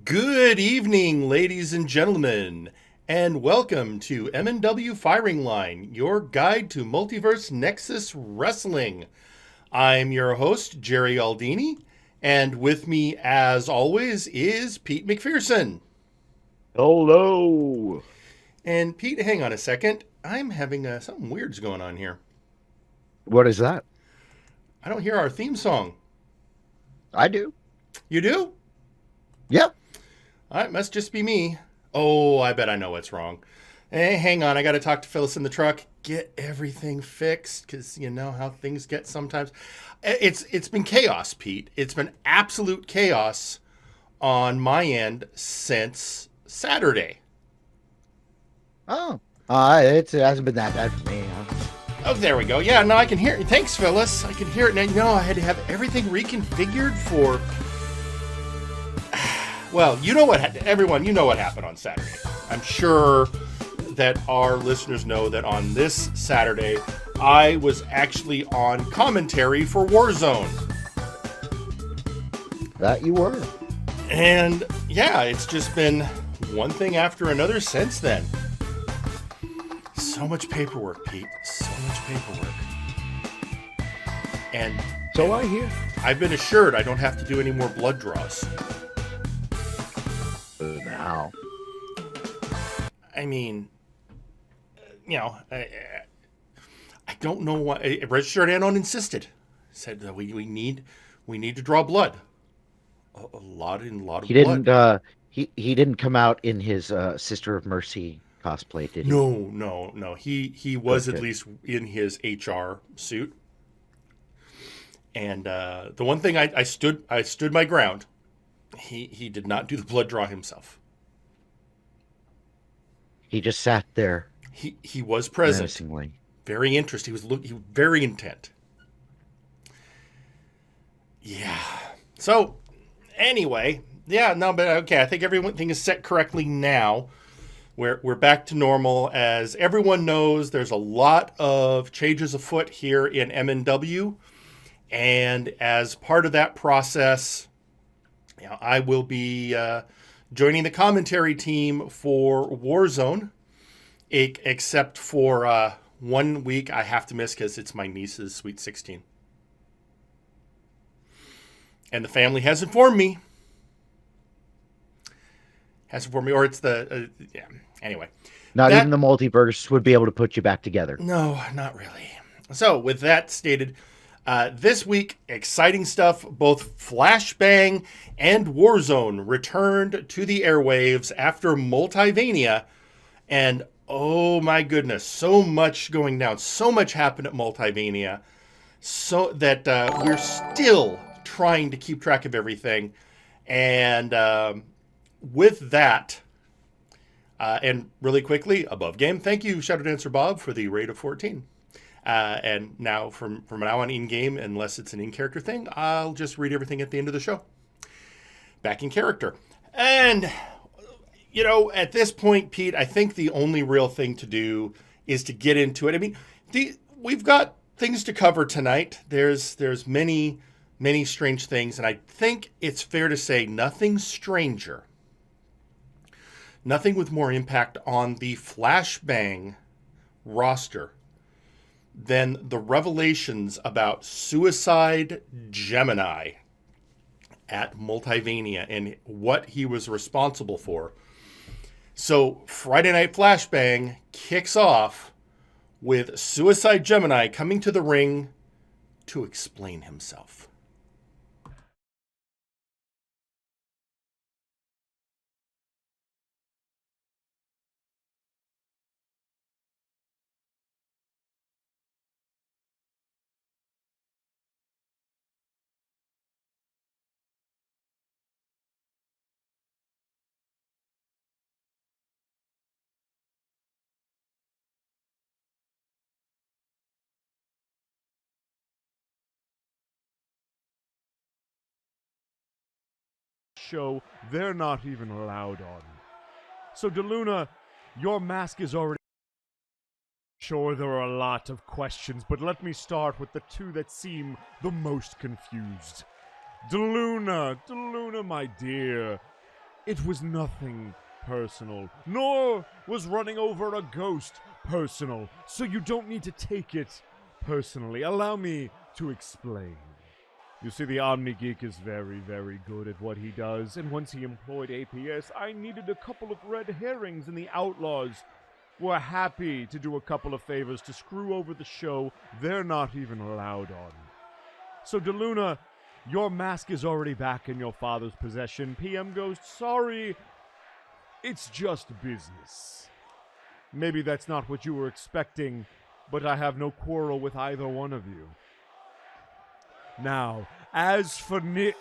Good evening, ladies and gentlemen, and welcome to MNW Firing Line, your guide to Multiverse Nexus Wrestling. I'm your host, Jerry Aldini, and with me, as always, is Pete McPherson. Hello. And Pete, hang on a second. I'm having something weird's going on here. What is that? I don't hear our theme song. I do. You do? Yep. It must just be me. Oh, I bet I know what's wrong. Hey, hang on. I got to talk to Phyllis in the truck. Get everything fixed, because you know how things get sometimes. It's been chaos, Pete. It's been absolute chaos on my end since Saturday. Oh, it hasn't been that bad for me. Oh, there we go. Yeah, no, I can hear it. Thanks, Phyllis. I can hear it. Now, you know, I had to have everything reconfigured for... Well, you know what, everyone, you know what happened on Saturday. I'm sure that our listeners know that on this Saturday, I was actually on commentary for Warzone. That you were. And yeah, it's just been one thing after another since then. So much paperwork, Pete. So much paperwork. And So I hear. I've been assured I don't have to do any more blood draws. Now. I mean, you know, I don't know why. Registered Anon insisted. Said that we need to draw blood. A lot of blood. He didn't come out in his Sister of Mercy cosplay, did he? No. He was Okay. at least in his HR suit. And the one thing I stood my ground. He did not do the blood draw himself. He just sat there. He was present. Menacingly. Very interested. He was very intent. Yeah. So, anyway, yeah, no, but okay. I think everything is set correctly now. We're back to normal. As everyone knows, there's a lot of changes afoot here in MNW, and as part of that process, you know, I will be joining the commentary team for Warzone, except for 1 week I have to miss because it's my niece's Sweet 16. And the family has informed me. Or it's the, yeah, anyway. Not even the multiverse would be able to put you back together. No, not really. So, with that stated, this week, exciting stuff. Both Flashbang and Warzone returned to the airwaves after Multivania. And oh my goodness, so much going down. So much happened at Multivania. So that we're still trying to keep track of everything. And with that, and really quickly, above game, thank you, Shadow Dancer Bob, for the raid of 14. And now, from now on in-game, unless it's an in-character thing, I'll just read everything at the end of the show. Back in character. And, you know, at this point, Pete, I think the only real thing to do is to get into it. I mean, we've got things to cover tonight. There's many, many strange things, and I think it's fair to say nothing stranger. Nothing with more impact on the Flashbang roster than the revelations about Suicide Gemini at Multivania and what he was responsible for. So Friday Night Flashbang kicks off with Suicide Gemini coming to the ring to explain himself. Show they're not even allowed on. So DeLuna, your mask is already... Sure, there are a lot of questions, but let me start with the two that seem the most confused. DeLuna, my dear, It was nothing personal, nor was running over a ghost personal, so you don't need to take it personally. Allow me to explain. You see, the Omni Geek is very, very good at what he does, and once he employed APS, I needed a couple of red herrings, and the Outlaws were happy to do a couple of favors to screw over the show they're not even allowed on. So, DeLuna, your mask is already back in your father's possession. PM Ghost, sorry, it's just business. Maybe that's not what you were expecting, but I have no quarrel with either one of you. Now, as for You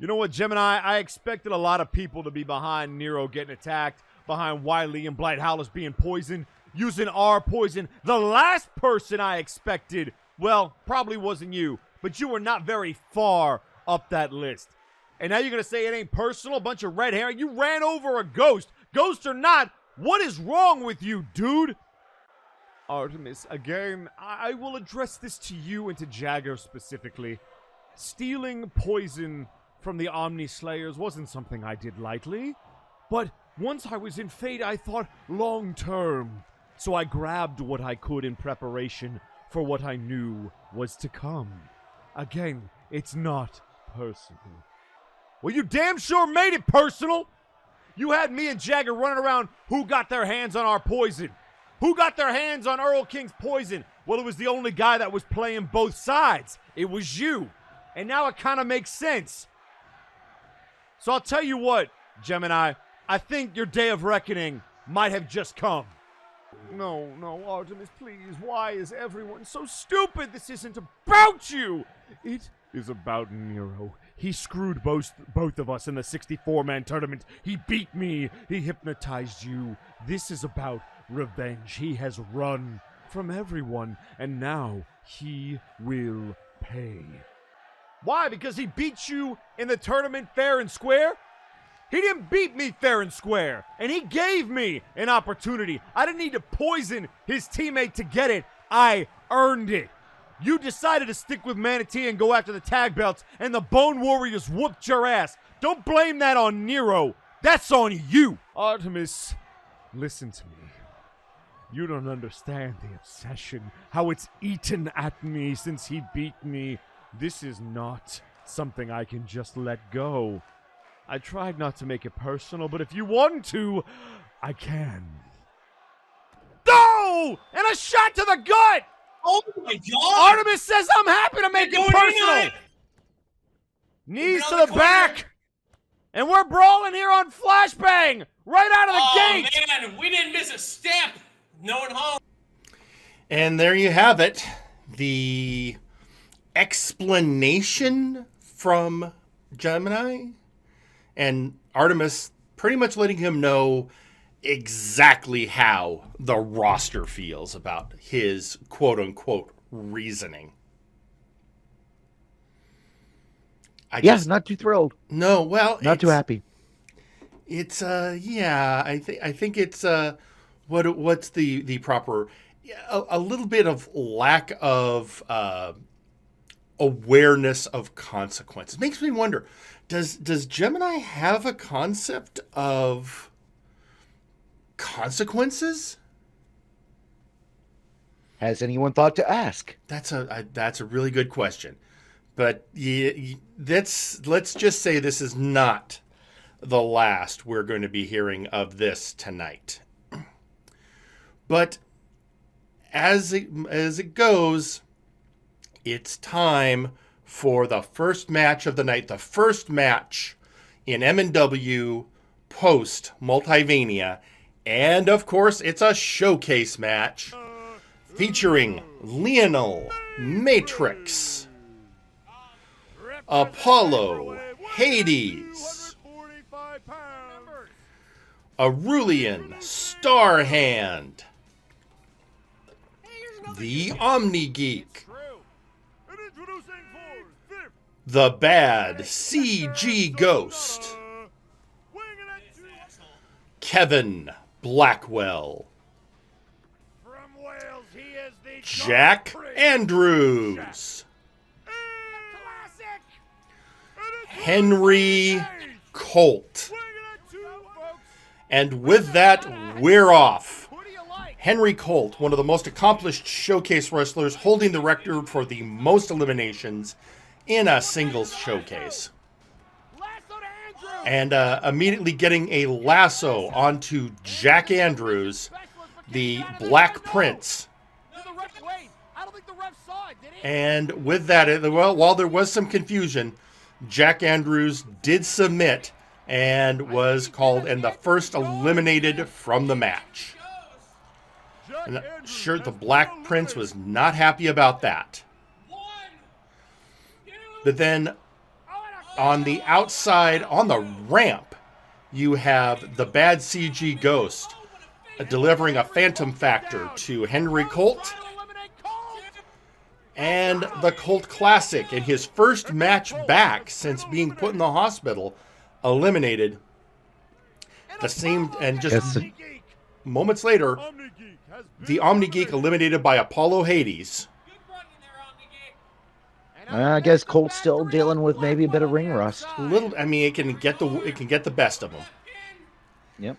know what, Gemini? I expected a lot of people to be behind Nero getting attacked, behind Wiley and Blight Howless being poisoned, using our poison. The last person I expected, well, probably wasn't you, but you were not very far up that list. And now you're going to say it ain't personal, a bunch of red herring? You ran over a ghost. Ghost or not, what is wrong with you, dude? Artemis, again, I will address this to you and to Jagger specifically. Stealing poison from the Omni Slayers wasn't something I did lightly, but once I was in Fate, I thought long term. So I grabbed what I could in preparation for what I knew was to come. Again, it's not personal. Well, you damn sure made it personal! You had me and Jagger running around who got their hands on our poison. Who got their hands on Earl King's poison? Well, it was the only guy that was playing both sides. It was you. And now it kind of makes sense. So I'll tell you what, Gemini, I think your day of reckoning might have just come. No, Artemis, please. Why is everyone so stupid? This isn't about you. It is about Nero. He screwed both of us in the 64-man tournament. He beat me. He hypnotized you. This is about revenge. He has run from everyone, and now he will pay. Why? Because he beat you in the tournament fair and square? He didn't beat me fair and square, and he gave me an opportunity. I didn't need to poison his teammate to get it. I earned it. You decided to stick with Manatee and go after the tag belts, and the Bone Warriors whooped your ass. Don't blame that on Nero. That's on you. Artemis, listen to me. You don't understand the obsession, how it's eaten at me since he beat me. This is not something I can just let go. I tried not to make it personal, but if you want to, I can. No! And a shot to the gut! Oh my God! Artemis says I'm happy to make it personal! Knees to the back! And we're brawling here on Flashbang! Right out of the gate! Oh man, we didn't miss a step! No one home. And there you have it. The explanation from Gemini and Artemis pretty much letting him know exactly how the roster feels about his quote-unquote reasoning. Not too thrilled. No, well, not too happy. It's I think it's what's the proper a little bit of lack of awareness of consequences. Makes me wonder, does Gemini have a concept of consequences? Has anyone thought to ask? That's a really good question. But let's just say this is not the last we're going to be hearing of this tonight. But as it goes, it's time for the first match of the night, the first match in MNW post Multivania, and of course it's a showcase match featuring Lionel, Matrix, Apollo, Hades, Aurelian, Starhand, the Omni Geek, the Bad CG Ghost, Kevin Blackwell, Jack Andrews, Henry Colt. And with that, we're off. Henry Colt, one of the most accomplished showcase wrestlers, holding the record for the most eliminations in a singles showcase. And immediately getting a lasso onto Jack Andrews, the Black Prince. And with that, well, while there was some confusion, Jack Andrews did submit and was called and the first eliminated from the match. And sure, the Black Prince was not happy about that. But then on the outside, on the ramp, you have the bad CG Ghost delivering a Phantom Factor to Henry Colt. And the Colt Classic, in his first match back since being put in the hospital, eliminated. The same, and just moments later, the Omni Geek eliminated by Apollo Hades. I guess Colt's still dealing with maybe a bit of ring rust. A little, I mean, it can get the best of them. Yep.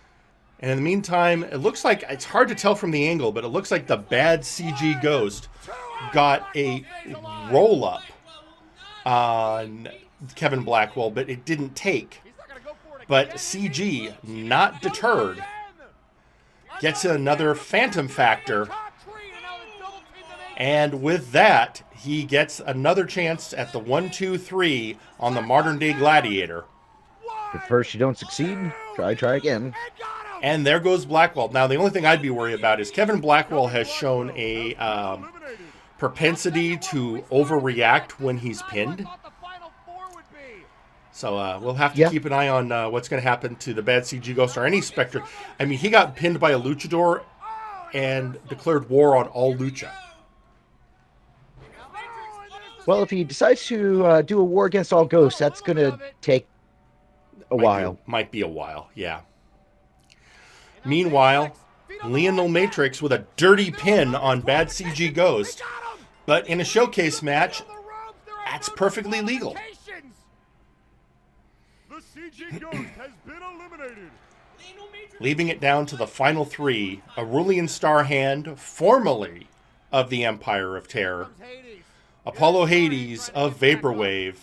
And in the meantime, it looks like, it's hard to tell from the angle, but it looks like the bad CG Ghost got a roll-up on Kevin Blackwell, but it didn't take. But CG, not deterred, gets another Phantom Factor. And with that, he gets another chance at the 1-2-3 on the modern-day Gladiator. At first you don't succeed, try again. And there goes Blackwell. Now, the only thing I'd be worried about is Kevin Blackwell has shown a propensity to overreact when he's pinned. So we'll have to keep an eye on what's going to happen to the bad CG Ghost or any Spectre. I mean, he got pinned by a luchador and declared war on all lucha. Well, if he decides to do a war against all ghosts, that's going to take a while. Might be a while, yeah. Meanwhile, Lionel Matrix with a dirty pin on bad CG Ghost. But in a showcase match, that's perfectly legal. The CG Ghost has been eliminated. Leaving it down to the final three, Aurelian Starhand, formerly of the Empire of Terror, Apollo Hades of Vaporwave,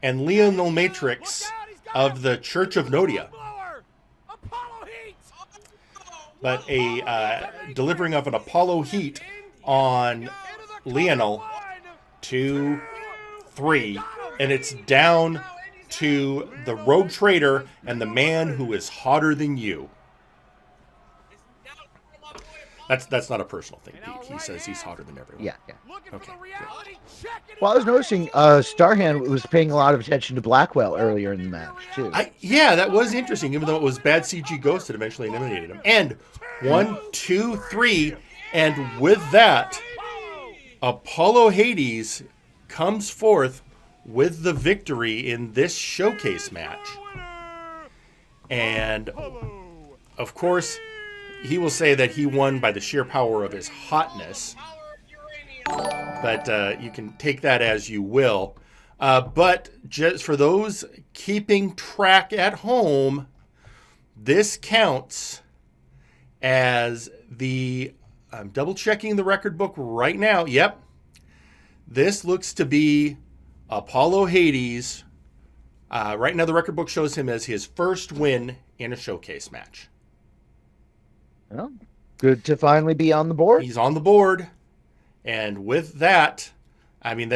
and Lionel Matrix of the Church of Nodia. But a delivering of an Apollo Heat on Lionel, 2, 3, and it's down to the Rogue Trader and the man who is hotter than you. That's not a personal thing, Pete. He says he's hotter than everyone. Yeah. Okay. Well, I was noticing Starhand was paying a lot of attention to Blackwell earlier in the match, too. Yeah, that was interesting, even though it was bad CG Ghost that eventually eliminated him. And 1, 2, 3, and with that, Apollo Hades comes forth with the victory in this showcase match. And, of course, he will say that he won by the sheer power of his hotness. But you can take that as you will. But just for those keeping track at home, this counts as the... I'm double-checking the record book right now. Yep. This looks to be Apollo Hades. Right now the record book shows him as his first win in a showcase match. Well, good to finally be on the board. He's on the board. And with that, I mean,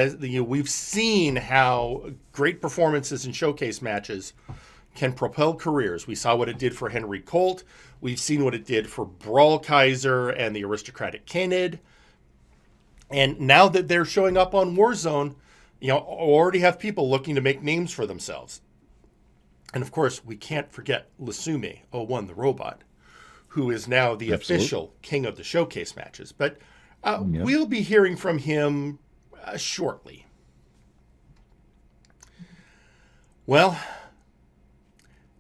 we've seen how great performances in showcase matches can propel careers. We saw what it did for Henry Colt. We've seen what it did for Brawl Kaiser and the Aristocratic Kenned. And now that they're showing up on Warzone, already have people looking to make names for themselves. And of course, we can't forget Lasume 01, the robot, who is now the official king of the showcase matches. But we'll be hearing from him shortly. Well,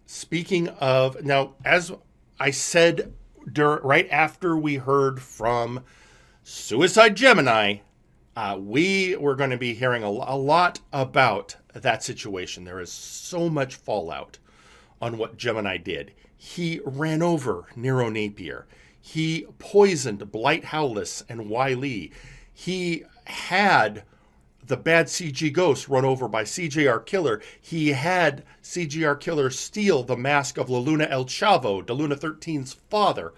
speaking of... Now, as I said right after we heard from Suicide Gemini, We were going to be hearing a lot about that situation. There is so much fallout on what Gemini did. He ran over Nero Napier. He poisoned Blight Howless and Lee. He had the bad CG Ghost run over by CJR Killer. He had CJR Killer steal the mask of La Luna El Chavo, DeLuna 13's father.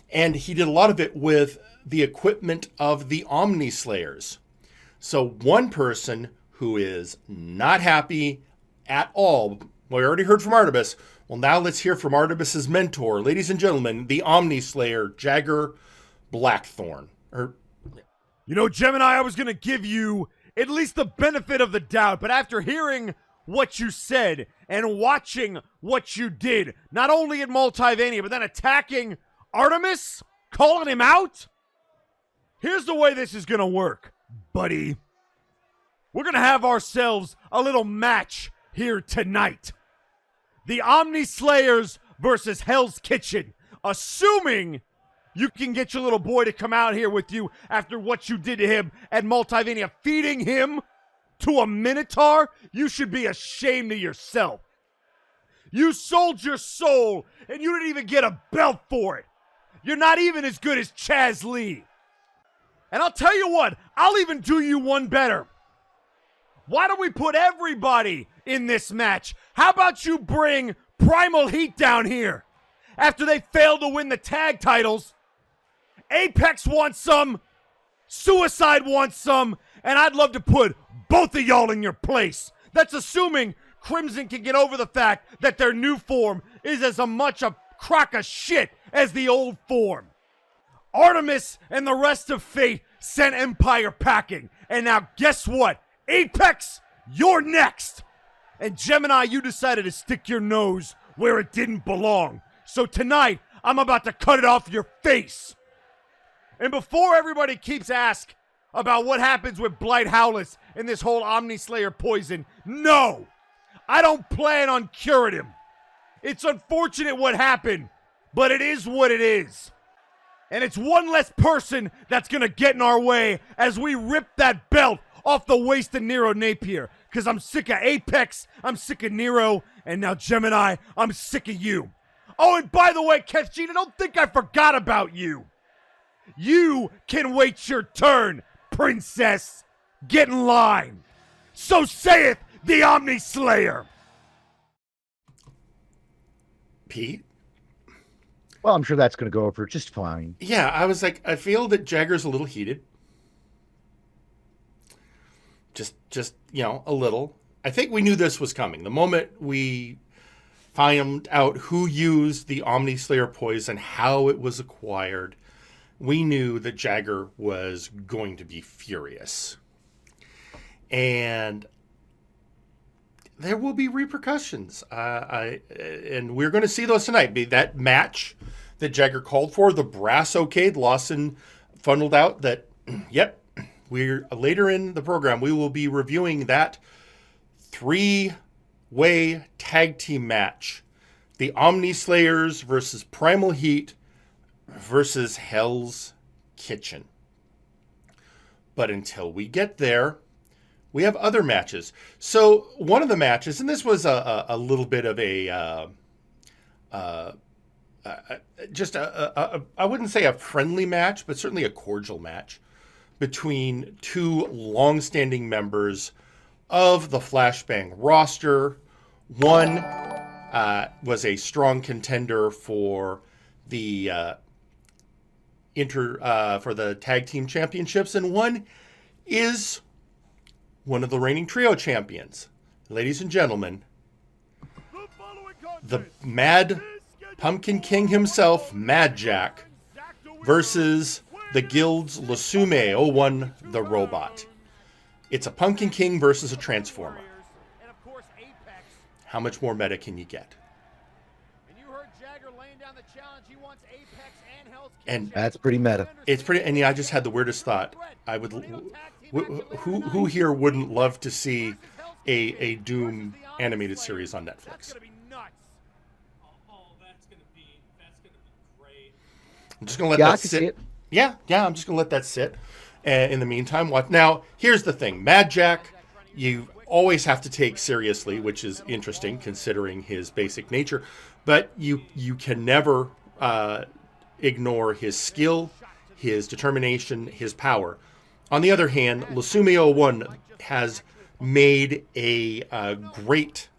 And he did a lot of it with the equipment of the Omni Slayers. So one person who is not happy at all, we already heard from Artemis. Well, now let's hear from Artemis's mentor, ladies and gentlemen, the Omni Slayer, Jagger Blackthorn. You know, Gemini, I was going to give you at least the benefit of the doubt, but after hearing what you said and watching what you did, not only in Multivania, but then attacking Artemis, calling him out, here's the way this is going to work, buddy. We're going to have ourselves a little match here tonight. The Omni Slayers versus Hell's Kitchen. Assuming you can get your little boy to come out here with you after what you did to him at Multivania, feeding him to a Minotaur, you should be ashamed of yourself. You sold your soul, and you didn't even get a belt for it. You're not even as good as Chaz Lee. And I'll tell you what, I'll even do you one better. Why don't we put everybody in this match? How about you bring Primal Heat down here? After they failed to win the tag titles, Apex wants some, Suicide wants some, and I'd love to put both of y'all in your place. That's assuming Crimson can get over the fact that their new form is as much a crock of shit as the old form. Artemis and the rest of Fate sent Empire packing. And now guess what? Apex, you're next. And Gemini, you decided to stick your nose where it didn't belong. So tonight, I'm about to cut it off your face. And before everybody keeps asking about what happens with Blight Howless and this whole Omni Slayer poison, no, I don't plan on curing him. It's unfortunate what happened, but it is what it is. And it's one less person that's going to get in our way as we rip that belt off the waist of Nero Napier. Because I'm sick of Apex, I'm sick of Nero, and now Gemini, I'm sick of you. Oh, and by the way, Ketchina, don't think I forgot about you. You can wait your turn, princess. Get in line. So saith the Omni Slayer. Pete? Well, I'm sure that's going to go over just fine. Yeah, I was like, I feel that Jagger's a little heated. Just a little. I think we knew this was coming. The moment we found out who used the Omni Slayer poison, how it was acquired, we knew that Jagger was going to be furious. And there will be repercussions. And we're going to see those tonight. That match that Jagger called for, the brass okayed, Lawson funneled out that, yep, we're later in the program, we will be reviewing that 3-way tag team match. The Omni Slayers versus Primal Heat versus Hell's Kitchen. But until we get there, we have other matches. So one of the matches, and this was a little bit of I wouldn't say a friendly match, but certainly a cordial match between two long-standing members of the Flashbang roster. One was a strong contender for the for the tag team championships, and one is one of the reigning trio champions. Ladies and gentlemen, the Mad Pumpkin King himself, Mad Jack, versus the Guild's Lasume 01 the Robot. It's a Pumpkin King versus a Transformer. How much more meta can you get? And That's pretty meta. it's pretty, and yeah, I just had the weirdest thought. I would, who here wouldn't love to see a Doom animated series on Netflix? Oh, that's gonna be great. I'm just gonna let Yeah, I that can sit. see it. Yeah, I'm just gonna let that sit. And in the meantime, what? Now, here's the thing. Mad Jack, you always have to take seriously, which is interesting considering his basic nature. But you can never ignore his skill, his determination, his power. On the other hand, Lusume01 has made a great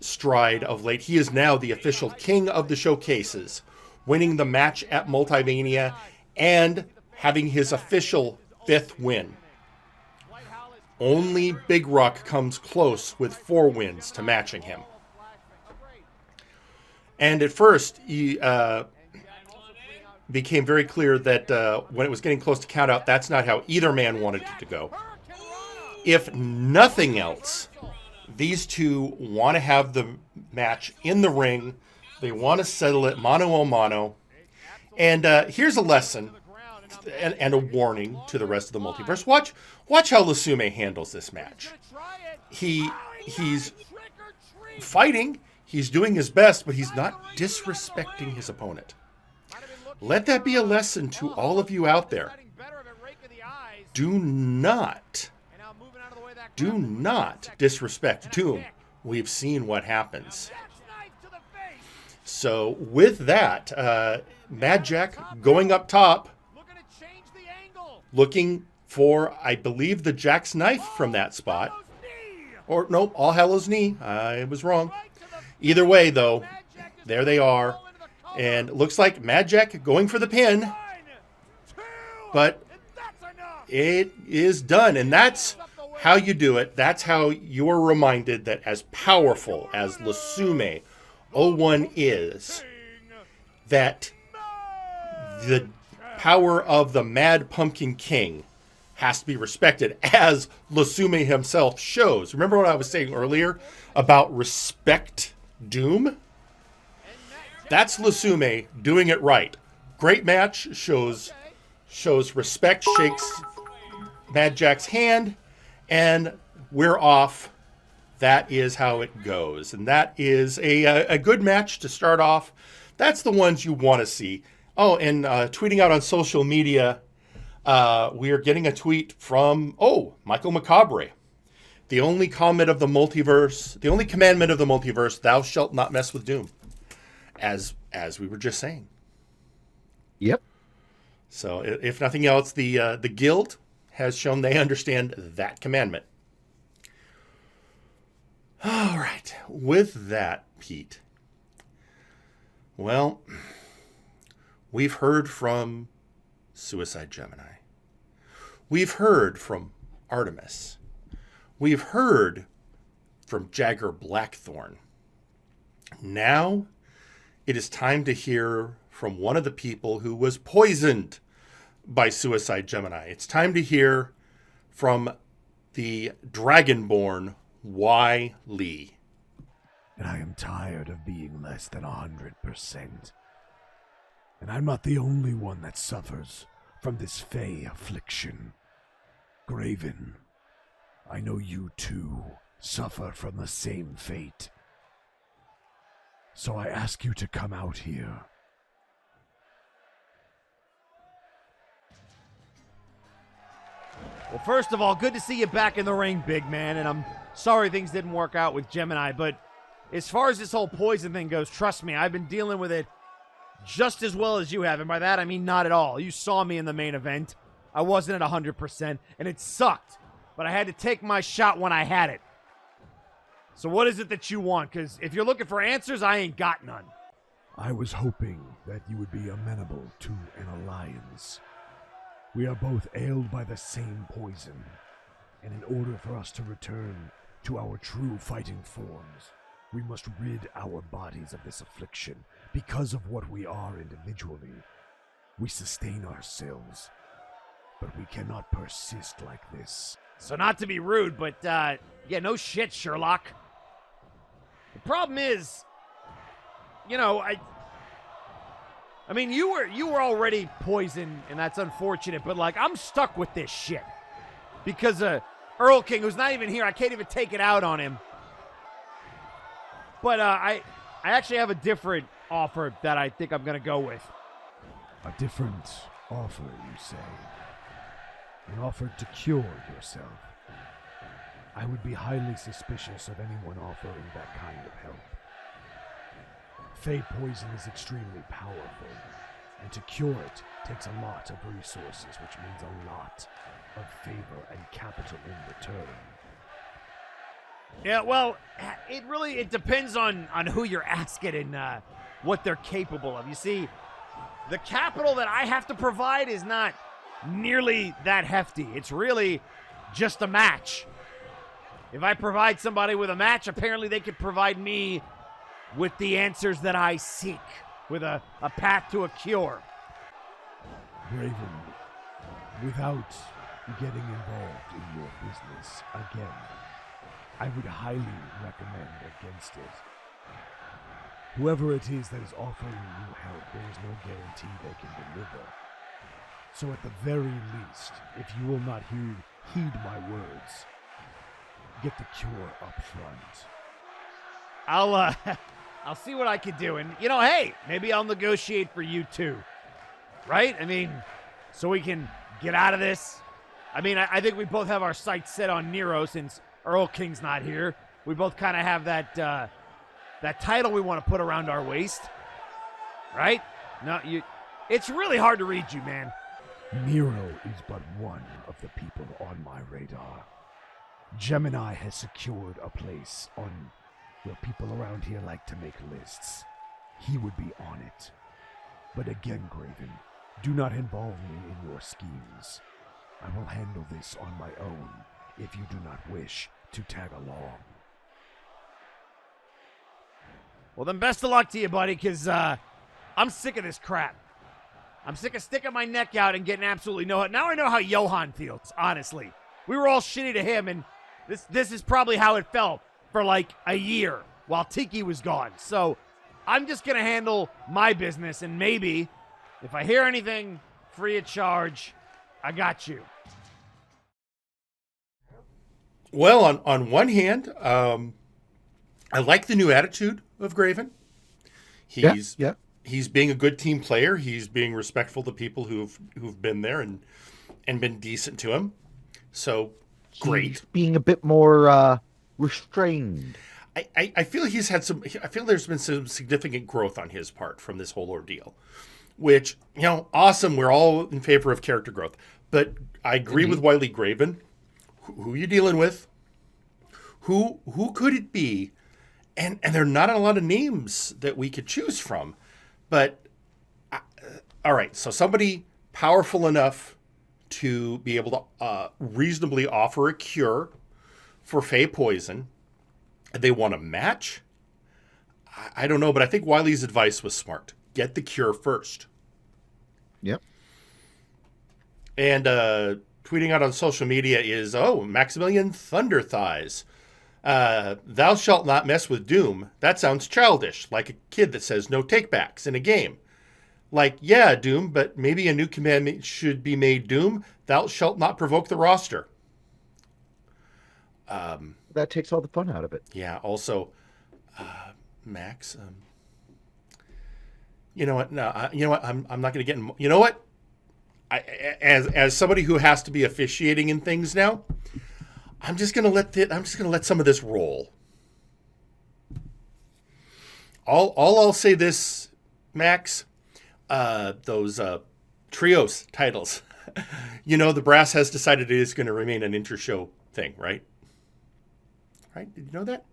stride of late. He is now the official king of the showcases, winning the match at Multimania and having his official 5th win. Only Big Rock comes close with 4 wins to matching him. And at first, he became very clear that when it was getting close to countout, that's not how either man wanted it to go. If nothing else, these two want to have the match in the ring. They want to settle it mano a mano. And here's a lesson and a warning to the rest of the multiverse. Watch how Lusume handles this match. He's fighting. He's doing his best, but he's not disrespecting his opponent. Let that be a lesson to all of you out there. Do not disrespect Doom. We've seen what happens. So with that, Mad Jack going up top, looking for, I believe, the Jack's knife from that spot. Or, nope, All Hallows Knee. I was wrong. Either way, though, there they are. And it looks like Mad Jack going for the pin. But it is done. And that's how you do it. That's how you are reminded that as powerful as Lusume01 is, that the power of the Mad Pumpkin King has to be respected, as Lusume himself shows. Remember what I was saying earlier about respect Doom? That's Lusume doing it right. Great match, shows respect, shakes Mad Jack's hand, and we're off. That is how it goes. And that is a good match to start off. That's the ones you want to see. Oh, and tweeting out on social media, we are getting a tweet from, Michael Macabre. The only comment of the multiverse, the only commandment of the multiverse, thou shalt not mess with Doom. As we were just saying. Yep. So if nothing else, the guild has shown they understand that commandment. All right. With that, Pete. Well, we've heard from Suicide Gemini. We've heard from Artemis. We've heard from Jagger Blackthorn. Now it is time to hear from one of the people who was poisoned by Suicide Gemini. It's time to hear from the Dragonborn Y. Lee. And I am tired of being less than 100%. And I'm not the only one that suffers from this fey affliction. Graven, I know you too suffer from the same fate. So I ask you to come out here. Well, first of all, good to see you back in the ring, big man, and I'm sorry things didn't work out with Gemini, but as far as this whole poison thing goes, trust me, I've been dealing with it just as well as you have, and by that I mean not at all. You saw me in the main event. I wasn't at 100%, and it sucked, but I had to take my shot when I had it. So what is it that you want? Because if you're looking for answers, I ain't got none. I was hoping that you would be amenable to an alliance. We are both ailed by the same poison, and in order for us to return to our true fighting forms, we must rid our bodies of this affliction. Because of what we are individually, we sustain ourselves, but we cannot persist like this. So not to be rude, but yeah, no shit, Sherlock. The problem is, I mean, you were already poisoned, and that's unfortunate, but, like, I'm stuck with this shit. Because Earl King, who's not even here, I can't even take it out on him. But I actually have a different offer that I think I'm going to go with. A different offer, you say? offered to cure yourself. I would be highly suspicious of anyone offering that kind of help. Fey poison is extremely powerful, and to cure it takes a lot of resources, which means a lot of favor and capital in return. Yeah, well, it depends on who you're asking and what they're capable of. You see, the capital that I have to provide is not nearly that hefty. It's really just a match. If I provide somebody with a match, apparently they could provide me with the answers that I seek, with a path to a cure. Raven, without getting involved in your business again, I would highly recommend against it. Whoever it is that is offering you help, there is no guarantee they can deliver. So at the very least, if you will not heed my words, get the cure up front. I'll see what I can do. And, hey, maybe I'll negotiate for you too. Right? I mean, so we can get out of this. I mean, I think we both have our sights set on Nero since Earl King's not here. We both kind of have that title we want to put around our waist. Right? No, it's really hard to read you, man. Nero is but one of the people on my radar. Gemini has secured a place on where people around here like to make lists. He would be on it. But again, Graven, do not involve me in your schemes. I will handle this on my own if you do not wish to tag along. Well, then best of luck to you, buddy, because I'm sick of this crap. I'm sick of sticking my neck out and getting absolutely no help. Now I know how Johan feels, honestly. We were all shitty to him, and this is probably how it felt for like a year while Tiki was gone. So I'm just going to handle my business, and maybe if I hear anything free of charge, I got you. Well, on one hand, I like the new attitude of Graven. He's being a good team player. He's being respectful to people who've been there and been decent to him. So great. He's being a bit more restrained. I feel he's had some. I feel there's been some significant growth on his part from this whole ordeal, which awesome. We're all in favor of character growth, but I agree with Wiley Graven. Who are you dealing with? Who could it be? And there are not a lot of names that we could choose from. But, all right, so somebody powerful enough to be able to reasonably offer a cure for Fey poison. They want a match? I don't know, but I think Wiley's advice was smart. Get the cure first. Yep. And tweeting out on social media is, Maximilian Thunder Thighs. Thou shalt not mess with Doom. That sounds childish, like a kid that says no takebacks in a game. Like, yeah, Doom, but maybe a new commandment should be made Doom. Thou shalt not provoke the roster. That takes all the fun out of it. Yeah, also, Max, you know what? No, you know what? I'm not going to get in. You know what? As somebody who has to be officiating in things now, I'm just gonna let some of this roll. I'll say this, Max. Those trios titles. The brass has decided it is going to remain an inter-show thing, right? Right? Did you know that?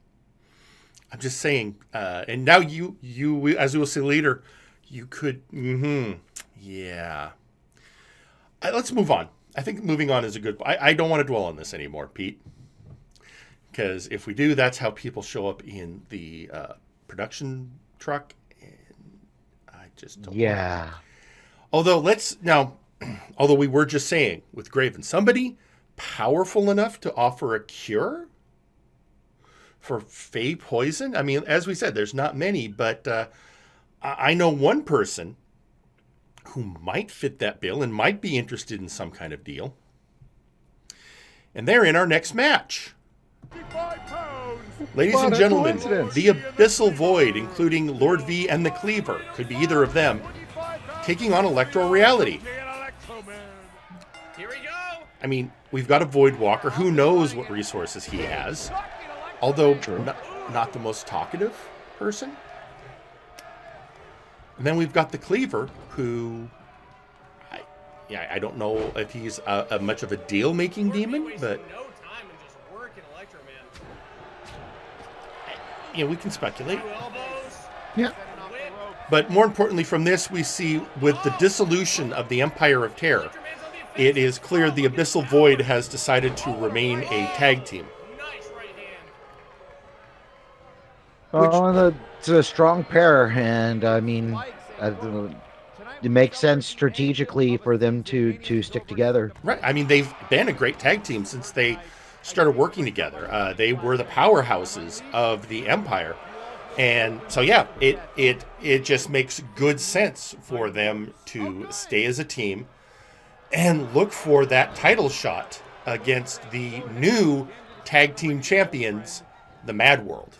I'm just saying. And now you, as we will see later, you could. Yeah. Let's move on. I think moving on is a good... I don't want to dwell on this anymore, Pete. Because if we do, that's how people show up in the production truck. And I just don't want to. Although we were just saying with Graven, somebody powerful enough to offer a cure for Fey poison? I mean, as we said, there's not many, but I know one person who might fit that bill and might be interested in some kind of deal. And they're in our next match. Ladies and gentlemen, the Abyssal Void, including Lord V and the Cleaver, could be either of them, taking on Electro Reality. Here we go. I mean, we've got a Void Walker. Who knows what resources he has? Although not the most talkative person. And then we've got the Cleaver, who, I don't know if he's a much of a deal-making demon, but we can speculate. Yeah. But more importantly from this, we see with the dissolution of the Empire of Terror, it is clear the Abyssal Void has decided to remain a tag team. Well, it's a strong pair, and I mean, it makes sense strategically for them to stick together. Right. I mean, they've been a great tag team since they started working together. They were the powerhouses of the Empire. And so, yeah, it just makes good sense for them to stay as a team and look for that title shot against the new tag team champions, the Mad World.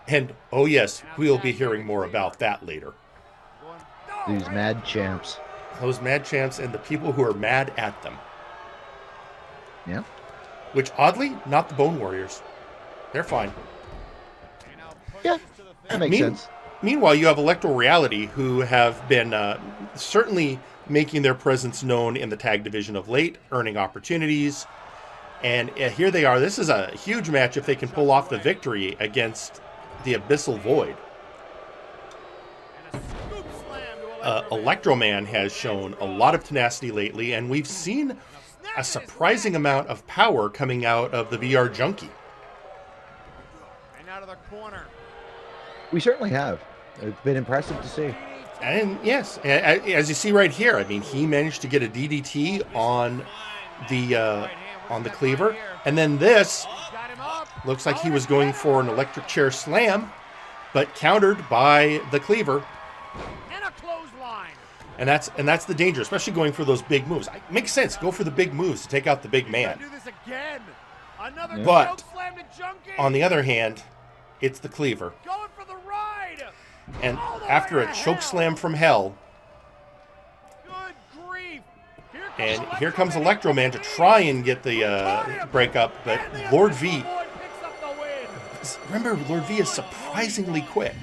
And, oh yes, we'll be hearing more about that later. These mad champs. Those mad champs and the people who are mad at them. Yeah. Which, oddly, not the Bone Warriors. They're fine. Yeah, that makes sense. Meanwhile, you have Electro Reality, who have been certainly making their presence known in the tag division of late, earning opportunities. And here they are. This is a huge match if they can pull off the victory against the Abyssal Void. Electro Man has shown a lot of tenacity lately, and we've seen a surprising amount of power coming out of the VR Junkie. And out of the corner. We certainly have. It's been impressive to see. And yes, as you see right here, I mean, he managed to get a DDT on the Cleaver, and then this looks like he was going for an electric chair slam, but countered by the Cleaver. And a clothesline. And that's the danger, especially going for those big moves. It makes sense. Go for the big moves to take out the big man. Do this again. Another But choke slam to Junkie. on the other hand, it's the Cleaver. Going for the ride. And after a choke slam from hell, Good grief. and here comes Electro Man to try and get the break up, but Lord V, remember, Lord V is surprisingly quick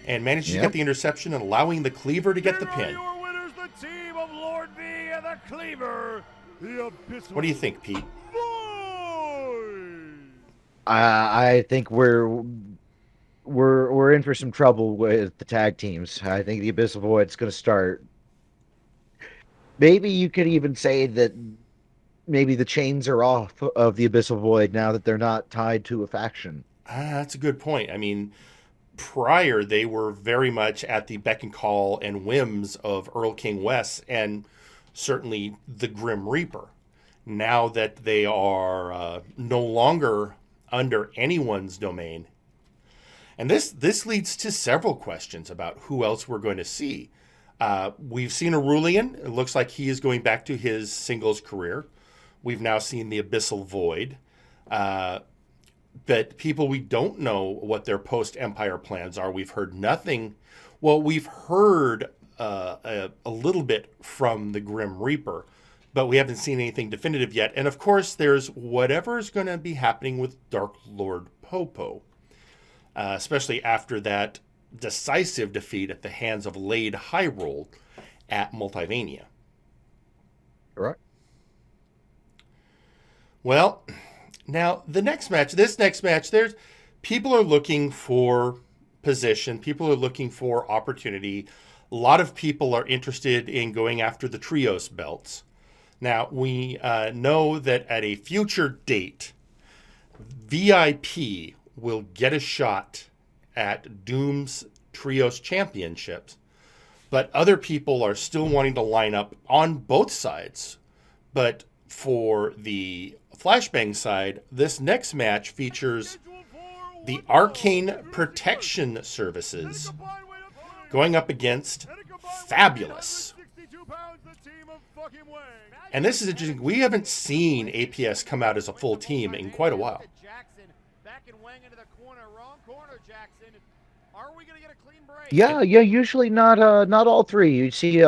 and managed to get the interception and allowing the Cleaver to get the pin. Your winners, the team of Lord V and the Cleaver, the Abyssal What do you think, Pete? Void. I think we're in for some trouble with the tag teams. I think the Abyssal Void's going to start. Maybe you could even say that maybe the chains are off of the Abyssal Void now that they're not tied to a faction. That's a good point. I mean, prior they were very much at the beck and call and whims of Earl King West and certainly the Grim Reaper. Now that they are no longer under anyone's domain. And this leads to several questions about who else we're going to see. We've seen Aurelian. It looks like he is going back to his singles career. We've now seen the Abyssal Void. But people, we don't know what their post-Empire plans are. We've heard nothing. Well, we've heard a little bit from the Grim Reaper, but we haven't seen anything definitive yet. And of course, there's whatever's going to be happening with Dark Lord Popo, especially after that decisive defeat at the hands of Lade Hyrule at Multivania. Right. Well, now this next match, people are looking for position. People are looking for opportunity. A lot of people are interested in going after the trios belts. Now, we know that at a future date, VIP will get a shot at Doom's Trios Championships, but other people are still wanting to line up on both sides. But for the Flashbang side, this next match features the Arcane Protection Services going up against Fabulous. And this is interesting. We haven't seen APS come out as a full team in quite a while. Are we gonna get a clean break? Yeah, usually not all three. You see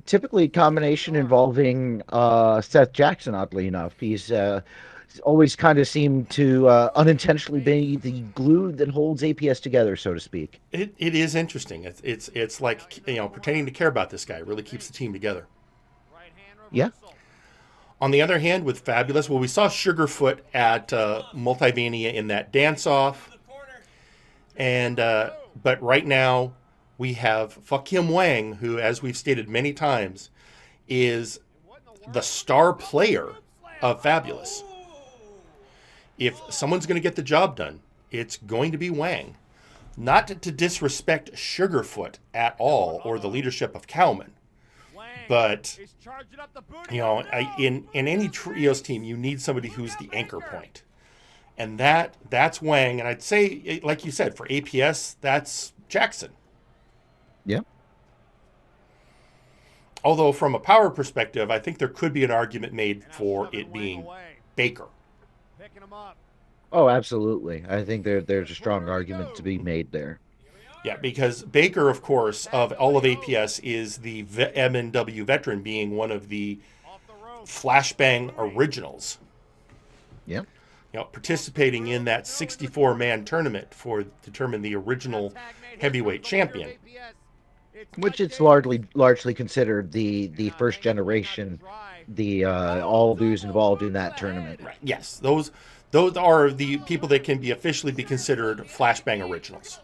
typically a combination involving Seth Jackson, oddly enough. He's always kind of seemed to unintentionally be the glue that holds APS together, so to speak. It is interesting. It's like, pretending to care about this guy really keeps the team together. Yeah. On the other hand, with Fabulous, well, we saw Sugarfoot at Multivania in that dance-off. And but right now, we have Fuck Him Wang, who, as we've stated many times, is the star player of Fabulous. If someone's going to get the job done, it's going to be Wang. Not to disrespect Sugarfoot at all, or the leadership of Cowman. But, in any trios team, you need somebody who's the anchor point. And that's Wang. And I'd say, like you said, for APS, that's Jackson. Yeah. Although, from a power perspective, I think there could be an argument made for it being Baker. Oh, absolutely. I think there's a strong argument to be made there. Yeah, because Baker, of course, of all of APS, is the MNW veteran, being one of the Flashbang originals. Yeah. Participating in that 64-man tournament for determine the original heavyweight champion. Which it's largely considered the first generation, all those involved in that tournament. Right. Yes, those are the people that can officially be considered Flashbang originals.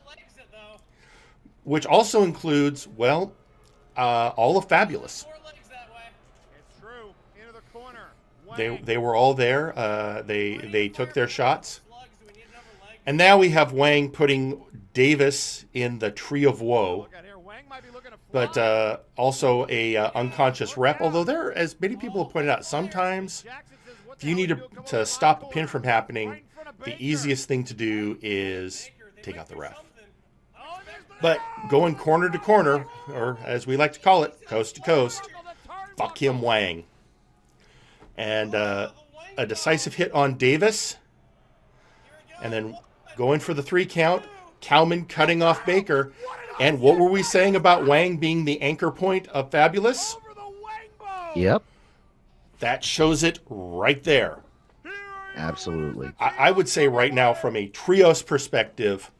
Which also includes, all of Fabulous. They were all there. They took their shots. And now we have Wang putting Davis in the Tree of Woe. But also a unconscious rep. Although there, as many people have pointed out, sometimes if you need to stop a pin from happening, the easiest thing to do is take out the ref. But going corner to corner, or as we like to call it, coast to coast, Fuck Him Wang. And a decisive hit on Davis. And then going for the 3 count, Cowman cutting off Baker. And what were we saying about Wang being the anchor point of Fabulous? Yep. That shows it right there. Absolutely. I would say right now, from a trios perspective,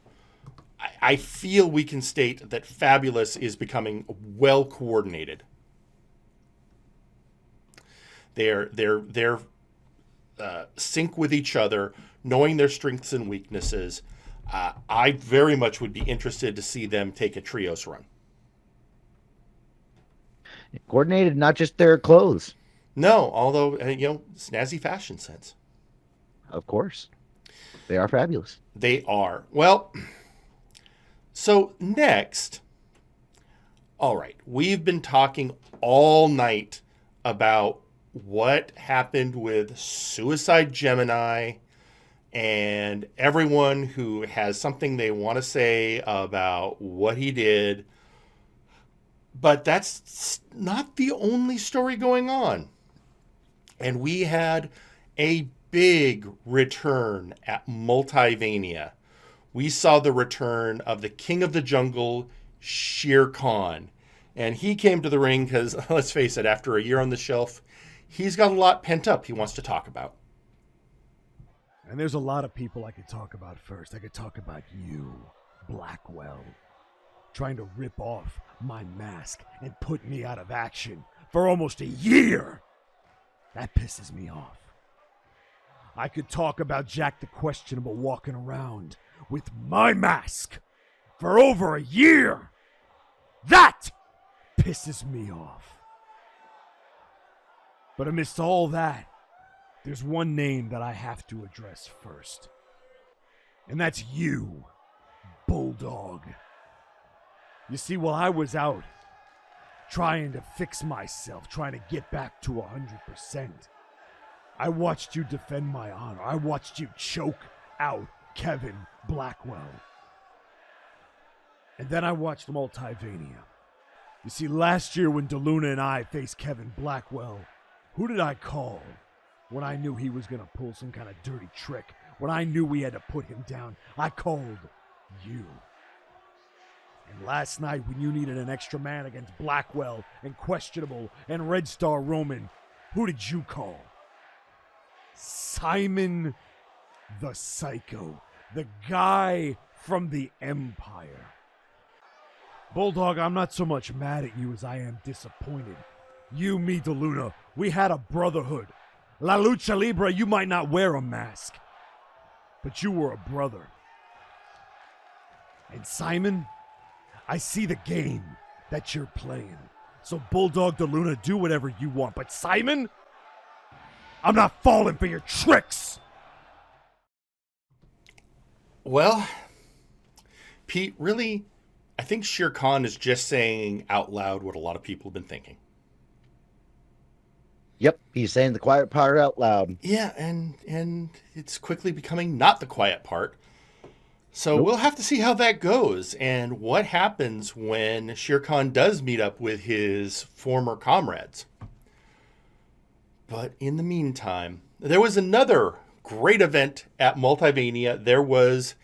I feel we can state that Fabulous is becoming well coordinated. They're sync with each other, knowing their strengths and weaknesses. I very much would be interested to see them take a trios run. Coordinated, not just their clothes. No, although snazzy fashion sense. Of course, they are fabulous. They are. Well. So next, all right, we've been talking all night about what happened with Suicide Gemini and everyone who has something they want to say about what he did. But that's not the only story going on. And we had a big return at Multivania. We saw the return of the King of the Jungle, Shere Khan. And he came to the ring because, let's face it, after a year on the shelf, he's got a lot pent up he wants to talk about. And there's a lot of people I could talk about first. I could talk about you, Blackwell, trying to rip off my mask and put me out of action for almost a year. That pisses me off. I could talk about Jack the Questionable walking around with my mask for over a year. That pisses me off. But amidst all that, there's one name that I have to address first. And that's you, Bulldog. You see, while I was out trying to fix myself, trying to get back to 100%, I watched you defend my honor. I watched you choke out Kevin Blackwell. And then I watched Multivania. You see, last year when DeLuna and I faced Kevin Blackwell, who did I call when I knew he was going to pull some kind of dirty trick? When I knew we had to put him down, I called you. And last night, when you needed an extra man against Blackwell and Questionable and Red Star Roman, who did you call? Simon the Psycho, the guy from the Empire. Bulldog, I'm not so much mad at you as I am disappointed. You, me, DeLuna, we had a brotherhood. La Lucha Libre, you might not wear a mask, but you were a brother. And Simon, I see the game that you're playing. So Bulldog, DeLuna, do whatever you want. But Simon, I'm not falling for your tricks. Well, Pete, really, I think Shere Khan is just saying out loud what a lot of people have been thinking. Yep, he's saying the quiet part out loud. Yeah, and it's quickly becoming not the quiet part. So Nope. we'll have to see how that goes and what happens when Shere Khan does meet up with his former comrades. But in the meantime, there was another great event at Multivania. There was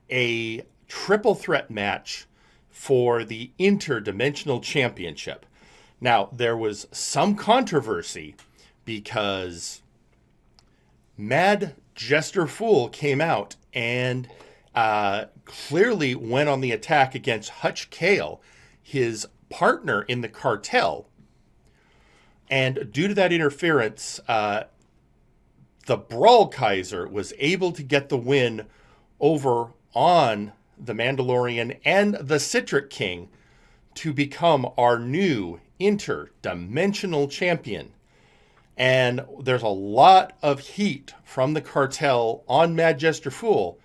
a triple threat match for the Interdimensional Championship. Now, there was some controversy because Mad Jester Fool came out and clearly went on the attack against Hutch Kale, his partner in the cartel. And due to that interference, the Brawl Kaiser was able to get the win over on the Mandalorian and the Citric King to become our new interdimensional champion. And there's a lot of heat from the cartel on Mad Jester Fool.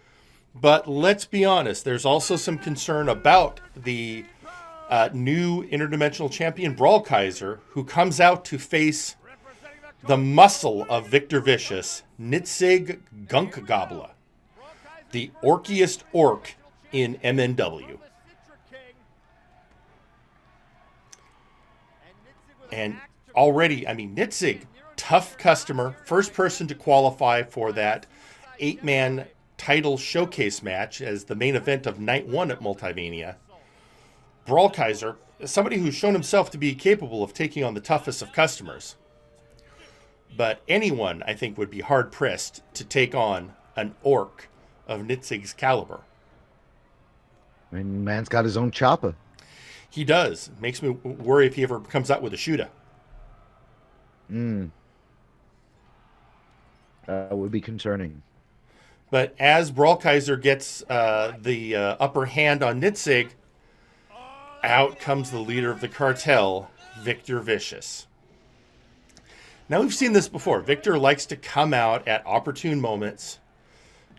But let's be honest, there's also some concern about the new interdimensional champion Brawl Kaiser, who comes out to face the muscle of Victor Vicious, Nitzig Gunk Gobbler, the orkiest orc in MNW. And already, I mean, Nitzig, tough customer, first person to qualify for that 8-man title showcase match as the main event of night 1 at Multivania. Brawl Kaiser, somebody who's shown himself to be capable of taking on the toughest of customers. But anyone, I think, would be hard-pressed to take on an orc of Nitzig's caliber. I mean, man's got his own chopper. He does. Makes me worry if he ever comes out with a shooter. That would be concerning. But as Brawl Kaiser gets the upper hand on Nitzig, out comes the leader of the cartel, Victor Vicious. Now, we've seen this before. Victor likes to come out at opportune moments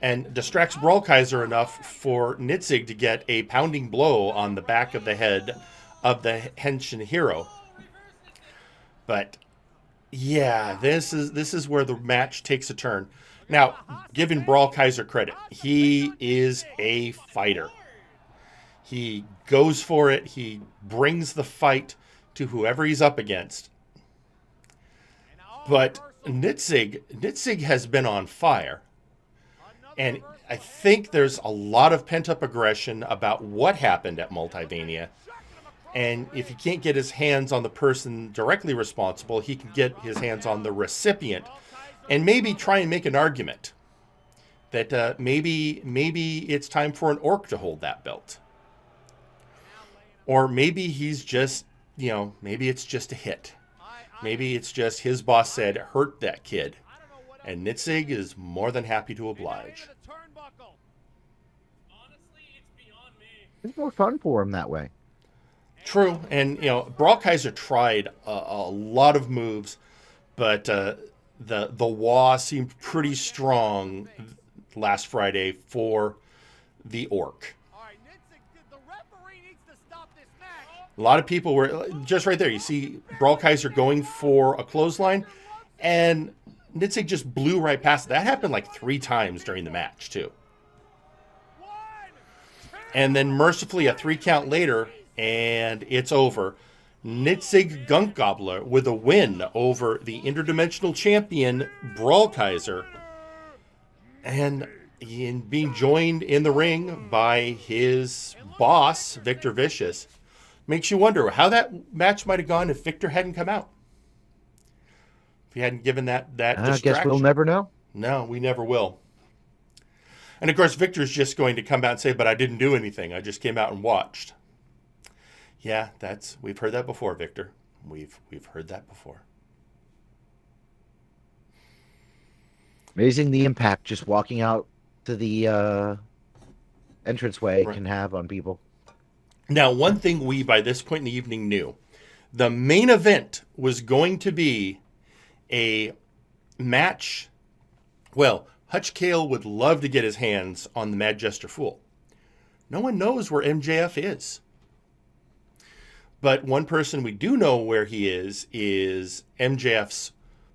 and distracts Brawl Kaiser enough for Nitzig to get a pounding blow on the back of the head of the Henshin hero. But yeah, this is where the match takes a turn. Now, giving Brawl Kaiser credit, he is a fighter. He goes for it. He brings the fight to whoever he's up against. But Nitzig has been on fire. And I think there's a lot of pent-up aggression about what happened at Multivania. And if he can't get his hands on the person directly responsible, he can get his hands on the recipient and maybe try and make an argument that maybe it's time for an orc to hold that belt. Or maybe he's just, maybe it's just a hit. Maybe it's just his boss said, hurt that kid. And Nitzig is more than happy to oblige. It's more fun for him that way. True. And, Brawl Kaiser tried a lot of moves, but the wah seemed pretty strong last Friday for the orc. A lot of people were just right there. You see Brawl Kaiser going for a clothesline, and Nitzig just blew right past it. That happened like 3 times during the match, too. And then mercifully, a 3 count later, and it's over. Nitzig Gunk Gobbler with a win over the interdimensional champion, Brawl Kaiser. And in being joined in the ring by his boss, Victor Vicious, makes you wonder how that match might have gone if Victor hadn't come out. If he hadn't given that distraction. I guess we'll never know. No, we never will. And of course, Victor's just going to come out and say, but I didn't do anything. I just came out and watched. Yeah, we've heard that before, Victor. We've heard that before. Amazing the impact just walking out to the entranceway can have on people. Now, one thing we, by this point in the evening, knew. The main event was going to be a match. Well, Hutch Cale would love to get his hands on the Mad Jester Fool. No one knows where MJF is. But one person we do know where he is MJF's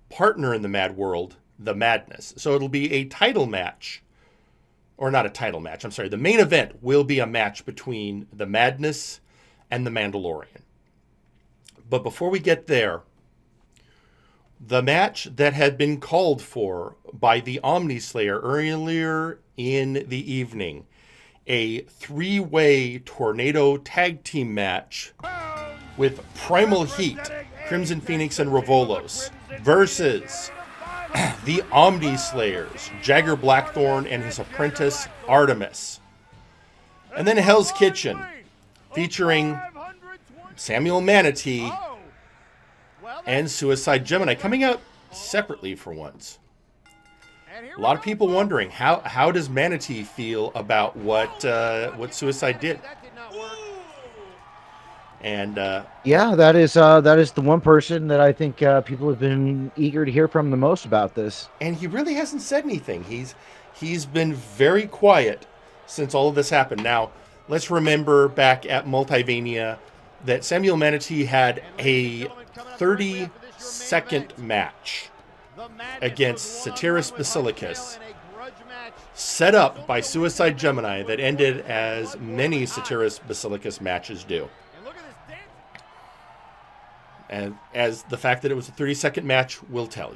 partner in the Mad World, the Madness. So it'll be a title match. Or not a title match, I'm sorry. The main event will be a match between the Madness and the Mandalorian. But before we get there, the match that had been called for by the Omnislayer earlier in the evening, a three-way tornado tag team match with Primal Heat, Crimson Phoenix, and Revolos versus the Omnislayers, Jagger Blackthorn and his apprentice, Artemis. And then Hell's Kitchen, featuring Samuel Manatee and Suicide Gemini, coming out separately for once. A lot of people wondering, how does Manatee feel about what Suicide did? And yeah, that is the one person that I think people have been eager to hear from the most about this. And he really hasn't said anything. He's been very quiet since all of this happened. Now, let's remember back at Multivania that Samuel Manatee had a 30-second match against Satyrus Basilicus, set up by Suicide Gemini, that ended as many Satyrus Basilicus matches do. And as the fact that it was a 30-second match will tell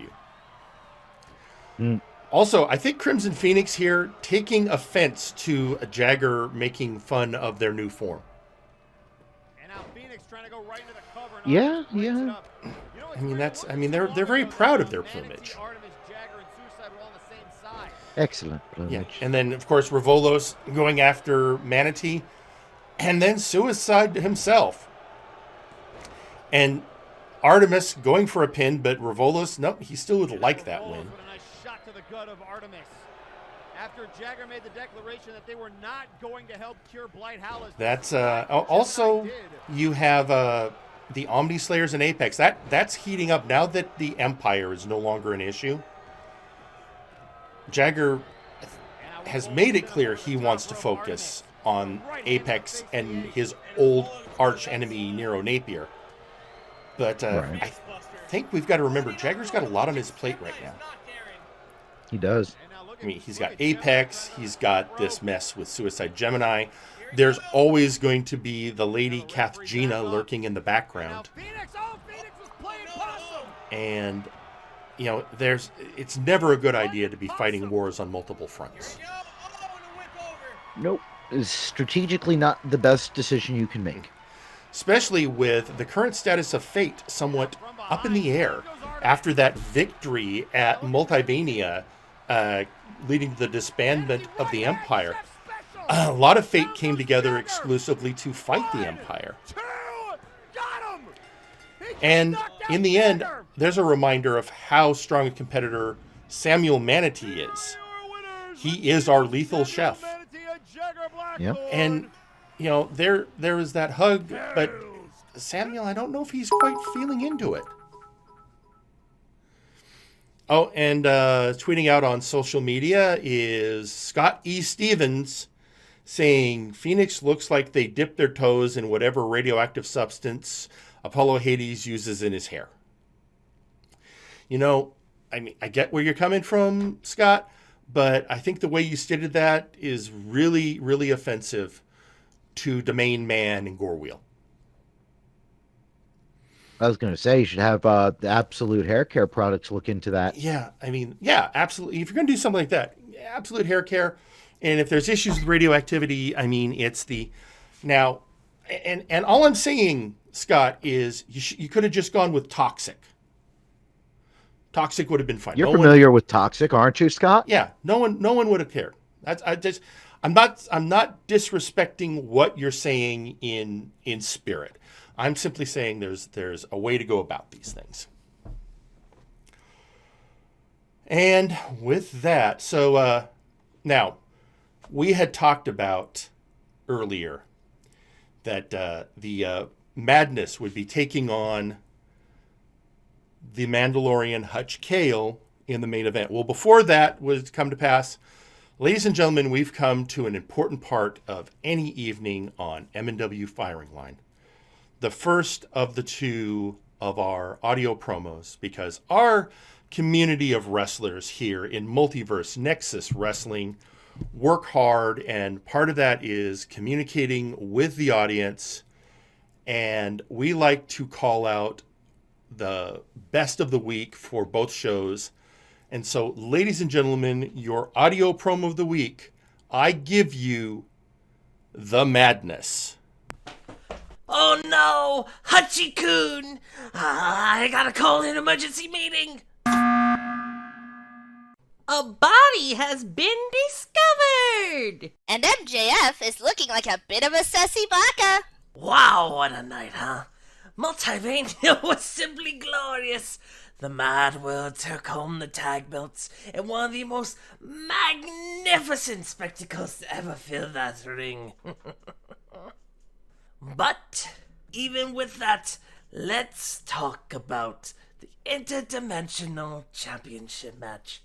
you. Also, I think Crimson Phoenix here taking offense to Jagger making fun of their new form. Yeah. I mean, they're very proud of their plumage. Excellent plumage. Yeah. And then, of course, Revolos going after Manatee, and then Suicide himself. And Artemis going for a pin, but Revolos, nope, he still would like that win. Shot to the gut of Artemis. After Jagger made the declaration that they were not going to help cure Blight Howl's. That's also you have the Omnislayers and Apex. That's heating up now that the Empire is no longer an issue. Jagger has made it clear he wants to focus on Apex and his old arch enemy Nero Napier. But I think we've got to remember, Jagger's got a lot on his plate right now. He does. I mean, he's got Apex. He's got this mess with Suicide Gemini. There's always going to be the Lady Kathgina lurking in the background. And, you know, it's never a good idea to be fighting wars on multiple fronts. Nope. It's strategically not the best decision you can make. Especially with the current status of Fate somewhat up in the air after that victory at Multivania, leading to the disbandment of the Empire. A lot of Fate came together exclusively to fight the Empire. And in the end, there's a reminder of how strong a competitor Samuel Manatee is. He is our lethal chef. Yep. And, you know, there is that hug, but Samuel, I don't know if he's quite feeling into it. Oh, and tweeting out on social media is Scott E. Stevens saying Phoenix looks like they dipped their toes in whatever radioactive substance Apollo Hades uses in his hair. You know, I mean, I get where you're coming from, Scott, but I think the way you stated that is really, really offensive to Domain Man and Gorewheel. I was going to say you should have the Absolute Hair Care products look into that. Yeah, I mean, yeah, absolutely. If you're going to do something like that, Absolute Hair Care. And if there's issues with radioactivity, I mean, it's the now, and all I'm saying, Scott, is you could have just gone with Toxic. Toxic would have been fine. You're familiar with Toxic, aren't you, Scott? Yeah, no one would have cared. I'm not disrespecting what you're saying in spirit. I'm simply saying there's a way to go about these things. And with that, so now we had talked about earlier that the Madness would be taking on the Mandalorian Hutch Kale in the main event. Well, before that was come to pass, ladies and gentlemen, we've come to an important part of any evening on MNW Firing Line. The first of the two of our audio promos, because our community of wrestlers here in Multiverse Nexus Wrestling work hard, and part of that is communicating with the audience, and we like to call out the best of the week for both shows. And so, ladies and gentlemen, your audio promo of the week, I give you the Madness. Oh no, Hachi-kun! I gotta call an emergency meeting! A body has been discovered! And MJF is looking like a bit of a sassy baka. Wow, what a night, huh? Multivania was simply glorious. The Mad World took home the tag belts in one of the most magnificent spectacles to ever fill that ring. But, even with that, let's talk about the Interdimensional Championship match.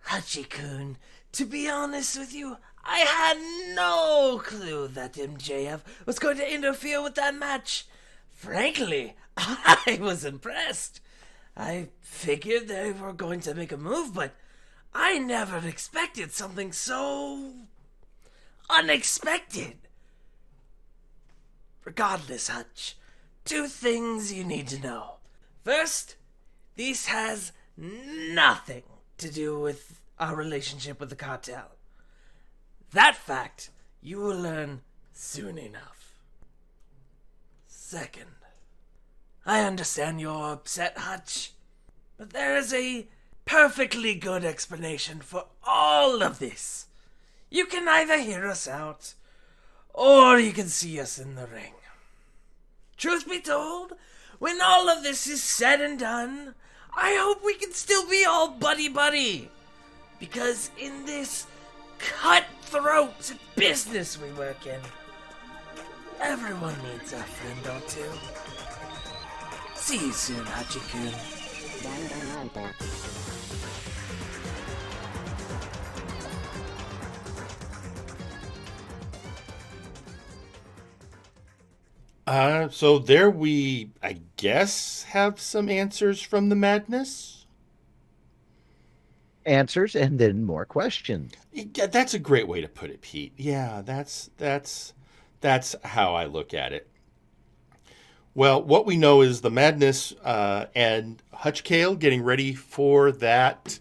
Hachi-kun, to be honest with you, I had no clue that MJF was going to interfere with that match. Frankly, I was impressed. I figured they were going to make a move, but I never expected something so unexpected. Regardless, Hutch, two things you need to know. First, this has nothing to do with our relationship with the cartel. That fact you will learn soon enough. Second, I understand you're upset, Hutch, but there is a perfectly good explanation for all of this. You can either hear us out, or you can see us in the ring. Truth be told, when all of this is said and done, I hope we can still be all buddy-buddy. Because in this cutthroat business we work in, everyone needs a friend or two. See you soon, Hachi-kun. So there we, I guess, have some answers from the Madness. Answers and then more questions. Yeah, that's a great way to put it, Pete. Yeah, that's how I look at it. Well, what we know is the Madness and Hutch Kale getting ready for that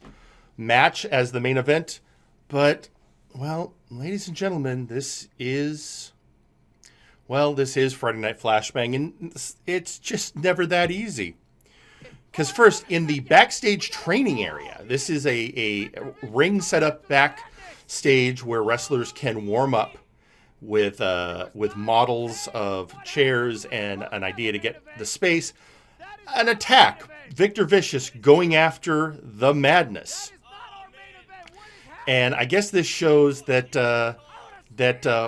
match as the main event. But, well, ladies and gentlemen, this is Friday Night Flashbang, and it's just never that easy. Because first, in the backstage training area, this is a ring set up backstage where wrestlers can warm up with models of chairs and an idea to get the space. An attack. Victor Vicious going after the Madness. And I guess this shows that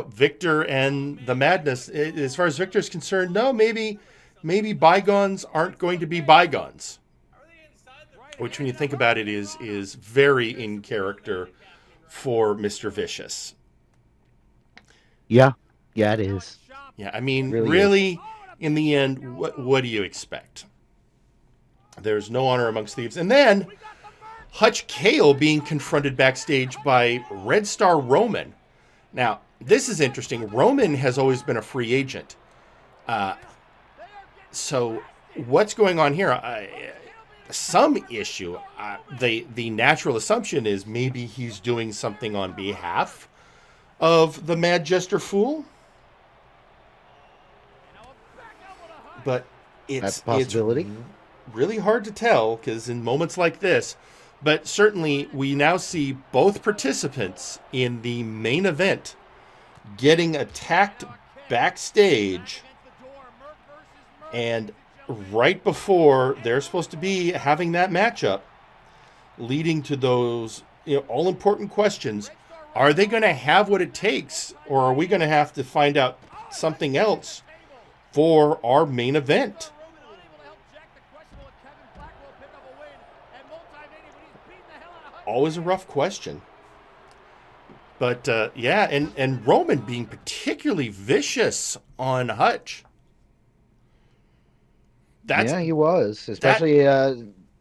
Victor and the Madness, as far as Victor's concerned, no, maybe bygones aren't going to be bygones. Which, when you think about it, is very in character for Mr. Vicious. Yeah, it is. Yeah, I mean, Really really in the end, what do you expect? There's no honor amongst thieves. And then Hutch Kale being confronted backstage by Red Star Roman. Now, this is interesting. Roman has always been a free agent. So what's going on here? Some issue. The natural assumption is maybe he's doing something on behalf of the Mad Jester Fool. But That's a possibility. It's really hard to tell because in moments like this, but certainly we now see both participants in the main event getting attacked backstage, and right before they're supposed to be having that matchup, leading to those all important questions. Are they going to have what it takes, or are we going to have to find out something else for our main event? Always a rough question. But, yeah, and Roman being particularly vicious on Hutch. Yeah, he was, especially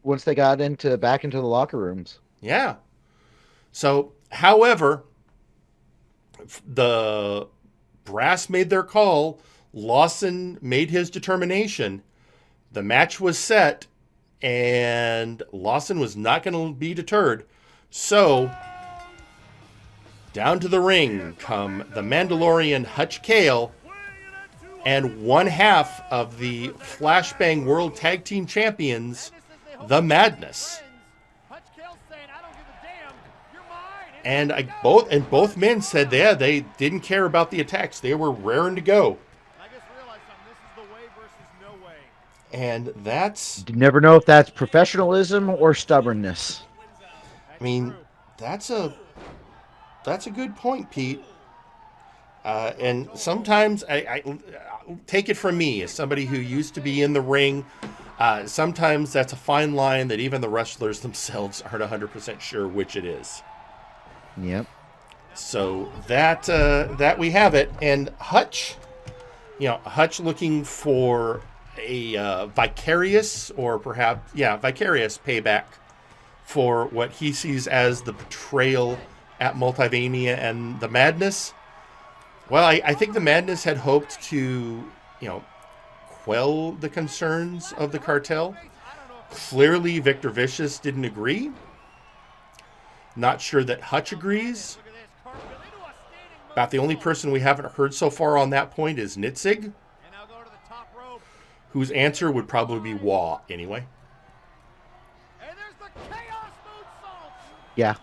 once they got back into the locker rooms. Yeah. So, however, the brass made their call. Lawson made his determination. The match was set, and Lawson was not going to be deterred. So, down to the ring come the Mandalorian Hutch Cale and one half of the Flashbang World Tag Team Champions, the Madness. And both men said they didn't care about the attacks. They were raring to go. And that's... You never know if that's professionalism or stubbornness. I mean, that's a good point, Pete. And sometimes I take it from me as somebody who used to be in the ring. Sometimes that's a fine line that even the wrestlers themselves aren't 100% sure which it is. Yep. So that we have it. And Hutch, Hutch looking for a vicarious or perhaps, vicarious payback for what he sees as the betrayal at Multivania and the Madness. Well, I think the Madness had hoped to, quell the concerns of the cartel. Clearly, Victor Vicious didn't agree. Not sure that Hutch agrees. About the only person we haven't heard so far on that point is Nitzig, whose answer would probably be Wah anyway. Yeah.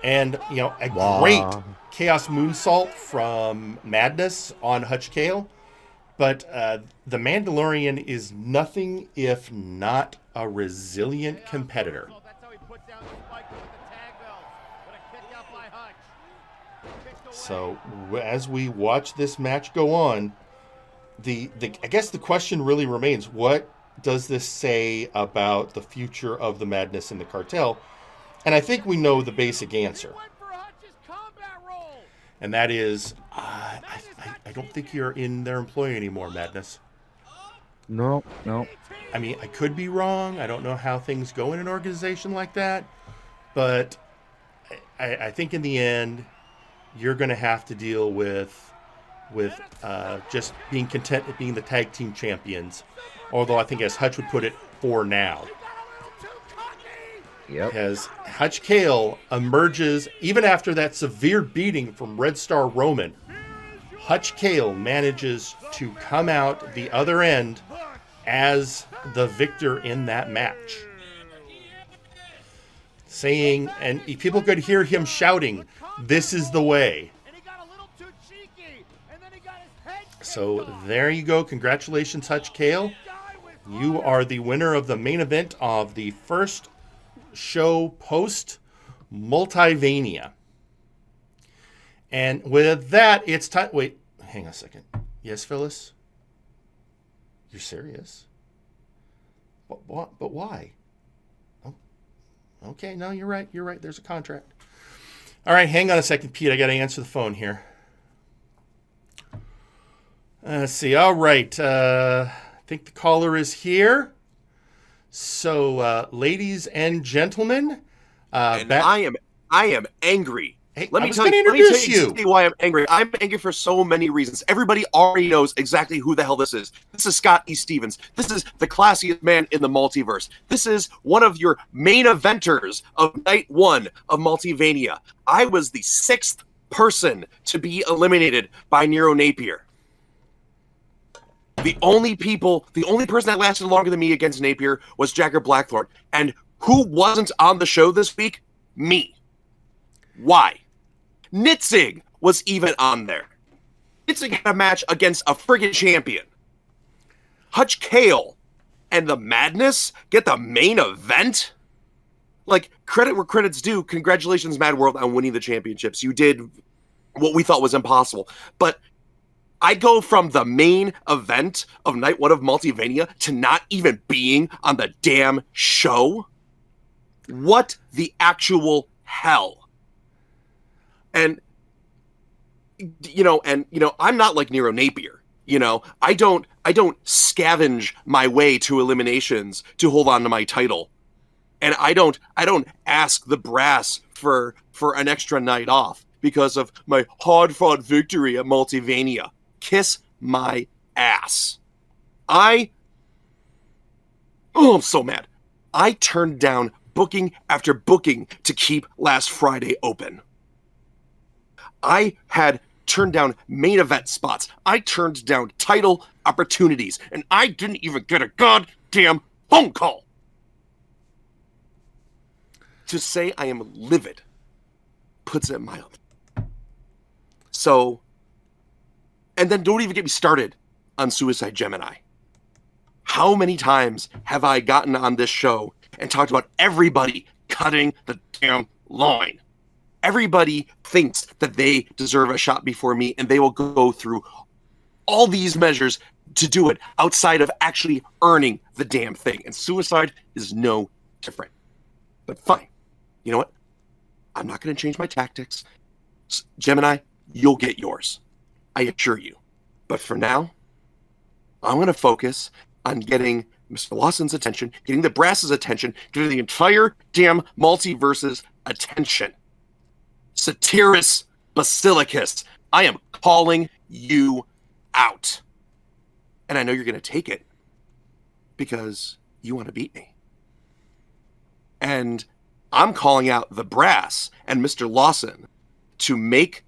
And, a great Chaos Moonsault from Madness on Hutch Cale. But the Mandalorian is nothing if not a resilient competitor. So as we watch this match go on, I guess the question really remains, what does this say about the future of the Madness in the cartel? And I think we know the basic answer. And that is, I don't think you're in their employ anymore, Madness. No. I mean, I could be wrong. I don't know how things go in an organization like that. But I think in the end, you're going to have to deal with just being content at being the tag team champions. Although I think, as Hutch would put it, for now. Yep. As Hutch Cale emerges, even after that severe beating from Red Star Roman, Hutch Cale manages to come out the other end as the victor in that match. Saying, and people could hear him shouting, "This is the way." So there you go. Congratulations, Hutch Cale. You are the winner of the main event of the first show post Multivania. And with that, it's time. Wait, hang on a second. Yes, Phyllis? You're serious? But why? Oh, okay, no, you're right. You're right. There's a contract. All right, hang on a second, Pete. I got to answer the phone here. Let's see. All right. I think the caller is here. So, ladies and gentlemen, I am angry. Hey, Let I me was tell gonna you introduce you. exactly why I'm angry. I'm angry for so many reasons. Everybody already knows exactly who the hell this is. This is Scott E. Stevens. This is the classiest man in the multiverse. This is one of your main eventers of night 1 of Multivania. I was the 6th person to be eliminated by Nero Napier. The only person that lasted longer than me against Napier was Jagger Blackthorn. And who wasn't on the show this week? Me. Why? Nitzig was even on there. Nitzig had a match against a friggin' champion. Hutch Kale and the Madness get the main event? Like, credit where credit's due. Congratulations, Mad World, on winning the championships. You did what we thought was impossible. But I go from the main event of night 1 of Multivania to not even being on the damn show? What the actual hell? And I'm not like Nero Napier. I don't scavenge my way to eliminations to hold on to my title. And I don't ask the brass for an extra night off because of my hard-fought victory at Multivania. Kiss my ass. I'm so mad. I turned down booking after booking to keep last Friday open. I had turned down main event spots. I turned down title opportunities, and I didn't even get a goddamn phone call. To say I am livid puts it mild. So, and then don't even get me started on Suicide Gemini. How many times have I gotten on this show and talked about everybody cutting the damn line? Everybody thinks that they deserve a shot before me, and they will go through all these measures to do it outside of actually earning the damn thing. And Suicide is no different. But fine. You know what? I'm not going to change my tactics. Gemini, you'll get yours. I assure you. But for now, I'm going to focus on getting Mr. Lawson's attention, getting the brass's attention, getting the entire damn multiverse's attention. Satyrus Basilicus, I am calling you out. And I know you're going to take it because you want to beat me. And I'm calling out the brass and Mr. Lawson to make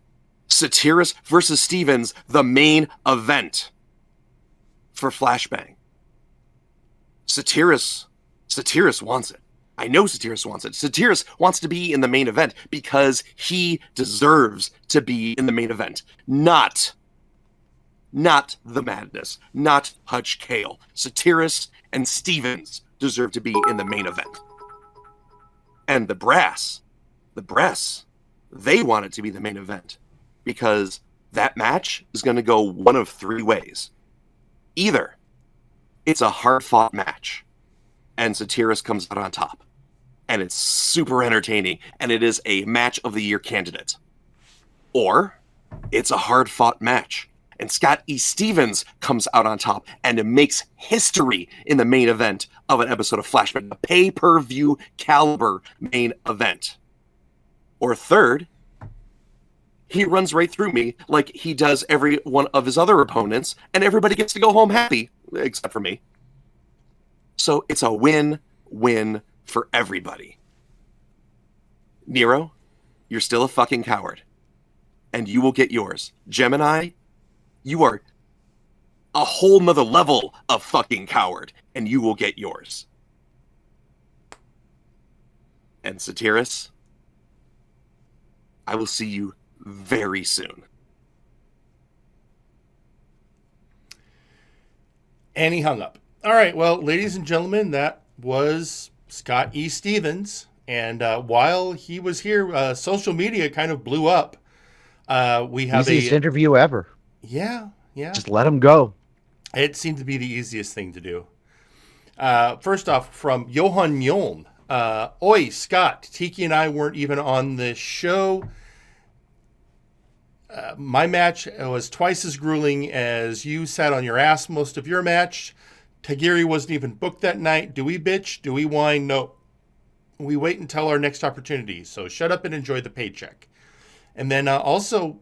Satyrus versus Stevens the main event for Flashbang. Satyrus wants it. I know Satyrus wants it. Satyrus wants to be in the main event because he deserves to be in the main event. Not the Madness. Not Hutch Kale. Satyrus and Stevens deserve to be in the main event. And the brass, they want it to be the main event because that match is going to go one of 3 ways. Either it's a hard-fought match and Satyrus comes out on top, and it's super entertaining, and it is a match of the year candidate. Or it's a hard-fought match, and Scott E. Stevens comes out on top, and it makes history in the main event of an episode of Flashbang, a pay-per-view caliber main event. Or third, he runs right through me like he does every one of his other opponents, and everybody gets to go home happy, except for me. So it's a win-win for everybody. Nero, you're still a fucking coward. And you will get yours. Gemini, you are a whole nother level of fucking coward. And you will get yours. And Satyrus, I will see you very soon. And he hung up. All right, well, ladies and gentlemen, that was Scott E. Stevens. And while he was here, social media kind of blew up. We have easiest interview ever. Yeah. Just let him go. It seemed to be the easiest thing to do. First off, from Johan Mjoln. Oi, Scott, Tiki and I weren't even on this show. My match was twice as grueling as you sat on your ass most of your match. Tagiri wasn't even booked that night. Do we bitch? Do we whine? No. We wait until our next opportunity. So shut up and enjoy the paycheck. And then also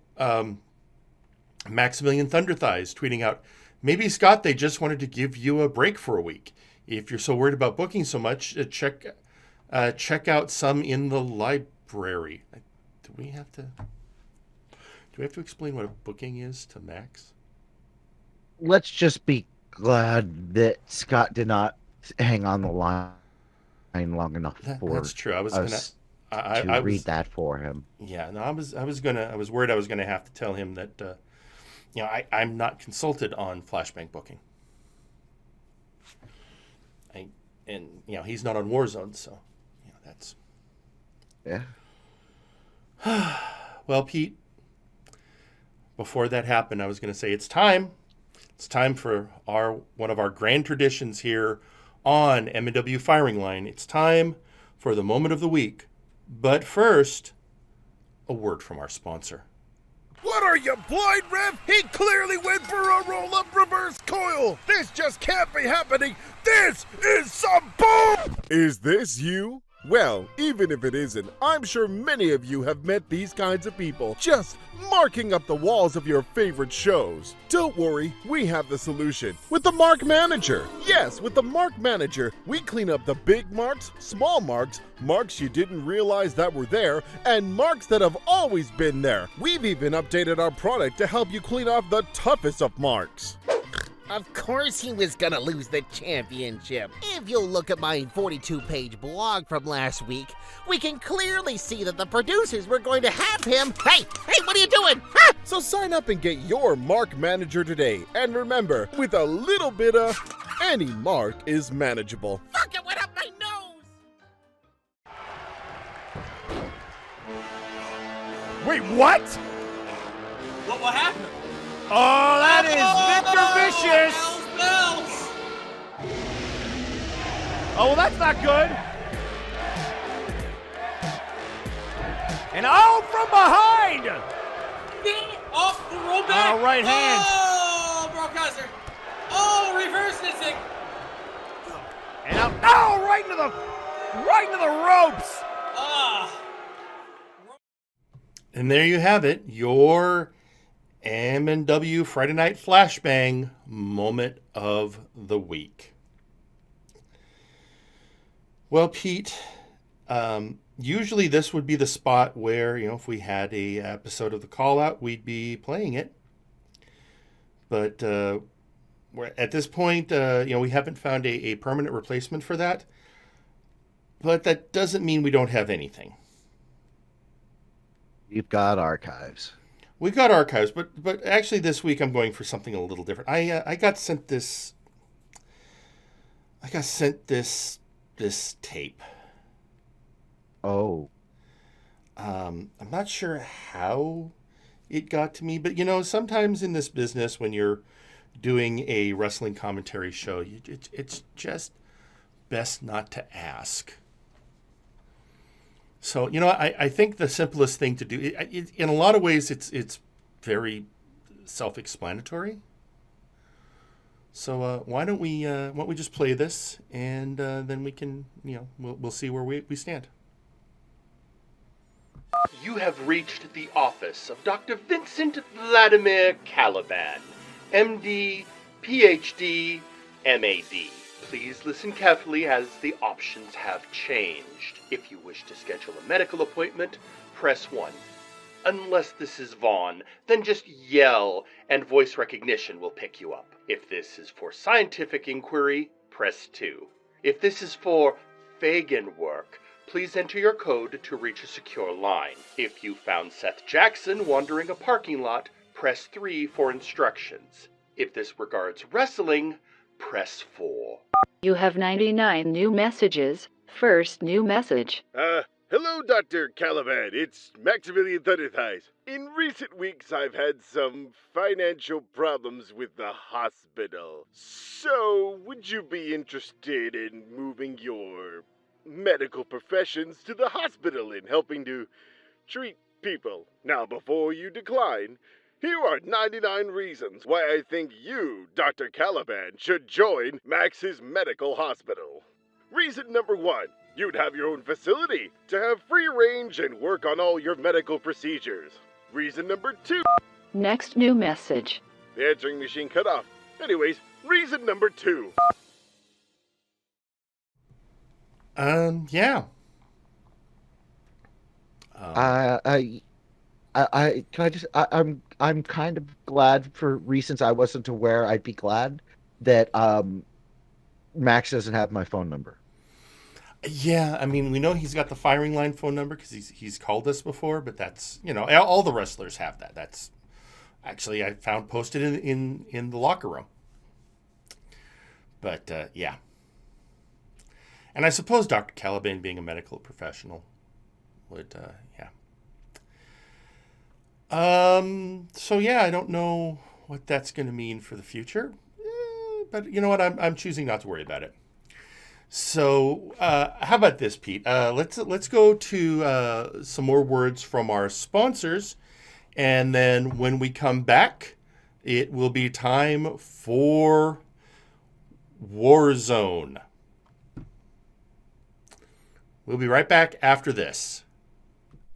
Maximilian Thunderthighs tweeting out, maybe, Scott, they just wanted to give you a break for a week. If you're so worried about booking so much, check out some in the library. Do we have to explain what a booking is to Max? Let's just be glad that Scott did not hang on the line long enough for that's true. I was us I read was, that for him. Yeah, no, I was worried I was gonna have to tell him that I'm not consulted on Flashbang booking. He's not on Warzone, so that's Yeah. Well, Pete, before that happened, I was going to say it's time. It's time for one of our grand traditions here on MNW Firing Line. It's time for the moment of the week. But first, a word from our sponsor. What are you, blind, Rev? He clearly went for a roll-up reverse coil! This just can't be happening! This is some bull! Is this you? Well, even if it isn't, I'm sure many of you have met these kinds of people, just marking up the walls of your favorite shows. Don't worry, we have the solution. With the Mark Manager. Yes, with the Mark Manager, we clean up the big marks, small marks, marks you didn't realize that were there, and marks that have always been there. We've even updated our product to help you clean off the toughest of marks. Of course he was gonna lose the championship. If you'll look at my 42-page blog from last week, we can clearly see that the producers were going to have him. Hey, what are you doing? Ah! So sign up and get your Mark Manager today. And remember, with a little bit of, any mark is manageable. Fuck, it went up my nose! Wait, what? What happened? Oh, that is Victor Vicious! Bells! Oh, well, that's not good. And oh, from behind! Oh, roll back! Oh, right hand. Oh, broadcaster! Oh, reverse missing! And out. Oh, right into the ropes! Ah! And there you have it, your MNW Friday Night Flashbang moment of the week. Well, Pete, usually this would be the spot where, if we had a episode of the Call Out, we'd be playing it. But at this point, we haven't found a permanent replacement for that. But that doesn't mean we don't have anything. You've got archives. We've got archives, but actually this week I'm going for something a little different. I got sent this tape. Oh. I'm not sure how it got to me, but sometimes in this business when you're doing a wrestling commentary show, it's just best not to ask. So, I think the simplest thing to do, in a lot of ways, it's very self-explanatory. So why don't we just play this, and then we can, we'll see where we stand. You have reached the office of Dr. Vincent Vladimir Caliban, MD, PhD, MAD. Please listen carefully as the options have changed. If you wish to schedule a medical appointment, press 1. Unless this is Vaughn, then just yell and voice recognition will pick you up. If this is for scientific inquiry, press 2. If this is for Fagin work, please enter your code to reach a secure line. If you found Seth Jackson wandering a parking lot, press 3 for instructions. If this regards wrestling, press 4. You have 99 new messages. First new message. Hello, Dr. Caliban. It's Maximilian Thunderthighs. In recent weeks, I've had some financial problems with the hospital. So, would you be interested in moving your medical professions to the hospital and helping to treat people? Now, before you decline, here are 99 reasons why I think you, Dr. Caliban, should join Max's Medical Hospital. Reason number 1, You'd have your own facility to have free range and work on all your medical procedures. Reason number 2. Next new message. The answering machine cut off. Anyways, reason number 2. Yeah. I'm kind of glad for reasons I wasn't aware. I'd be glad that Max doesn't have my phone number. Yeah, I mean, we know he's got the Firing Line phone number because he's called us before, but that's, all the wrestlers have that. That's actually, I found posted in the locker room. But, yeah. And I suppose Dr. Caliban, being a medical professional, would, yeah. So, yeah, I don't know what that's going to mean for the future. But you know what? I'm choosing not to worry about it. So, how about this, Pete? Let's go to some more words from our sponsors, and then when we come back, it will be time for Warzone. We'll be right back after this.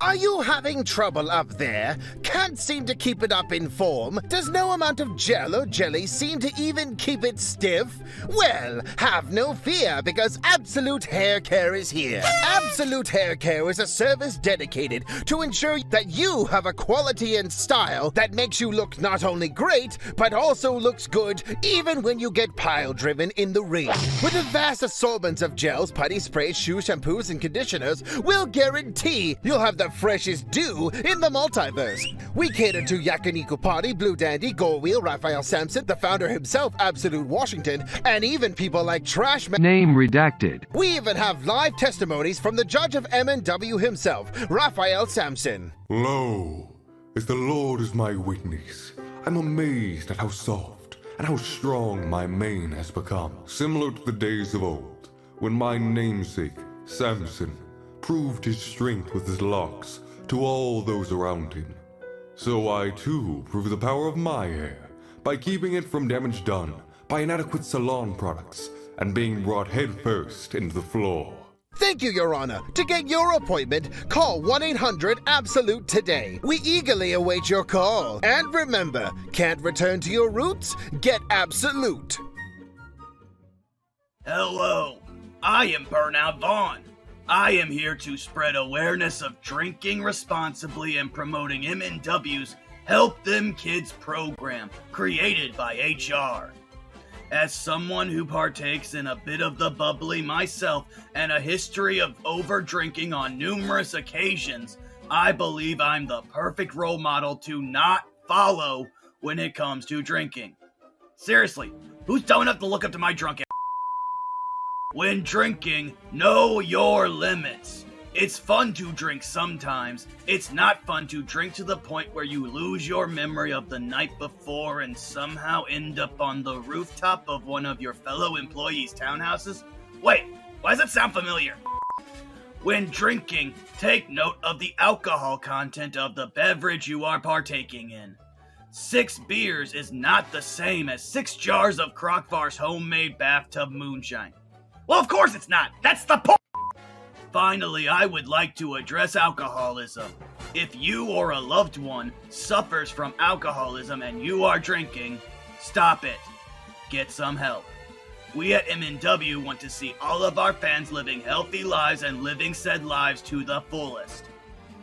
Are you having trouble up there? Can't seem to keep it up in form? Does no amount of gel or jelly seem to even keep it stiff? Well, have no fear, because Absolute Hair Care is here. Absolute Hair Care is a service dedicated to ensure that you have a quality and style that makes you look not only great, but also looks good even when you get pile-driven in the ring. With a vast assortment of gels, putty sprays, shoes, shampoos, and conditioners, we'll guarantee you'll have the freshest dew in the multiverse. We cater to Yakiniku Party, Blue Dandy, Gold Wheel, Raphael Sampson, the founder himself, Absolute Washington, and even people like Trash Man. Name redacted. We even have live testimonies from the judge of MNW himself, Raphael Sampson. Lo, as the Lord is my witness, I'm amazed at how soft and how strong my mane has become, similar to the days of old, when my namesake, Samson, proved his strength with his locks to all those around him. So I too prove the power of my hair by keeping it from damage done by inadequate salon products and being brought headfirst into the floor. Thank you, Your Honor. To get your appointment, call 1-800-ABSOLUTE today. We eagerly await your call. And remember, can't return to your roots? Get Absolute. Hello, I am Burnout Vaughn. I am here to spread awareness of drinking responsibly and promoting MNW's Help Them Kids program, created by HR. As someone who partakes in a bit of the bubbly myself and a history of over-drinking on numerous occasions, I believe I'm the perfect role model to not follow when it comes to drinking. Seriously, who's dumb enough to look up to my drunk ass? When drinking, know your limits. It's fun to drink sometimes. It's not fun to drink to the point where you lose your memory of the night before and somehow end up on the rooftop of one of your fellow employees' townhouses. Wait, why does that sound familiar? When drinking, take note of the alcohol content of the beverage you are partaking in. 6 beers is not the same as 6 jars of Krokvar's homemade bathtub moonshine. Well, of course it's not. That's the point. Finally, I would like to address alcoholism. If you or a loved one suffers from alcoholism and you are drinking, stop it. Get some help. We at MNW want to see all of our fans living healthy lives and living said lives to the fullest.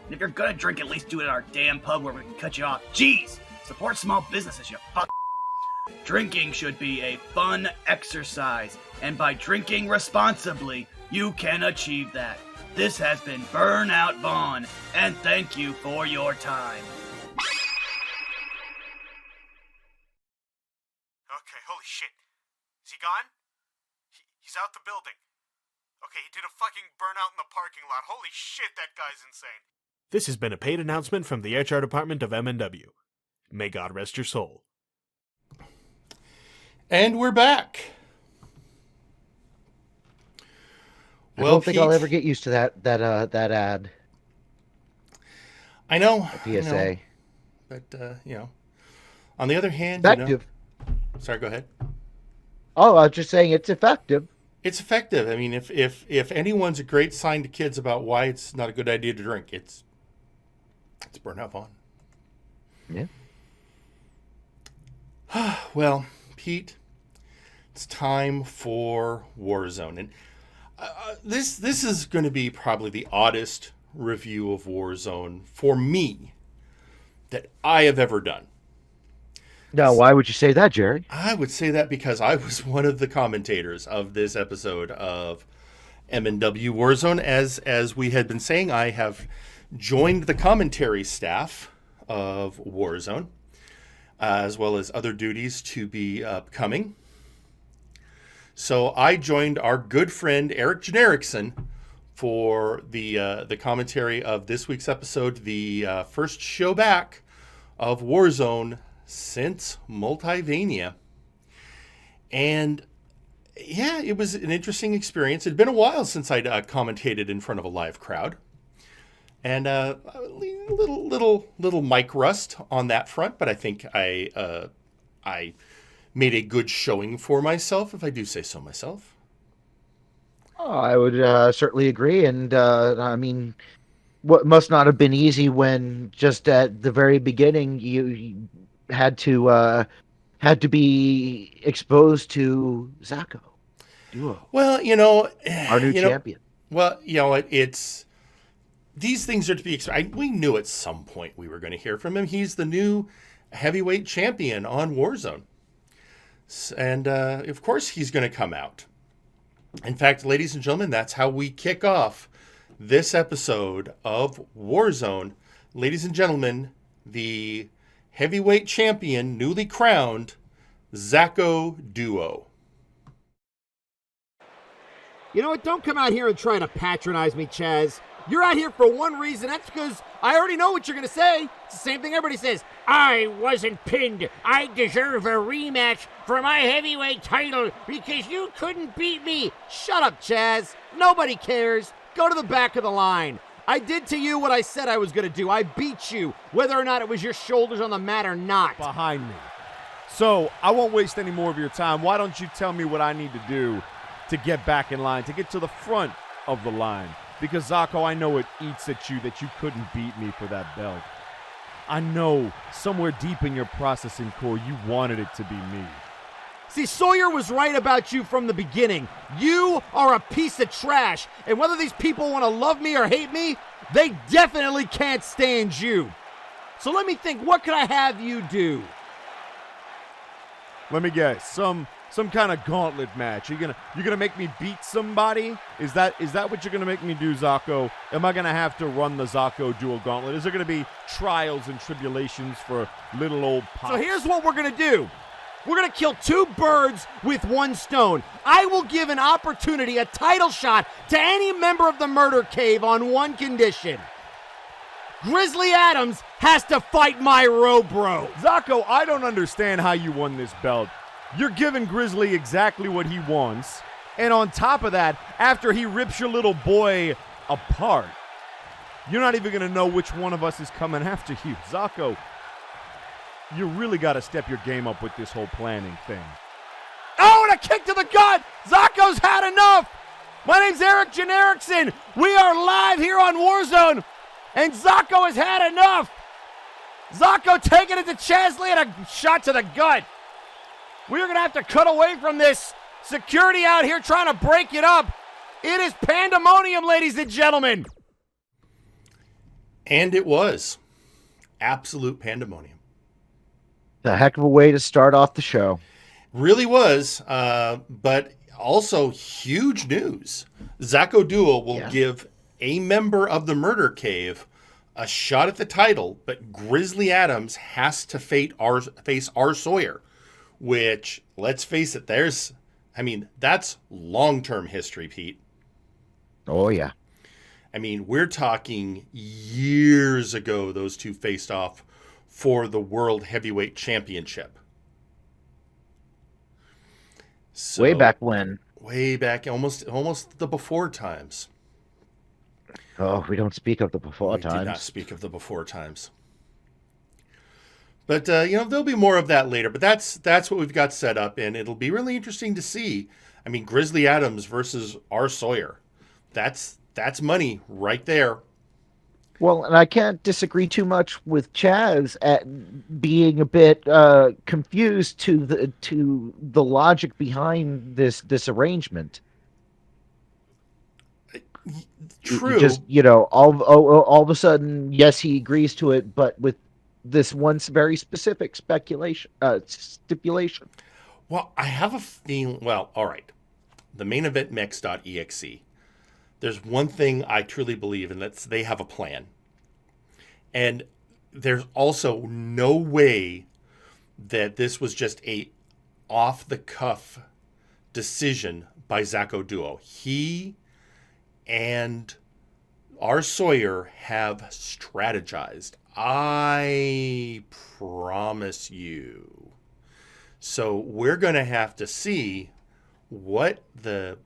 And if you're gonna drink, at least do it at our damn pub where we can cut you off. Jeez! Support small businesses, you fuck. Drinking should be a fun exercise, and by drinking responsibly, you can achieve that. This has been Burnout Vaughn, and thank you for your time. Okay, holy shit. Is he gone? He's out the building. Okay, he did a fucking burnout in the parking lot. Holy shit, that guy's insane. This has been a paid announcement from the HR department of MNW. May God rest your soul. And we're back. I don't think I'll ever get used to that ad. I know. PSA. But on the other hand, effective. Sorry, go ahead. Oh, I was just saying it's effective. It's effective. I mean, if anyone's a great sign to kids about why it's not a good idea to drink, it's Burnout Vaughn. Yeah. Well, Pete, it's time for Warzone, and this is going to be probably the oddest review of Warzone for me that I have ever done. Now, why would you say that, Jerry? I would say that because I was one of the commentators of this episode of MNW Warzone. As we had been saying, I have joined the commentary staff of Warzone, as well as other duties to be upcoming. So I joined our good friend Eric Jenerickson for the commentary of this week's episode, the first show back of Warzone since Multivania. And yeah, it was an interesting experience. It'd been a while since I'd commentated in front of a live crowd. And a little mic rust on that front, but I think I made a good showing for myself, if I do say so myself. Oh, I would certainly agree. And I mean, what must not have been easy when just at the very beginning you had to be exposed to Zacho Duo. Well, our new champion. Well, it's these things are to be expected. We knew at some point we were going to hear from him. He's the new heavyweight champion on Warzone, and of course he's going to come out. In fact, ladies and gentlemen, that's how we kick off this episode of Warzone. Ladies and gentlemen, the heavyweight champion, newly crowned, Zacho Duo. You know what? Don't come out here and try to patronize me, Chaz. You're out here for one reason. That's because I already know what you're going to say. It's the same thing everybody says. I wasn't pinned. I deserve a rematch for my heavyweight title because you couldn't beat me. Shut up, Chaz. Nobody cares. Go to the back of the line. I did to you what I said I was going to do. I beat you, whether or not it was your shoulders on the mat or not. Behind me. So I won't waste any more of your time. Why don't you tell me what I need to do to get back in line, to get to the front of the line? Because, Zacho, I know it eats at you that you couldn't beat me for that belt. I know somewhere deep in your processing core you wanted it to be me. See, Sawyer was right about you from the beginning. You are a piece of trash, and whether these people want to love me or hate me, they definitely can't stand you. So let me think, what could I have you do? Let me guess, some kind of gauntlet match. You're gonna make me beat somebody? Is that what you're gonna make me do, Zacho? Am I gonna have to run the Zacho Duo Gauntlet? Is there gonna be trials and tribulations for little old pops? So here's what we're gonna do. We're going to kill two birds with one stone. I will give an opportunity, a title shot, to any member of the Murder Cave on one condition. Grizzly Adams has to fight my Bro. Zacho, I don't understand how you won this belt. You're giving Grizzly exactly what he wants. And on top of that, after he rips your little boy apart, you're not even going to know which one of us is coming after you. Zacho, you really got to step your game up with this whole planning thing. Oh, and a kick to the gut! Zacho's had enough! My name's Eric Jenerickson. We are live here on Warzone, and Zacho has had enough! Zacho taking it to Chesley and a shot to the gut. We're going to have to cut away from this. Security out here trying to break it up. It is pandemonium, ladies and gentlemen. And it was absolute pandemonium. A heck of a way to start off the show. Really was, but also huge news. Zacho Duo will give a member of the Murder Cave a shot at the title, but Grizzly Adams has to face R. Sawyer, which, let's face it, that's long-term history, Pete. Oh, yeah. I mean, we're talking years ago those two faced off for the World Heavyweight Championship. So, way back when. Way back, almost the before times. Oh, we don't speak of the before times. We do not speak of the before times. But, there'll be more of that later. But that's what we've got set up, and it'll be really interesting to see I mean, Grizzly Adams versus R. Sawyer. That's money right there. Well, and I can't disagree too much with Chaz at being a bit confused to the logic behind this arrangement. True. Just, all of a sudden, yes, he agrees to it, but with this one very specific stipulation. Well, I have a feeling. Well, all right. The main event mix.exe. There's one thing I truly believe, and that's they have a plan. And there's also no way that this was just a off-the-cuff decision by Zacho Duo. He and R. Sawyer have strategized. I promise you. So we're going to have to see what the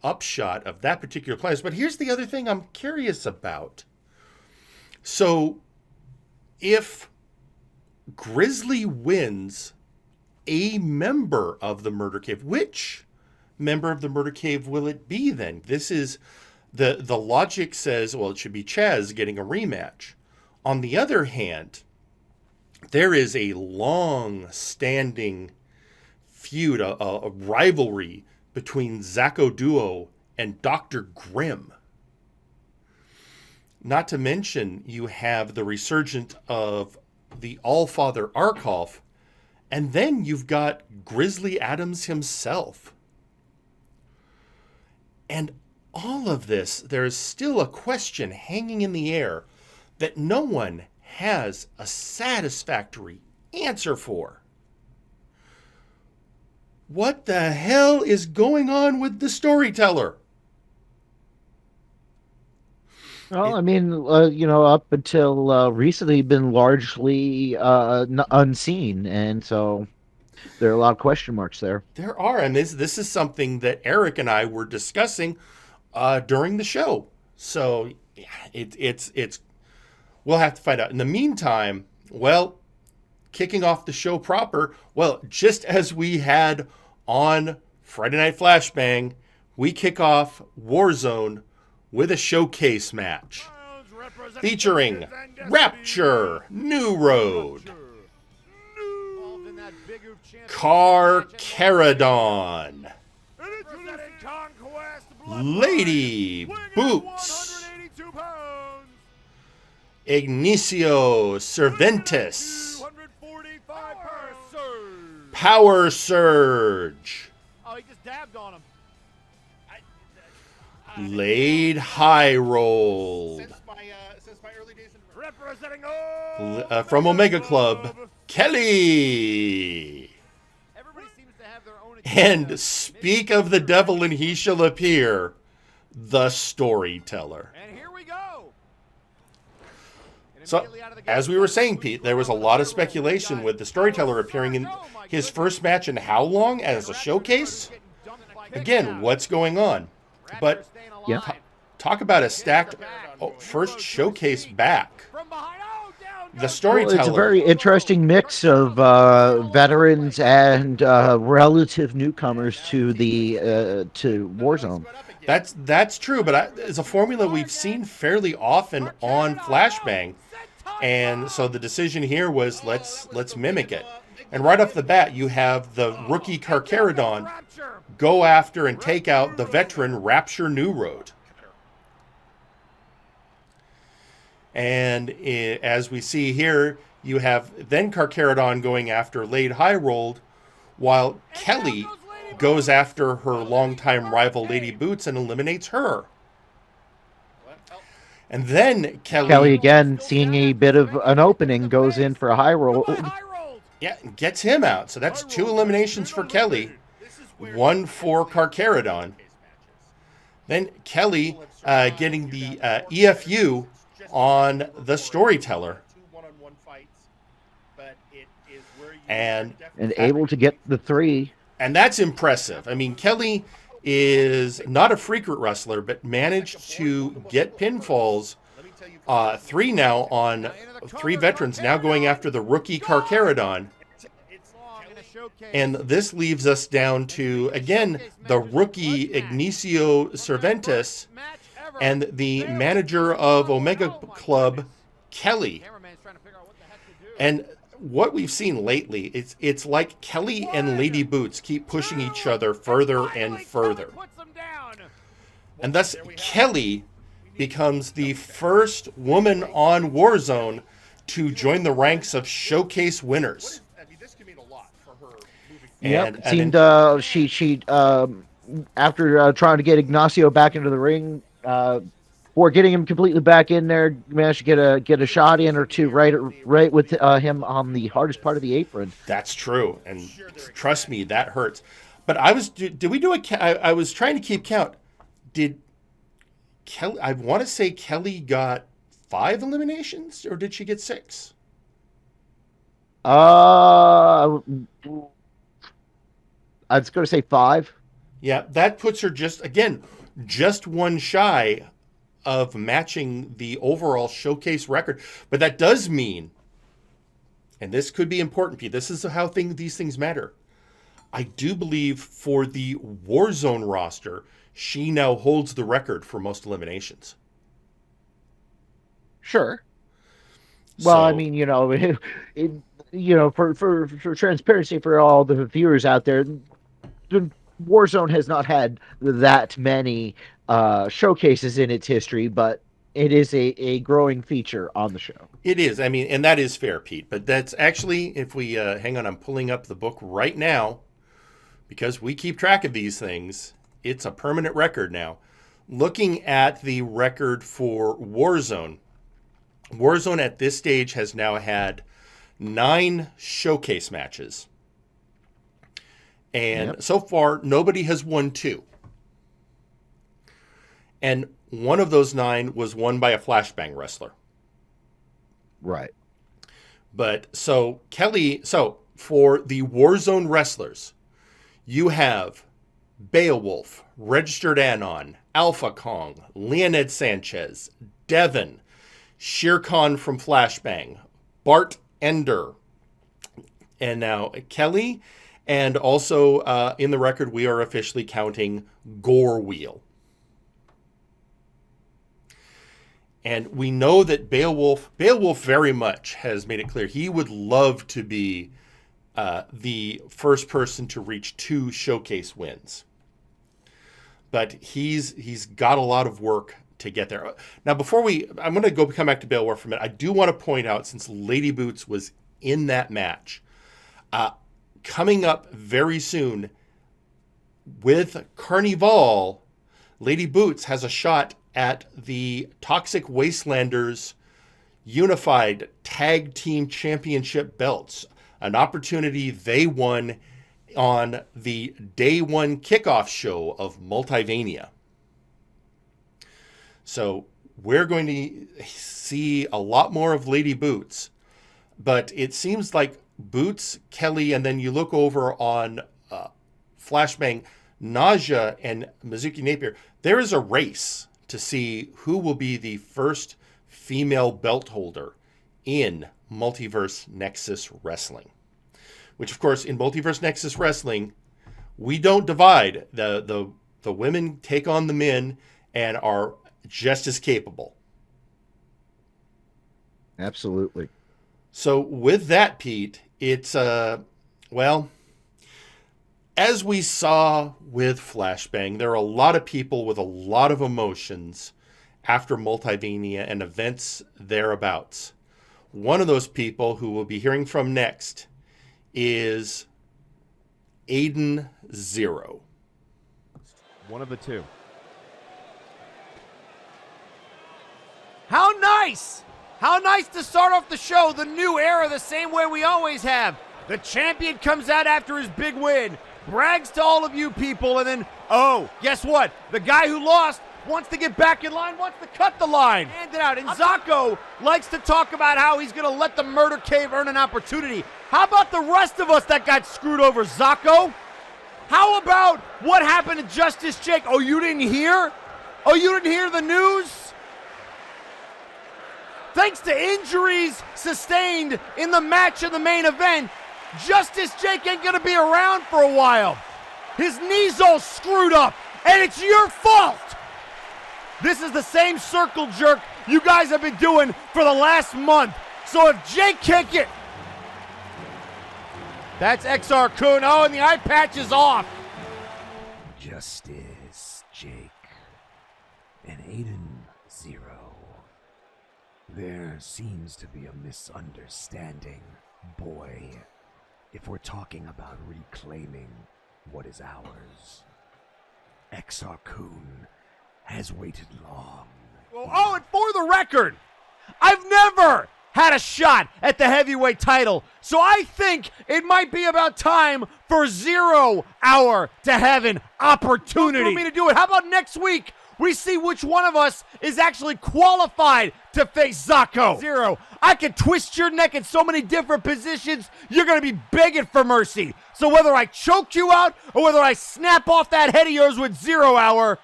upshot of that particular plan is. But here's the other thing I'm curious about. So if Grizzly wins a member of the Murder Cave, which member of the Murder Cave will it be then? This is the logic says, well, it should be Chaz getting a rematch. On the other hand, there is a long-standing feud, a rivalry between Zacho Duo and Dr. Grimm. Not to mention, you have the resurgence of the Allfather Arkoff, and then you've got Grizzly Adams himself. And all of this, there is still a question hanging in the air that no one has a satisfactory answer for. What the hell is going on with the Storyteller? Well, I mean, up until recently, been largely unseen, and so there are a lot of question marks there. There are, and this is something that Eric and I were discussing during the show. So it's we'll have to find out. In the meantime, well, kicking off the show proper, well, just as we had on Friday Night Flashbang, we kick off Warzone with a showcase match featuring Rapture, New Road, Carcharodon, Lady Boots, Ignacio Cervantes, Power Surge, oh, he just dabbed on him. Laid High Rolled. Since my early days in representing from Omega Club, Kelly. Everybody seems to have their own And speak of the devil and he shall appear, the Storyteller. And here we go. So, as we were saying, Pete, there was a lot of speculation with the Storyteller appearing in his first match in how long as a showcase? Again, what's going on? But yeah, talk about a stacked first showcase back. The Storyteller. Well, it's a very interesting mix of veterans and relative newcomers to Warzone. That's true, but it's a formula we've seen fairly often on Flashbang, and so the decision here was let's mimic it. And right off the bat, you have the rookie Carcharodon go after and take out the veteran Rapture New Road. And as we see here, you have then Carcharodon going after Laid High Rolled, while Kelly goes after her longtime rival Lady Boots and eliminates her. And then Kelly again, seeing a bit of an opening, goes in for a high roll. Yeah, gets him out. So that's 2 eliminations for Kelly, 1 for Carcharodon. Then Kelly getting the EFU on the Storyteller. And able to get the 3. And that's impressive. I mean, Kelly is not a frequent wrestler, but managed to get pinfalls. 3 now on 3 veterans, now going after the rookie Carcharodon. And this leaves us down to, again, the rookie Ignacio Cervantes and the manager of Omega Club, Kelly. And what we've seen lately, it's like Kelly and Lady Boots keep pushing each other further and further. And thus, Kelly becomes the first woman on Warzone to join the ranks of showcase winners. Yep, seemed she after trying to get Ignacio back into the ring, or getting him completely back in there, managed to get a shot in or two right with him on the hardest part of the apron. That's true, and trust me, that hurts. But did we do I was trying to keep count. Did Kelly? I want to say Kelly got 5 eliminations, or did she get 6? I was going to say 5. Yeah, that puts her just one shy of matching the overall showcase record. But that does mean, and this could be important, Pete, this is how these things matter. I do believe for the Warzone roster, she now holds the record for most eliminations. Sure. Well, I mean, for transparency for all the viewers out there, Warzone has not had that many showcases in its history, but it is a growing feature on the show. It is. I mean, and that is fair, Pete. But that's actually, if we hang on, I'm pulling up the book right now because we keep track of these things. It's a permanent record now. Looking at the record for Warzone, Warzone at this stage has now had 9 showcase matches. And so far, nobody has won 2. And one of those 9 was won by a Flashbang wrestler. Right. But so Kelly, for the Warzone wrestlers, you have Beowulf, Registered Anon, Alpha Kong, Leonid Sanchez, Devin, Shere Khan from Flashbang, Bart Ender, and now Kelly. And also in the record, we are officially counting Gore Wheel. And we know that Beowulf very much has made it clear he would love to be the first person to reach 2 showcase wins. But he's got a lot of work to get there. Now, I'm going to come back to Beowulf for a minute. I do want to point out, since Lady Boots was in that match, coming up very soon with Carnival, Lady Boots has a shot at the Toxic Wastelanders Unified Tag Team Championship belts, an opportunity they won on the day 1 kickoff show of Multivania. So we're going to see a lot more of Lady Boots, but it seems like Boots, Kelly, and then you look over on Flashbang, Naja and Mizuki Napier, there is a race to see who will be the first female belt holder in Multiverse Nexus Wrestling. Which, of course, in Multiverse Nexus Wrestling, we don't divide. The women take on the men and are just as capable. Absolutely. So with that, Pete, it's, well, as we saw with Flashbang, there are a lot of people with a lot of emotions after Multivania and events thereabouts. One of those people who we'll be hearing from next is Aiden Zero. One of the two. How nice! How nice to start off the show, the new era, the same way we always have. The champion comes out after his big win, brags to all of you people, and then, oh, guess what? The guy who lost wants to get back in line, wants to cut the line. Hand it out. And Zocco likes to talk about how he's going to let the Murder Cave earn an opportunity. How about the rest of us that got screwed over, Zocco? How about what happened to Justice Jake? Oh, you didn't hear? Oh, you didn't hear the news? Thanks to injuries sustained in the match of the main event, Justice Jake ain't gonna be around for a while. His knee's all screwed up, and it's your fault. This is the same circle jerk you guys have been doing for the last month. So if Jake can't get... That's XR Kun. Oh, and the eye patch is off. Justice, Jake, and Aiden, Zero. There seems to be a misunderstanding, boy. If we're talking about reclaiming what is ours, XR Kun has waited long. Oh, and for the record, I've never had a shot at the heavyweight title, so I think it might be about time for 0 hour to have an opportunity for me to do it. How about next week we see which one of us is actually qualified to face Zako? Zero, I can twist your neck in so many different positions, you're going to be begging for mercy. So whether I choke you out or whether I snap off that head of yours with 0 hour,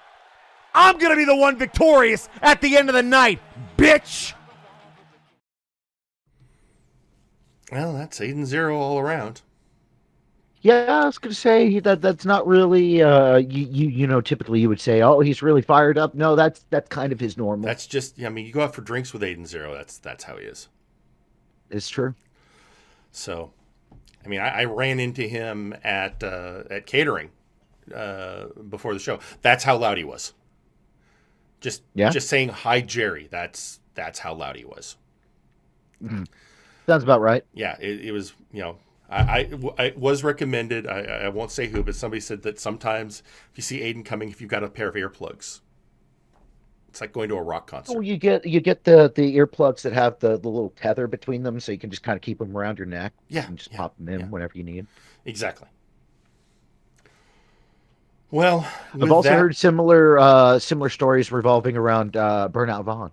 I'm going to be the one victorious at the end of the night, bitch. Well, that's 8-0 all around. Yeah, I was gonna say that's not really you know, typically you would say, oh, he's really fired up. No, that's kind of his normal. That's just, I mean, you go out for drinks with 8-0. That's how he is. It's true. So, I mean, I ran into him at catering before the show. That's how loud he was. Just saying hi, Jerry. That's how loud he was. Mm-hmm. Sounds about right. Yeah, it was, you know, I was recommended, I won't say who, but somebody said that sometimes if you see Aiden coming, if you've got a pair of earplugs, it's like going to a rock concert. Oh, you get the earplugs that have the little tether between them, so you can just kind of keep them around your neck. Yeah. And just pop them in whenever you need. Exactly. Well, I've also heard similar stories revolving around Burnout Vaughn.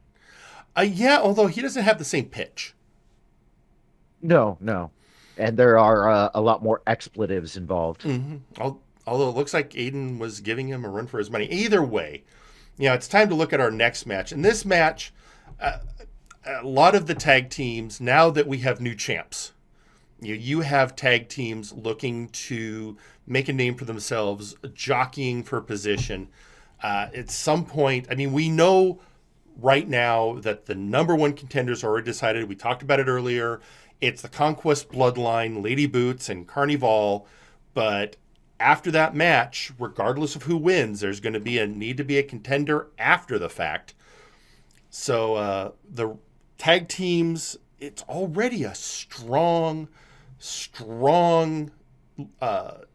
Yeah, although he doesn't have the same pitch. No. And there are a lot more expletives involved. Mm-hmm. Although it looks like Aiden was giving him a run for his money. Either way, it's time to look at our next match. And this match, a lot of the tag teams, now that we have new champs, you have tag teams looking to make a name for themselves, jockeying for position. At some point, I mean, we know right now that the number one contenders are already decided. We talked about it earlier. It's the Conquest Bloodline, Lady Boots, and Carnival. But after that match, regardless of who wins, there's going to need to be a contender after the fact. So the tag teams, it's already a strong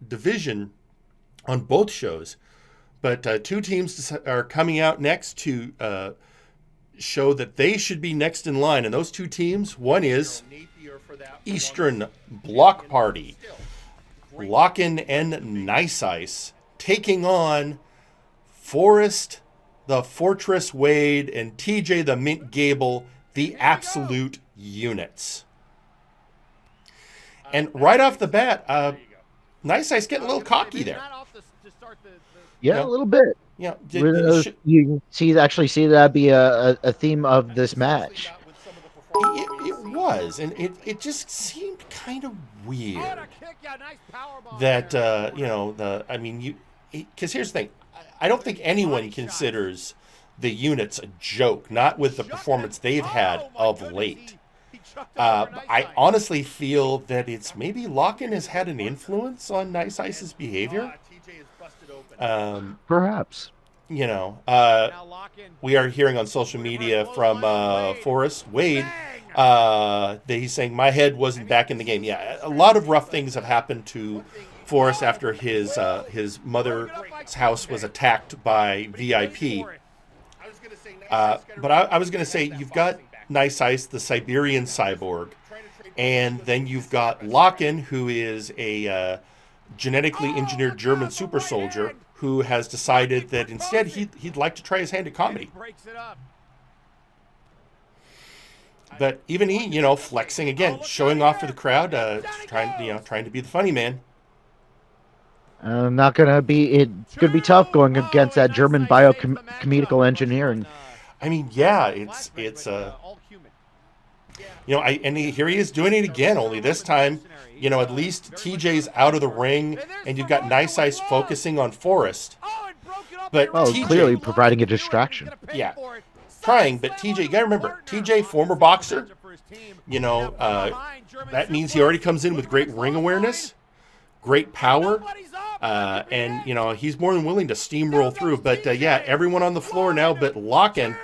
division on both shows. But two teams are coming out next to show that they should be next in line. And those two teams, one is Eastern Block Party, Lock-In and Nice Ice, taking on Forrest, the Fortress Wade, and TJ the Mint Gable, the Absolute Units. And right off the bat, Nice Ice getting a little cocky there. Yeah, a little bit. Yeah, you can actually see that be a theme of this match. It was, and it just seemed kind of weird that because here's the thing, I don't think anyone considers the Units a joke, not with the performance they've had of late. I honestly feel that it's maybe Lock-In has had an influence on Nice Ice's behavior. Perhaps. We are hearing on social media from Forrest Wade that he's saying my head wasn't back in the game. Yeah, a lot of rough things have happened to Forrest after his mother's house was attacked by VIP. But I was going to say, you've got Nice Ice, the Siberian cyborg, and then you've got Lock-In, who is a genetically engineered German super soldier who has decided that instead he'd like to try his hand at comedy. But even he, flexing again, showing off for the crowd, trying to be the funny man. Not gonna be. It's gonna be tough going against that German biocomedical engineering. I mean, yeah, it's Here he is doing it again, only this time, at least TJ's out of the ring, and you've got Nice Ice focusing on Forrest. But TJ, clearly providing a distraction. Yeah, trying, but TJ, you got to remember, TJ, former boxer, that means he already comes in with great ring awareness, great power, and, he's more than willing to steamroll through. But, everyone on the floor now but Locken.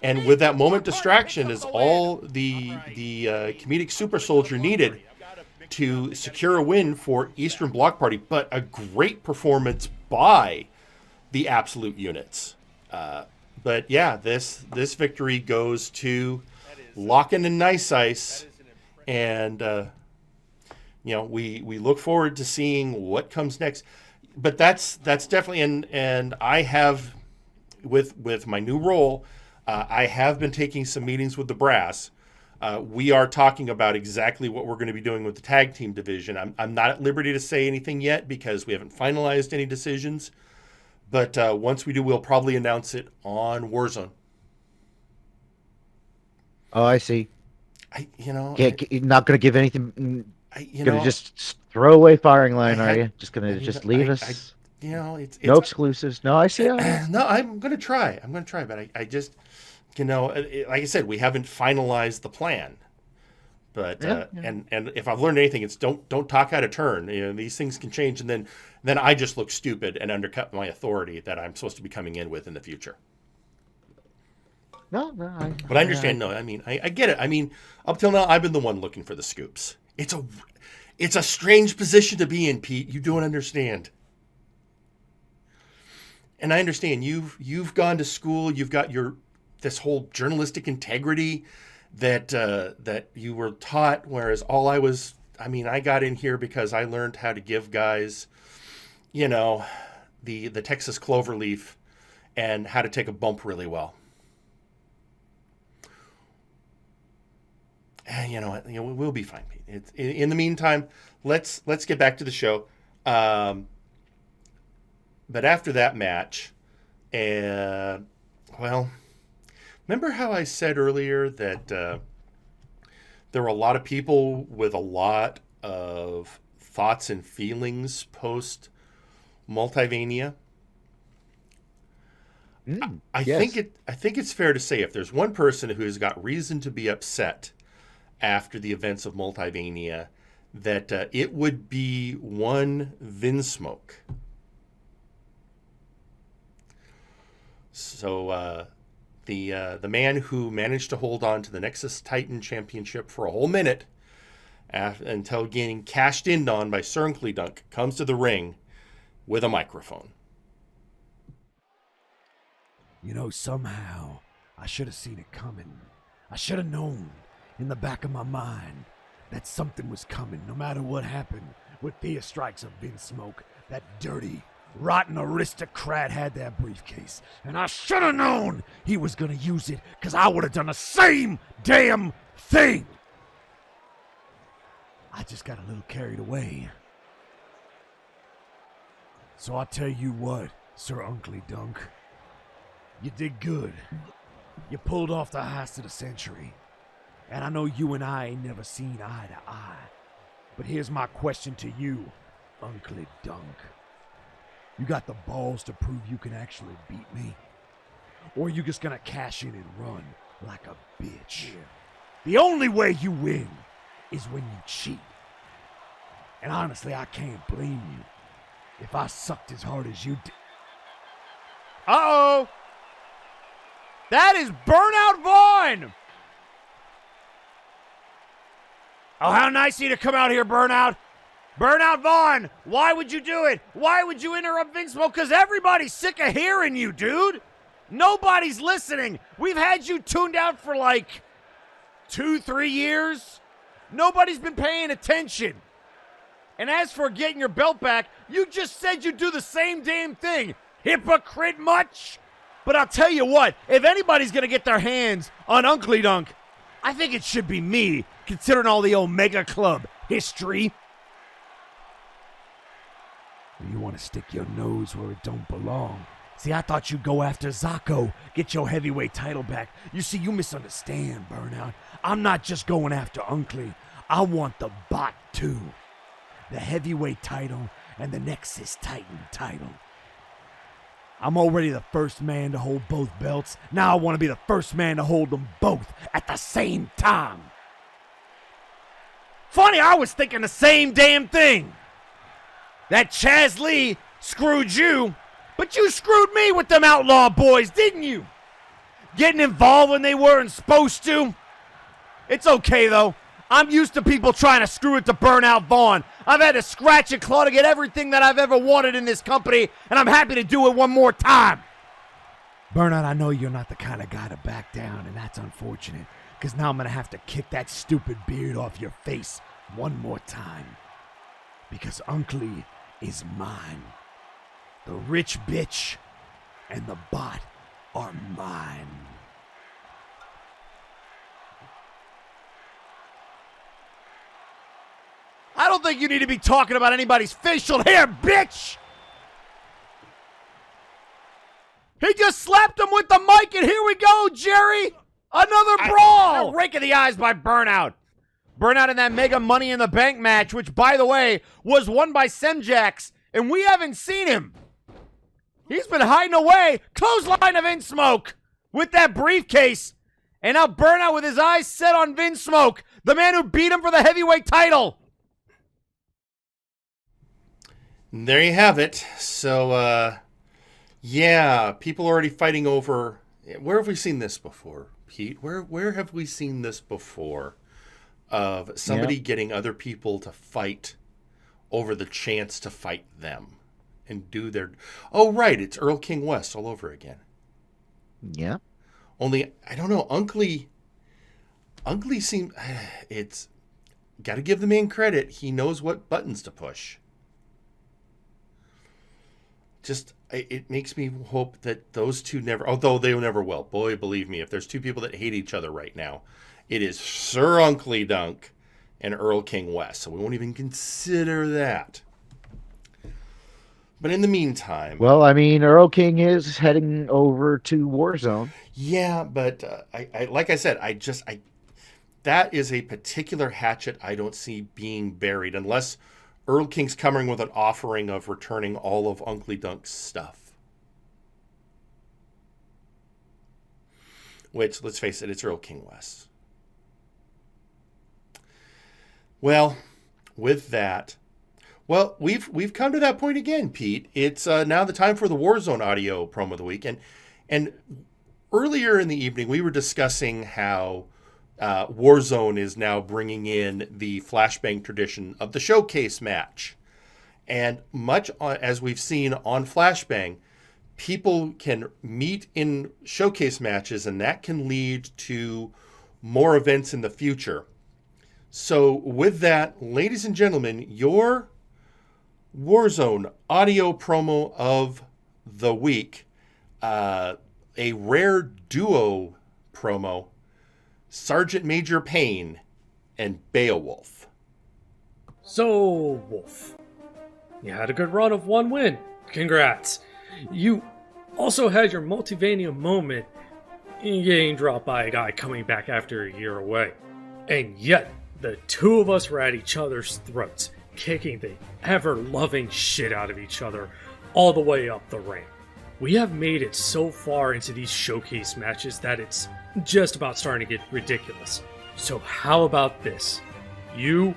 And with that moment distraction is all the comedic super soldier needed to secure a win for Eastern Block Party. But a great performance by the Absolute Units. But yeah, this victory goes to Locken and Nice Ice. And, we look forward to seeing what comes next. But that's definitely, and I have, with my new role, I have been taking some meetings with the brass. We are talking about exactly what we're going to be doing with the tag team division. I'm not at liberty to say anything yet because we haven't finalized any decisions. But once we do, we'll probably announce it on Warzone. Oh, I see. Not going to give anything. Going to just throw away Firing Line, are you? Just going to just leave us? It's no exclusives. No, I see. No, I'm going to try. But I just, like I said, we haven't finalized the plan. But and if I've learned anything, it's don't talk out of turn. These things can change, and then I just look stupid and undercut my authority that I'm supposed to be coming in with in the future. No, but I understand. I get it. Up till now, I've been the one looking for the scoops. It's a strange position to be in, Pete. You don't understand. And I understand you've gone to school. You've got this whole journalistic integrity that you were taught. Whereas all I was, I got in here because I learned how to give guys, the Texas cloverleaf and how to take a bump really well. We'll be fine, Pete. In the meantime, let's get back to the show. But after that match, remember how I said earlier that there were a lot of people with a lot of thoughts and feelings post Multivania? I think it's fair to say if there's one person who has got reason to be upset after the events of Multivania, that it would be one Vinsmoke. So the man who managed to hold on to the Nexus Titan Championship for a whole minute until getting cashed in on by Cerncly Dunk comes to the ring with a microphone. Somehow I should have seen it coming. I should have known in the back of my mind that something was coming, no matter what happened with Thea Strikes of Vinsmoke. That dirty, rotten aristocrat had that briefcase, and I should have known he was gonna use it, because I would have done the same damn thing. I just got a little carried away. So I tell you what, Sir Uncle Dunk, you did good. You pulled off the heist of the century. And I know you and I ain't never seen eye to eye. But here's my question to you, Uncle Dunk. You got the balls to prove you can actually beat me? Or are you just gonna cash in and run like a bitch? The only way you win is when you cheat. And honestly, I can't blame you if I sucked as hard as you did. Uh-oh! That is Burnout Vaughn! Oh, how nice of you to come out here, Burnout. Burnout Vaughn, why would you do it? Why would you interrupt Vinsmoke? Because everybody's sick of hearing you, dude. Nobody's listening. We've had you tuned out for like 2-3 years. Nobody's been paying attention. And as for getting your belt back, you just said you'd do the same damn thing. Hypocrite much? But I'll tell you what, if anybody's going to get their hands on Uncle Dunk, I think it should be me, considering all the Omega Club history. You want to stick your nose where it don't belong. See, I thought you'd go after Zako, get your heavyweight title back. You see, you misunderstand, Burnout. I'm not just going after Unkley. I want the bot, too. The heavyweight title and the Nexus Titan title. I'm already the first man to hold both belts. Now I want to be the first man to hold them both at the same time. Funny, I was thinking the same damn thing. That Chaz Lee screwed you, but you screwed me with them Outlaw Boys, didn't you? Getting involved when they weren't supposed to. It's okay, though. I'm used to people trying to screw it to Burnout Vaughn. I've had to scratch and claw to get everything that I've ever wanted in this company, and I'm happy to do it one more time. Burnout, I know you're not the kind of guy to back down, and that's unfortunate, because now I'm going to have to kick that stupid beard off your face one more time. Because Unkley is mine. The rich bitch and the bot are mine. I don't think you need to be talking about anybody's facial hair, bitch! He just slapped him with the mic, and here we go, Jerry! Another brawl! Rake of the eyes by Burnout. Burnout in that Mega Money in the Bank match, which, by the way, was won by Semjax, and we haven't seen him. He's been hiding away, clothesline of Vinsmoke, with that briefcase. And now Burnout with his eyes set on Vinsmoke, the man who beat him for the heavyweight title. There you have it. So, yeah, people are already fighting over... Where have we seen this before, Pete? Where have we seen this before? Of somebody getting other people to fight over the chance to fight them and do their... Oh, right, it's Earl King West all over again. Yeah. Only, I don't know, Unkley seems... It's... Got to give the man credit. He knows what buttons to push. Just, it makes me hope that those two never... Although they never will. Boy, believe me, if there's two people that hate each other right now, it is Sir Unkley Dunk and Earl King West. So we won't even consider that. But in the meantime... Well, I mean, Earl King is heading over to Warzone. Yeah, but I like I said, that is a particular hatchet I don't see being buried unless Earl King's coming with an offering of returning all of Unkley Dunk's stuff. Which, let's face it, it's Earl King West. Well, with that, well, we've come to that point again, Pete. It's now the time for the Warzone audio promo of the week, and earlier in the evening we were discussing how Warzone is now bringing in the Flashbang tradition of the showcase match, and much as we've seen on Flashbang, people can meet in showcase matches, and that can lead to more events in the future. So with that, ladies and gentlemen, your Warzone audio promo of the week, a rare duo promo, Sergeant Major Payne and Beowulf. So, Wolf, you had a good run of one win. Congrats. You also had your Multivania moment in getting dropped by a guy coming back after a year away. And yet, the two of us were at each other's throats, kicking the ever-loving shit out of each other all the way up the ramp. We have made it so far into these showcase matches that it's just about starting to get ridiculous. So how about this? You,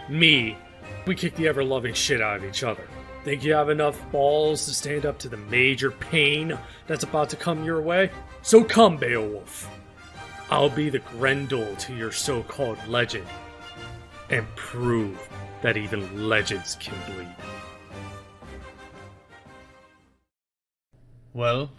me, we kick the ever-loving shit out of each other. Think you have enough balls to stand up to the major pain that's about to come your way? So come, Beowulf. I'll be the Grendel to your so-called legend, and prove that even legends can bleed. Well,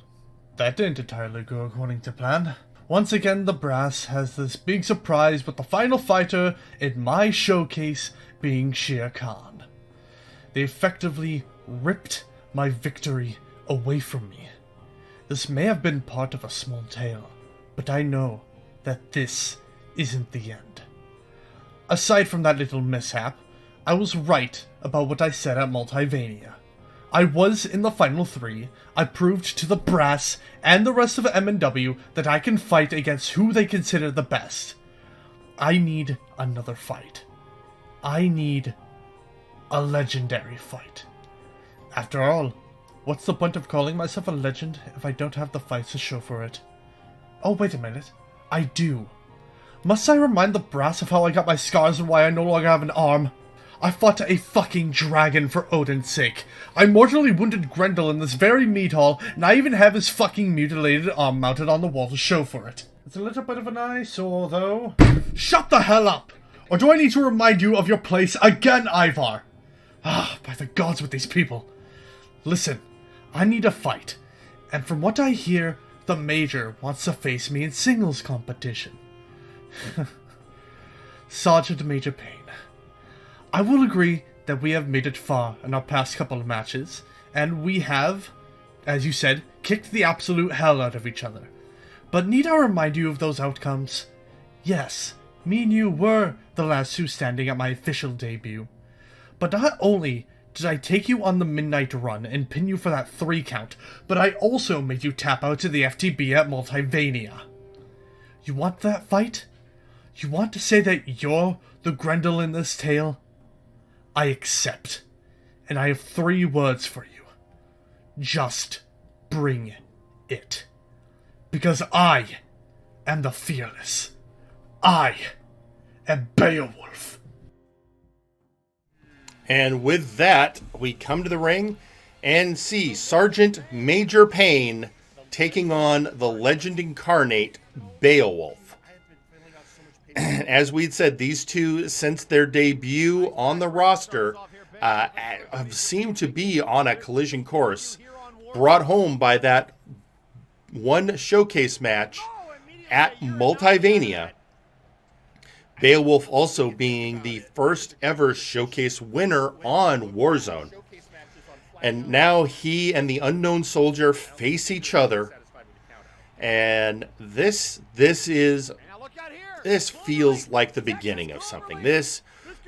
that didn't entirely go according to plan. Once again, the brass has this big surprise with the final fighter in my showcase being Shere Khan. They effectively ripped my victory away from me. This may have been part of a small tale, but I know that this isn't the end. Aside from that little mishap, I was right about what I said at Multivania. I was in the final 3. I proved to the brass and the rest of MNW that I can fight against who they consider the best. I need another fight. I need a legendary fight. After all, what's the point of calling myself a legend if I don't have the fights to show for it? Oh, wait a minute. I do. Must I remind the brass of how I got my scars and why I no longer have an arm? I fought a fucking dragon for Odin's sake. I mortally wounded Grendel in this very meat hall, and I even have his fucking mutilated arm mounted on the wall to show for it. It's a little bit of an eyesore, though. Shut the hell up! Or do I need to remind you of your place again, Ivar? Ah, by the gods with these people. Listen, I need a fight, and from what I hear, the Major wants to face me in singles competition. Sergeant Major Payne. I will agree that we have made it far in our past couple of matches, and we have, as you said, kicked the absolute hell out of each other. But need I remind you of those outcomes? Yes, me and you were the last two standing at my official debut. But not only did I take you on the midnight run and pin you for that 3 count, but I also made you tap out to the FTB at Multivania. You want that fight? You want to say that you're the Grendel in this tale? I accept. And I have 3 words for you. Just bring it. Because I am the fearless. I am Beowulf. And with that, we come to the ring and see Sergeant Major Payne taking on the legend incarnate, Beowulf. As we'd said, these two, since their debut on the roster, have seemed to be on a collision course, brought home by that one showcase match at Multivania. Beowulf also being the first ever showcase winner on Warzone. And now he and the Unknown Soldier face each other. And this feels like the beginning of something. This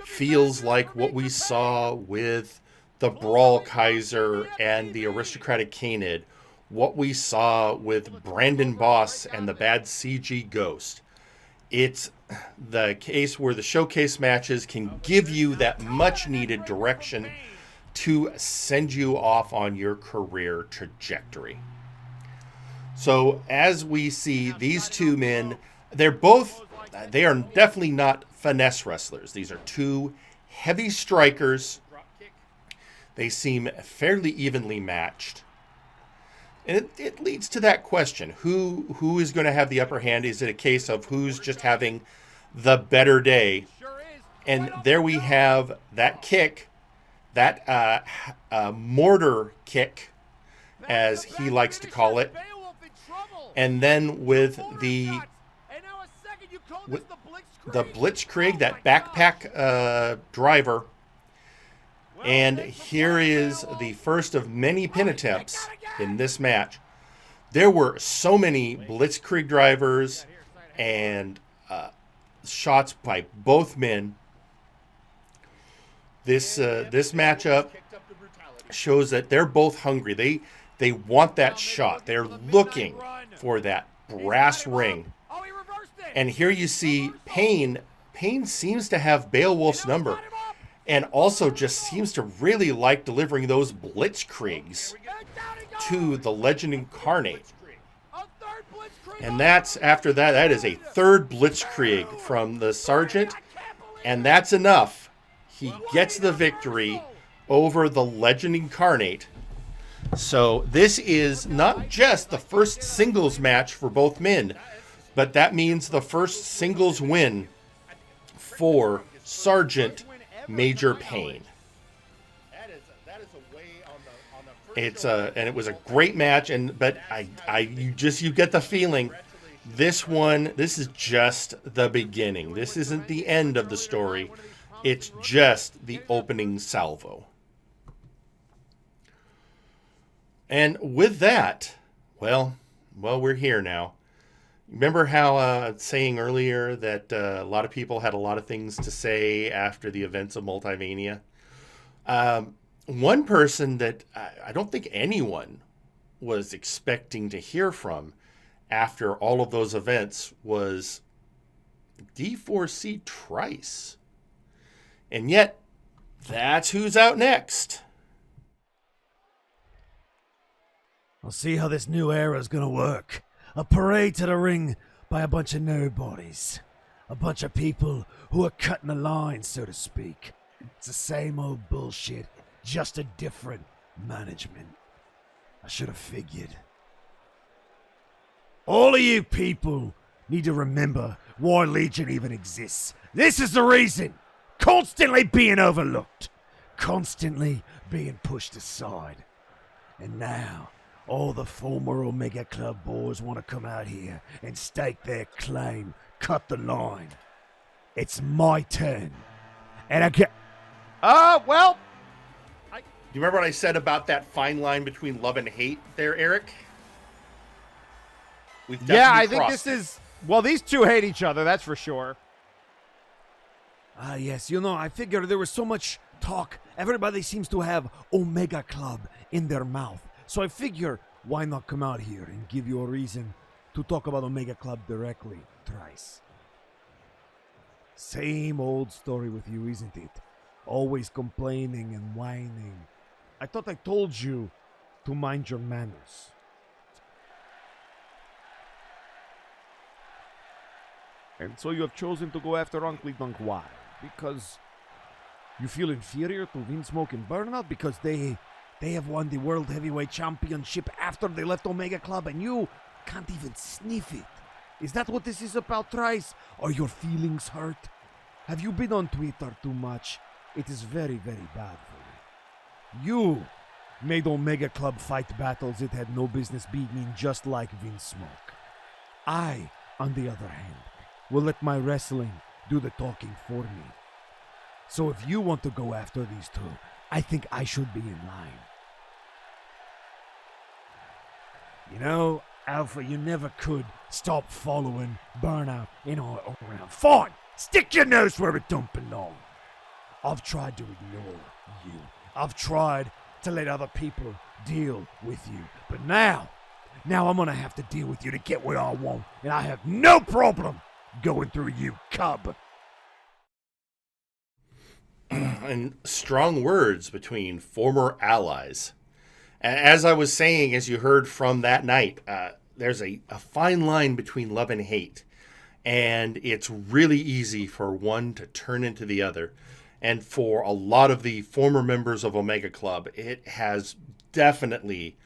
feels like what we saw with the Brawl Kaiser and the Aristocratic Canid. What we saw with Brandon Boss and the Bad CG Ghost. It's the case where the showcase matches can give you that much needed direction to send you off on your career trajectory. So as we see these two men, they are definitely not finesse wrestlers. These are 2 heavy strikers. They seem fairly evenly matched. And it leads to that question. Who is going to have the upper hand? Is it a case of who's just having the better day? And there we have that kick, that mortar kick, as he likes to call it. And then with the Blitzkrieg, that backpack driver. And here is the first of many pin attempts in this match. There were so many Blitzkrieg drivers and shots by both men. This matchup shows that they're both hungry. They want that shot. They're looking for that brass ring. And here you see Payne. Payne seems to have Beowulf's number. And also just seems to really like delivering those Blitzkriegs to the Legend Incarnate. And that's, after that, that is a 3rd Blitzkrieg from the Sergeant. And that's enough. He gets the victory over the Legend Incarnate. So this is not just the first singles match for both men, but that means the first singles win for Sergeant Major Payne. And it was a great match, but you get the feeling this is just the beginning. This isn't the end of the story. It's just the opening salvo. And with that, well, we're here now. Remember how saying earlier that a lot of people had a lot of things to say after the events of Multivania? one person that I don't think anyone was expecting to hear from after all of those events was D4C Trice. And yet, that's who's out next. I'll see how this new era's gonna work. A parade to the ring by a bunch of nobodies. A bunch of people who are cutting the line, so to speak. It's the same old bullshit, just a different management. I should have figured. All of you people need to remember why Legion even exists. This is the reason. Constantly being overlooked. Constantly being pushed aside. And now, all the former Omega Club boys want to come out here and stake their claim, cut the line. It's my turn. And I get... Do you remember what I said about that fine line between love and hate there, Eric? Yeah, I think this is... Well, these two hate each other, that's for sure. Yes, you know, I figured there was so much talk. Everybody seems to have Omega Club in their mouth. So I figure, why not come out here and give you a reason to talk about Omega Club directly, Trice? Same old story with you, isn't it? Always complaining and whining. I thought I told you to mind your manners. And so you have chosen to go after Uncle Dunk. Why? Because you feel inferior to Windsmoke and Burnout? Because they have won the World Heavyweight Championship after they left Omega Club and you can't even sniff it. Is that what this is about, Trice? Are your feelings hurt? Have you been on Twitter too much? It is very, very bad for you. You made Omega Club fight battles it had no business being in, just like Windsmoke. I, on the other hand, will let my wrestling do the talking for me. So if you want to go after these two, I think I should be in line. You know, Alpha, you never could stop following Burnout in or around. Fine! Stick your nose where it don't belong. I've tried to ignore you. I've tried to let other people deal with you. But now I'm gonna have to deal with you to get what I want. And I have no problem going through you, cub. And strong words between former allies. As I was saying, as you heard from that night, there's a fine line between love and hate. And it's really easy for one to turn into the other. And for a lot of the former members of Omega Club, it has definitely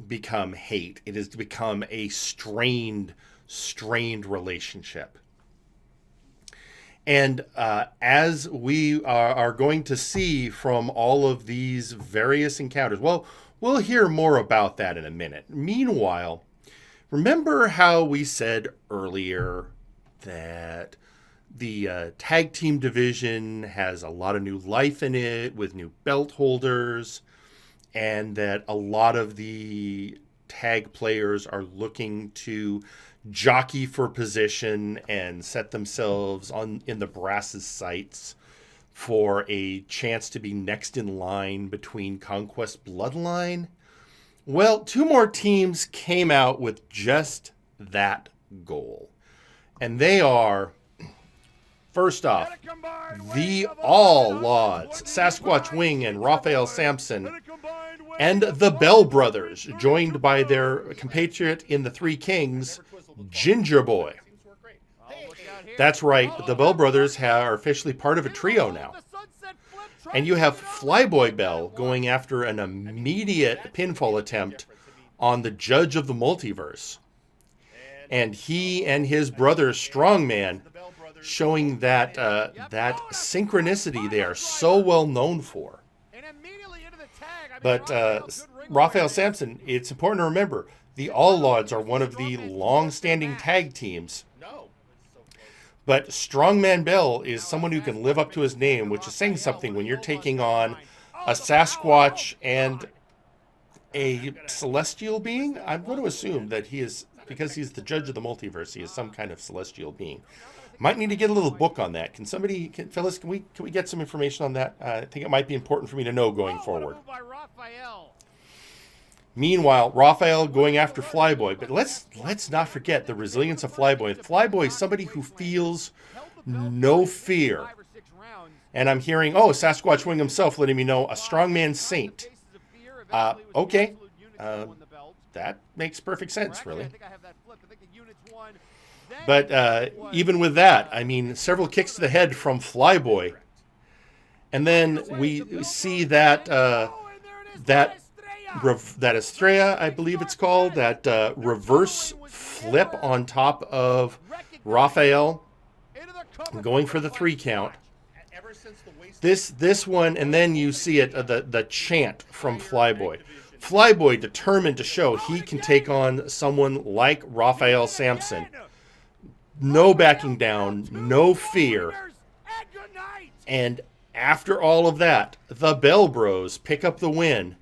become hate. It has become a strained relationship. And as we are going to see from all of these various encounters, well, we'll hear more about that in a minute. Meanwhile, remember how we said earlier that the tag team division has a lot of new life in it with new belt holders, and that a lot of the tag players are looking to jockey for position and set themselves in the brass's sights for a chance to be next in line between Conquest Bloodline? Well, two more teams came out with just that goal. And they are, first off, the All-Lauds, Sasquatch Wing and Raphael Sampson, and the Bell Brothers, joined by their compatriot in the Three Kings, Ginger Boy. That's right, the Bell Brothers are officially part of a trio now. And you have Flyboy Bell going after an immediate pinfall attempt on the Judge of the Multiverse. And he and his brother Strongman showing that synchronicity they are so well known for. But Raphael Sampson, it's important to remember, the All-Lauds are one of the long-standing tag teams. But Strongman Bell is someone who can live up to his name, which is saying something when you're taking on a Sasquatch and a celestial being. I'm going to assume that he is, because he's the Judge of the Multiverse, he is some kind of celestial being. Might need to get a little book on that. Phyllis, can we get some information on that? I think it might be important for me to know going forward. Meanwhile, Raphael going after Flyboy, but let's not forget the resilience of Flyboy. Flyboy is somebody who feels no fear. And I'm hearing, Sasquatch Wing himself letting me know, a strongman saint. Okay. That makes perfect sense, really. But even with that, I mean, several kicks to the head from Flyboy. And then we see that Estrella, I believe it's called, that reverse flip on top of Raphael, going for the 3 count. This one, and then you see it, the chant from Flyboy. Flyboy determined to show he can take on someone like Raphael Sampson. No backing down, no fear. And after all of that, the Bell Bros pick up the win.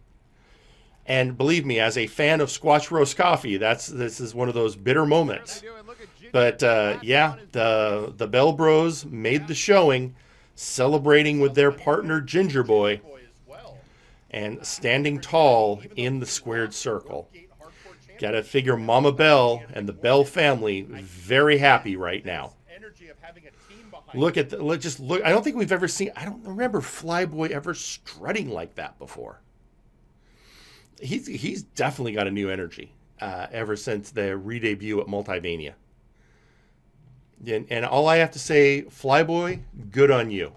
And believe me, as a fan of Squatch Roast Coffee, this is one of those bitter moments. But yeah, the Bell Bros made the showing, celebrating with their partner Ginger Boy, and standing tall in the squared circle. Gotta figure Mama Bell and the Bell family very happy right now. Look. I don't think we've ever seen. I don't remember Flyboy ever strutting like that before. He's definitely got a new energy ever since the re-debut at Multivania. And all I have to say, Flyboy, good on you.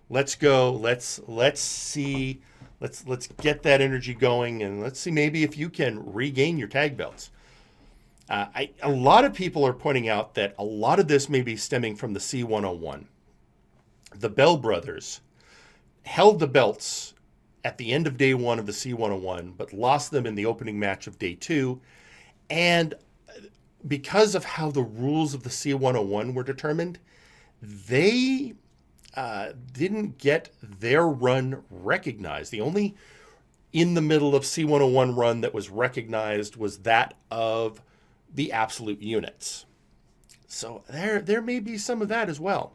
Let's go. Let's see. Let's get that energy going, and let's see maybe if you can regain your tag belts. A lot of people are pointing out that a lot of this may be stemming from the C101. The Bell Brothers held the belts at the end of day 1 of the C101, but lost them in the opening match of day 2. And because of how the rules of the C101 were determined, they didn't get their run recognized. The only in the middle of C101 run that was recognized was that of the absolute units. So there may be some of that as well.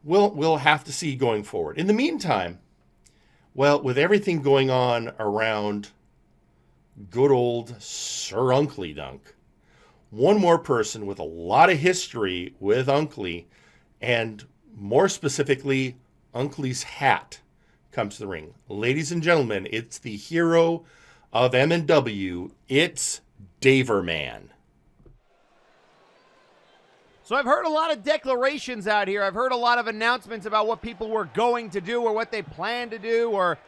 We'll have to see going forward. In the meantime, well, with everything going on around good old Sir Unkley Dunk, one more person with a lot of history with Unkley, and more specifically, Unkley's hat, comes to the ring. Ladies and gentlemen, it's the hero of MNW. It's Daverman. So I've heard a lot of declarations out here. I've heard a lot of announcements about what people were going to do or what they plan to do, or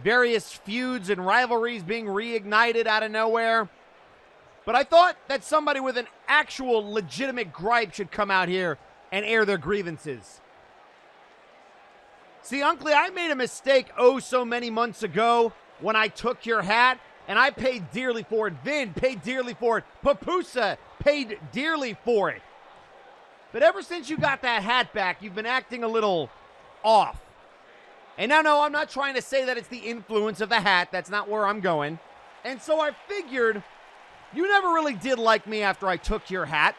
various feuds and rivalries being reignited out of nowhere. But I thought that somebody with an actual legitimate gripe should come out here and air their grievances. See, Unkley, I made a mistake so many months ago when I took your hat, and I paid dearly for it. Vin paid dearly for it. Papusa paid dearly for it. But ever since you got that hat back, you've been acting a little off. And now, no, I'm not trying to say that it's the influence of the hat. That's not where I'm going. And so I figured you never really did like me after I took your hat,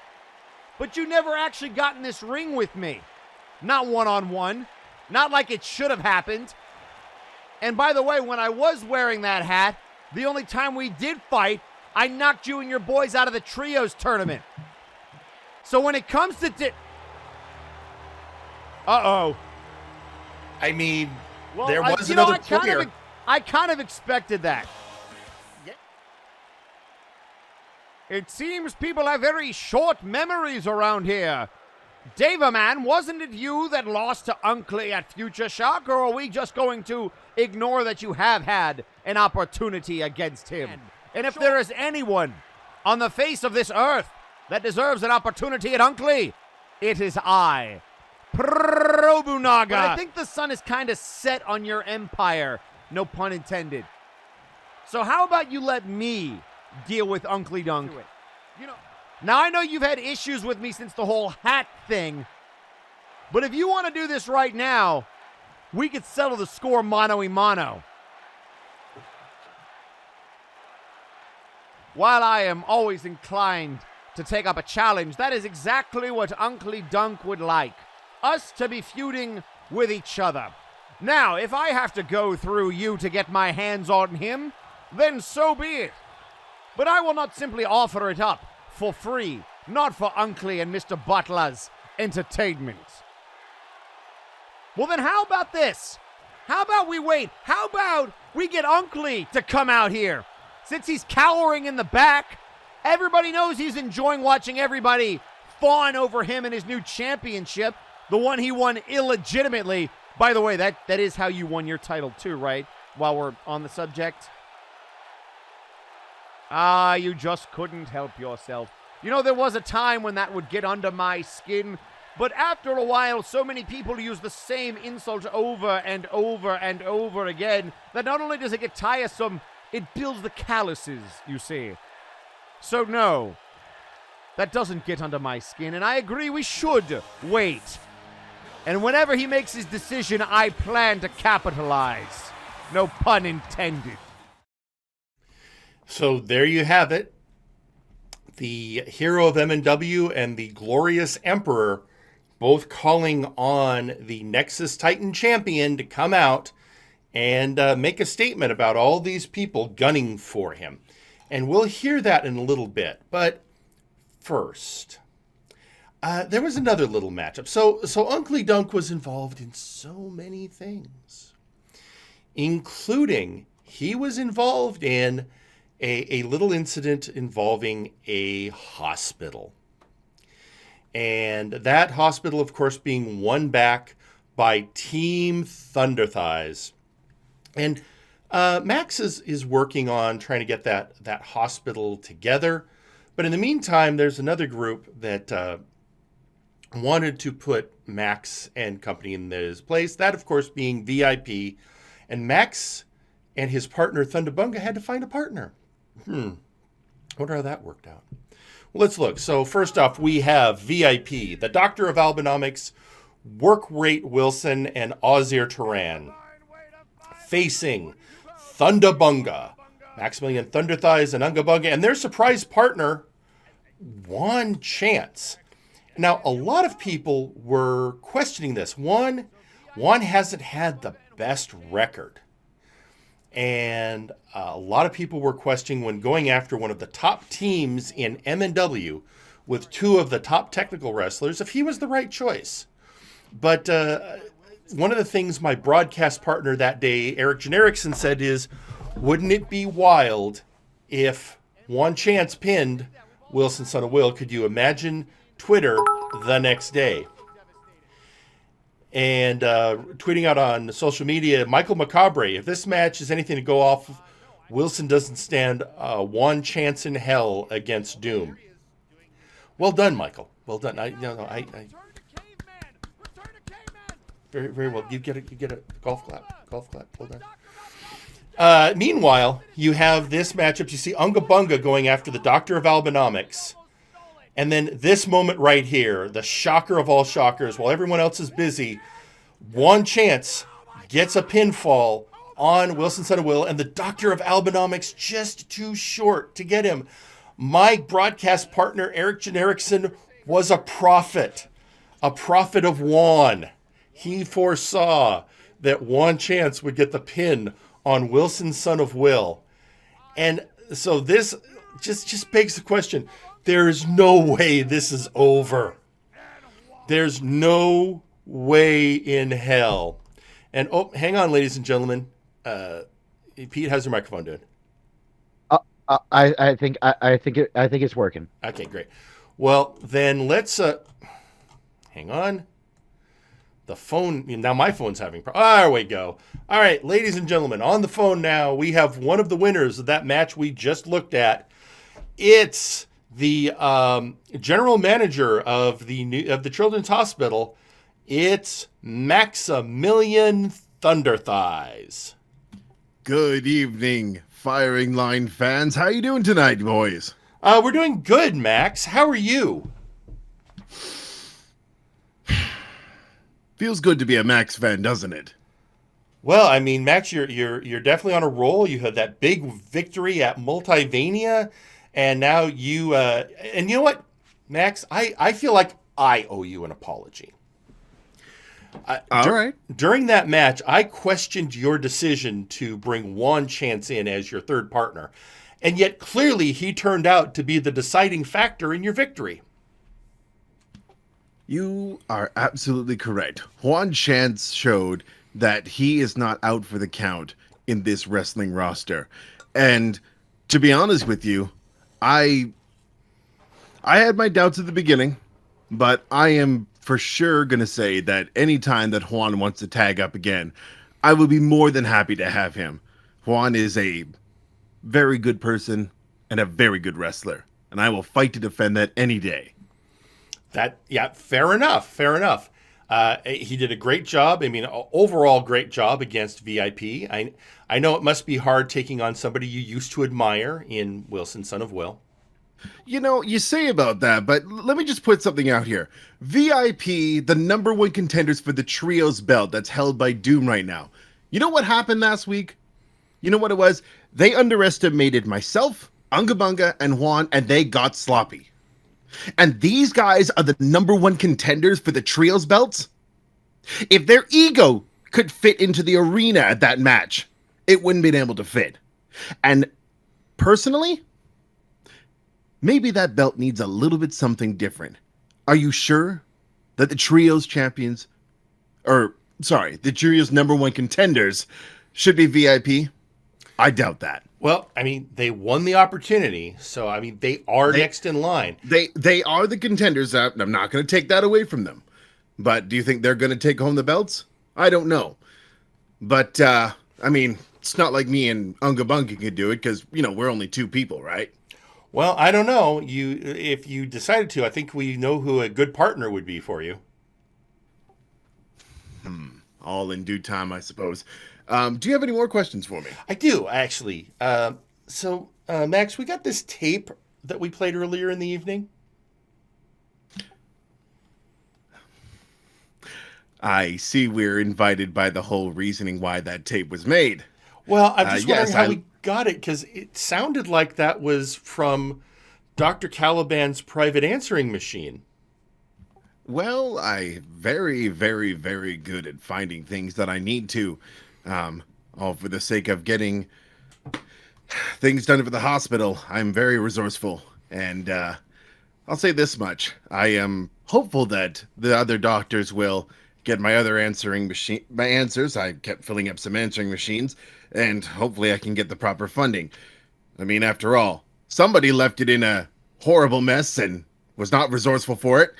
but you never actually got in this ring with me. Not one-on-one. Not like it should have happened. And by the way, when I was wearing that hat, the only time we did fight, I knocked you and your boys out of the trios tournament. So when it comes to uh-oh. I mean, well, there was another player. I kind of expected that. Yeah. It seems people have very short memories around here. Daverman, wasn't it you that lost to Unkley at Future Shock, or are we just going to ignore that you have had an opportunity against him? And if there is anyone on the face of this earth that deserves an opportunity at Unkley, it is I, Probunaga. But I think the sun is kind of set on your empire, no pun intended. So how about you let me deal with Unkley Dunk? You know, now I know you've had issues with me since the whole hat thing, but if you want to do this right now, we could settle the score mano-y-mano. While I am always inclined to take up a challenge. That is exactly what Uncle Dunk would like. Us to be feuding with each other. Now, if I have to go through you to get my hands on him, then so be it. But I will not simply offer it up for free, not for Uncle and Mr. Butler's entertainment. Well, then how about this? How about we wait? How about we get Uncle to come out here? Since he's cowering in the back, everybody knows he's enjoying watching everybody fawn over him in his new championship, the one he won illegitimately. By the way, that is how you won your title too, right? While we're on the subject. You just couldn't help yourself. You know, there was a time when that would get under my skin, but after a while, so many people use the same insult over and over and over again that not only does it get tiresome, it builds the calluses, you see. So no, that doesn't get under my skin, and I agree we should wait. And whenever he makes his decision, I plan to capitalize. No pun intended. So there you have it. The hero of MNW and the glorious Emperor both calling on the Nexus Titan champion to come out and make a statement about all these people gunning for him. And we'll hear that in a little bit. But first, there was another little matchup. So Uncle Dunk was involved in so many things, including he was involved in a little incident involving a hospital. And that hospital, of course, being won back by Team Thunder Thighs. And Max is working on trying to get that hospital together. But in the meantime, there's another group that wanted to put Max and company in his place. That, of course, being VIP. And Max and his partner, Thunderbunga, had to find a partner. Wonder how that worked out. Well, let's look. So first off, we have VIP, the Doctor of Albinomics, Work Rate Wilson, and Ozir Turan. Facing Thunderbunga, Maximilian Thunder Thighs, and Ungabunga, and their surprise partner, Juan Chance. Now, a lot of people were questioning this. Juan hasn't had the best record. And a lot of people were questioning when going after one of the top teams in MNW with two of the top technical wrestlers if he was the right choice. But one of the things my broadcast partner that day, Eric Jenerickson, said is, wouldn't it be wild if Juan Chance pinned Wilson, son of Will? Could you imagine Twitter the next day? And tweeting out on social media, Michael Macabre, if this match is anything to go off, Wilson doesn't stand one chance in hell against Doom. Well done, Michael. Well done. Very, very well. You get a golf clap. Golf clap. Hold on. Meanwhile, you have this matchup. You see Unga Bunga going after the Doctor of Albinomics. And then this moment right here, the shocker of all shockers, while everyone else is busy, Juan Chance gets a pinfall on Wilson, son of Will, and the Doctor of Albinomics just too short to get him. My broadcast partner, Eric Jenerickson, was a prophet of Juan. He foresaw that Juan Chance would get the pin on Wilson, son of Will. And so this just begs the question, there's no way this is over. There's no way in hell. And oh, hang on, ladies and gentlemen. Pete, how's your microphone doing? I think it's working. Okay, great. Well, then let's hang on. The phone now. My phone's having problems. There we go. All right, ladies and gentlemen, on the phone now we have one of the winners of that match we just looked at. It's the general manager of the Children's Hospital. It's Maximilian Thunder Thighs. Good evening, Firing Line fans. How you doing tonight, boys? We're doing good, Max. How are you? Feels good to be a Max fan, doesn't it? Well, I mean, Max, you're definitely on a roll. You had that big victory at Multivania, and now you and you know what, Max, I feel like I owe you an apology. All right. During that match, I questioned your decision to bring Juan Chance in as your third partner, and yet clearly he turned out to be the deciding factor in your victory. You are absolutely correct. Juan Chance showed that he is not out for the count in this wrestling roster. And to be honest with you, I had my doubts at the beginning, but I am for sure going to say that anytime that Juan wants to tag up again, I will be more than happy to have him. Juan is a very good person and a very good wrestler, and I will fight to defend that any day. Fair enough. He did a great job. I mean, overall great job against VIP. I know it must be hard taking on somebody you used to admire in Wilson, son of Will. You know, you say about that, but let me just put something out here. VIP, the #1 contenders for the Trios belt that's held by Doom right now. You know what happened last week? You know what it was? They underestimated myself, Ungabunga, and Juan, and they got sloppy. And these guys are the #1 contenders for the Trios belts? If their ego could fit into the arena at that match, it wouldn't been able to fit. And personally, maybe that belt needs a little bit something different. Are you sure that the Trios champions, the Trios #1 contenders should be VIP? I doubt that. Well, I mean, they won the opportunity, so I mean, they are next in line. They are the contenders. I'm not going to take that away from them. But do you think they're going to take home the belts? I don't know. But, I mean, it's not like me and Ungabunga could do it because, you know, we're only 2 people, right? Well, I don't know. If you decided to, I think we know who a good partner would be for you. All in due time, I suppose. Do you have any more questions for me? I do, actually. Max, we got this tape that we played earlier in the evening. I see we're invited by the whole reasoning why that tape was made. Well, I'm just wondering how we got it, because it sounded like that was from Dr. Caliban's private answering machine. Well, I'm very, very, very good at finding things that I need to. All for the sake of getting things done for the hospital. I'm very resourceful, and I'll say this much. I am hopeful that the other doctors will get my other my answers. I kept filling up some answering machines, and hopefully I can get the proper funding. I mean, after all, somebody left it in a horrible mess and was not resourceful for it,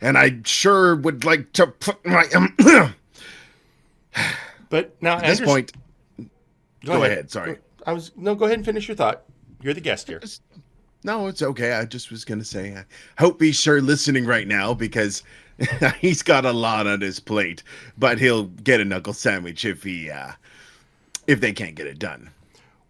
and I sure would like to put my... But now at this point... Go ahead, sorry. Go ahead and finish your thought. You're the guest here. No, it's okay. I just was going to say, I hope he's sure listening right now because he's got a lot on his plate, but he'll get a knuckle sandwich if they can't get it done.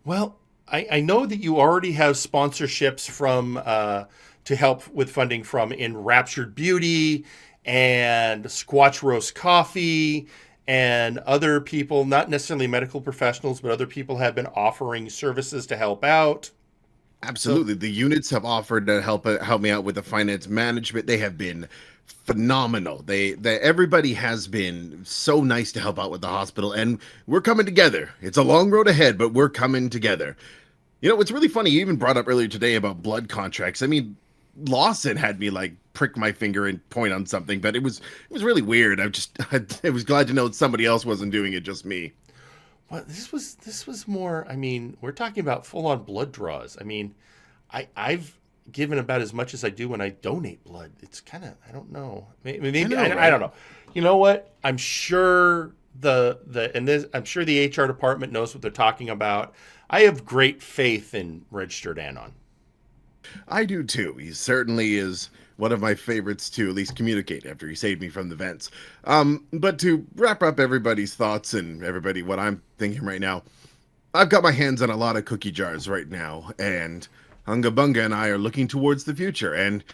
Well, I know that you already have sponsorships from to help with funding from Enraptured Beauty and Squatch Roast Coffee and other people, not necessarily medical professionals, but other people have been offering services to help out. Absolutely. The units have offered to help me out with the finance management. They have been phenomenal. Everybody has been so nice to help out with the hospital, and we're coming together. It's a long road ahead, but we're coming together. You know, it's really funny. You even brought up earlier today about blood contracts. I mean, Lawson had me like prick my finger and point on something, but it was really weird. I was glad to know that somebody else wasn't doing it, just me. Well, this was more, I mean, we're talking about full-on blood draws. I mean, I've given about as much as I do when I donate blood. It's kind of, I don't know. Maybe I don't know. You know what? I'm sure I'm sure the HR department knows what they're talking about. I have great faith in Registered Anon. I do too. He certainly is one of my favorites to at least communicate after he saved me from the vents. But to wrap up everybody's thoughts and everybody what I'm thinking right now, I've got my hands on a lot of cookie jars right now, and Ungabunga and I are looking towards the future, and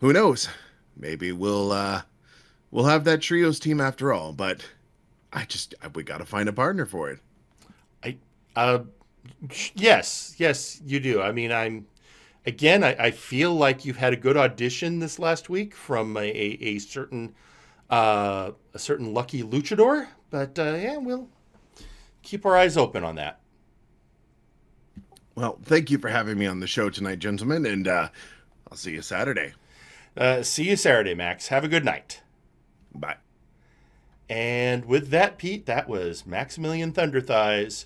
who knows, maybe we'll have that trios team after all, but we got to find a partner for it. Yes, you do. I mean, again, I feel like you've had a good audition this last week from a certain lucky luchador, but yeah, we'll keep our eyes open on that. Well, thank you for having me on the show tonight, gentlemen, and I'll see you Saturday. See you Saturday, Max. Have a good night. Bye. And with that, Pete, that was Maximilian Thunderthighs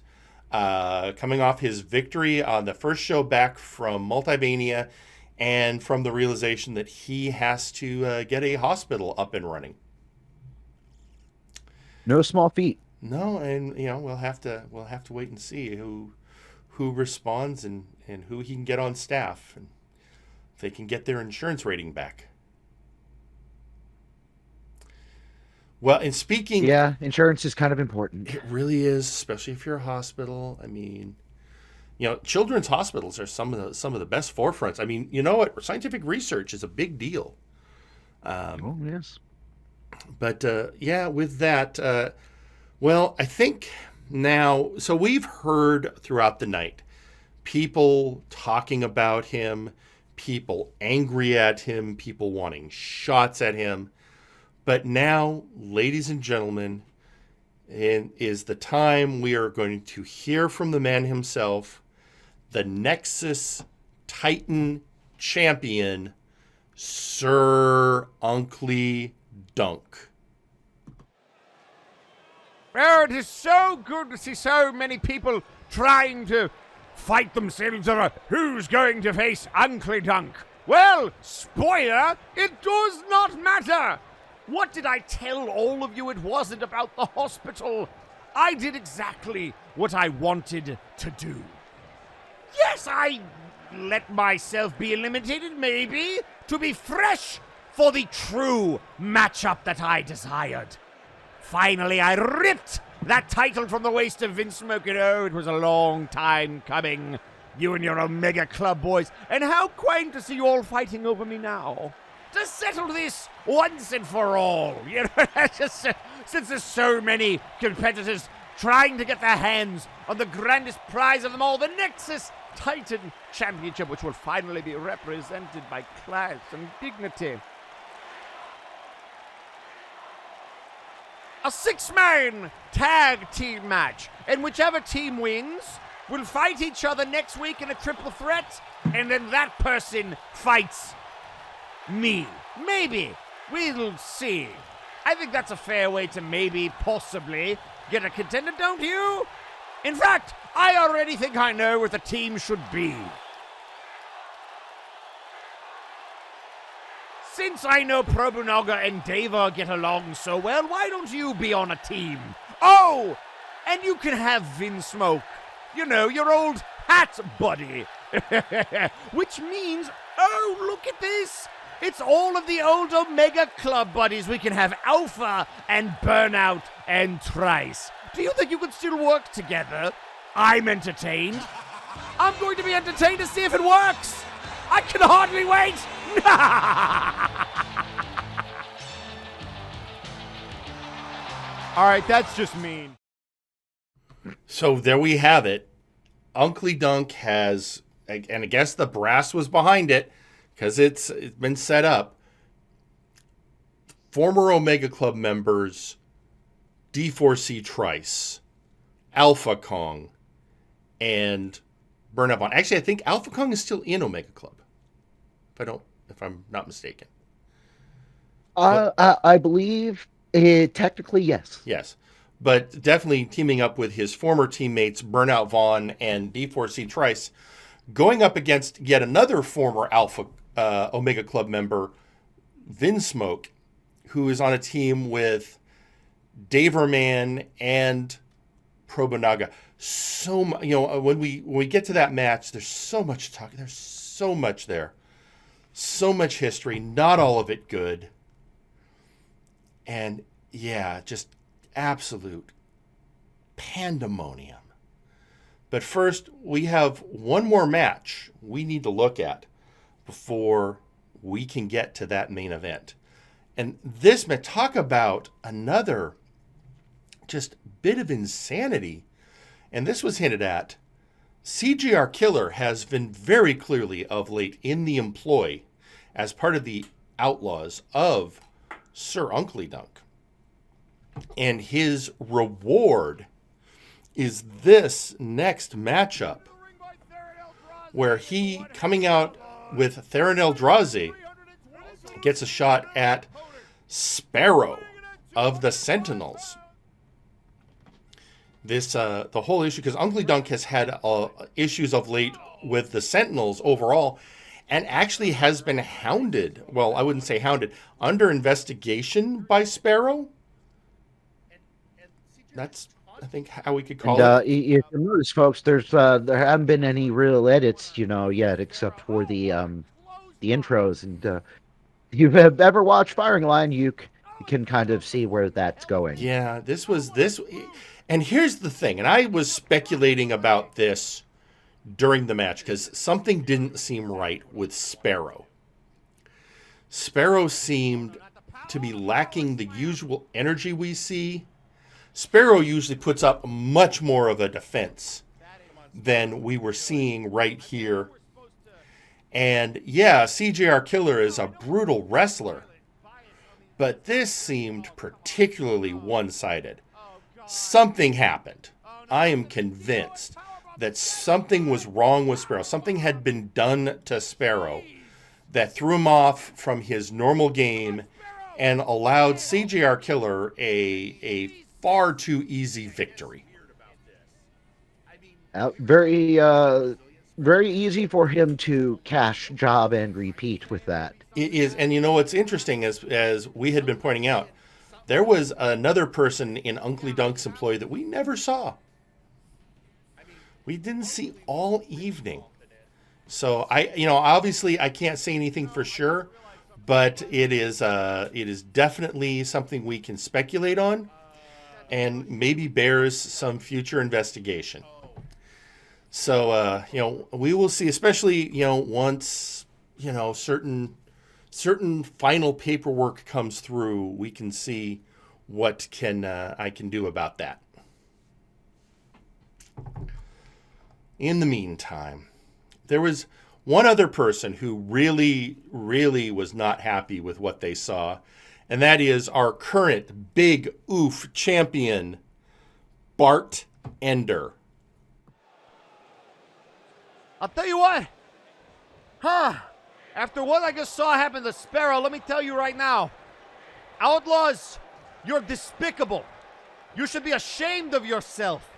coming off his victory on the first show back from Multimania and from the realization that he has to get a hospital up and running. No small feat. No, and we'll have to wait and see who responds and who he can get on staff, and if they can get their insurance rating back. Well, and speaking... Yeah, insurance is kind of important. It really is, especially if you're a hospital. I mean, children's hospitals are some of the best forefronts. I mean, you know what? Scientific research is a big deal. Oh, yes. But, yeah, with that, well, I think now... So we've heard throughout the night people talking about him, people angry at him, people wanting shots at him. But now, ladies and gentlemen, is the time we are going to hear from the man himself, the Nexus Titan champion, Sir Uncle Dunk. Oh, it is so good to see so many people trying to fight themselves over who's going to face Uncle Dunk. Well, spoiler, it does not matter. What did I tell all of you it wasn't about the hospital? I did exactly what I wanted to do. Yes, I let myself be eliminated, maybe, to be fresh for the true matchup that I desired. Finally, I ripped that title from the waist of Vince Smoke, and oh, it was a long time coming. You and your Omega Club boys, and how quaint to see you all fighting over me now. To settle this once and for all. You know, just, since there's so many competitors trying to get their hands on the grandest prize of them all, the Nexus Titan Championship, which will finally be represented by class and dignity. A 6-man tag team match, and whichever team wins will fight each other next week in a triple threat, and then that person fights me. Maybe. We'll see. I think that's a fair way to maybe, possibly, get a contender, don't you? In fact, I already think I know what the team should be. Since I know Probunaga and Deva get along so well, why don't you be on a team? Oh! And you can have Vin Smoke. You know, your old hat buddy. Which means, oh, look at this. It's all of the old Omega Club buddies. We can have Alpha and Burnout and Trice. Do you think you could still work together? I'm entertained. I'm going to be entertained to see if it works. I can hardly wait. All right, that's just mean. So there we have it. Uncle Dunk has, and I guess the brass was behind it because it's been set up. Former Omega Club members D4C Trice, Alpha Kong, and Burnout Von. Actually, I think Alpha Kong is still in Omega Club. If I'm not mistaken. I believe technically yes. Yes. But definitely teaming up with his former teammates, Burnout Vaughn and D4C Trice, going up against yet another former Alpha Omega Club member, Vin Smoke, who is on a team with Daverman and Probunaga. So when we get to that match, there's so much to talk. There's so much there. So much history, not all of it good. And yeah, just absolute pandemonium. But first, we have one more match we need to look at before we can get to that main event. And this, talk about another just bit of insanity. And this was hinted at CGR Killer has been very clearly of late in the employ as part of the outlaws of Sir Uncle Dunk. And his reward is this next matchup, where he, coming out with Theron Eldrazi, gets a shot at Sparrow of the Sentinels. This the whole issue, because Uncle Dunk has had issues of late with the Sentinels overall, and actually has been hounded. Well, I wouldn't say hounded, under investigation by Sparrow. That's, I think, how we could call it. If you notice, folks, there haven't been any real edits, yet, except for the intros. And if you've ever watched Firing Line, you can kind of see where that's going. Yeah, this. And here's the thing, and I was speculating about this during the match because something didn't seem right with Sparrow. Sparrow seemed to be lacking the usual energy we see. Sparrow usually puts up much more of a defense than we were seeing right here. And yeah, CJR Killer is a brutal wrestler, but this seemed particularly one-sided. Something happened. I am convinced that something was wrong with Sparrow. Something had been done to Sparrow that threw him off from his normal game and allowed CJR Killer a far too easy victory. Very easy for him to cash, job, and repeat with that. It is, and what's interesting, as we had been pointing out, there was another person in Uncle Dunk's employ that we never saw. We didn't see all evening. So obviously I can't say anything for sure, but it is definitely something we can speculate on, and maybe bears some future investigation. So we will see, especially once certain final paperwork comes through, we can see what I can do about that. In the meantime, there was one other person who really, really was not happy with what they saw, and that is our current Big Oof champion, Bart Ender. I'll tell you what. After what I just saw happen to Sparrow, let me tell you right now. Outlaws, you're despicable. You should be ashamed of yourself.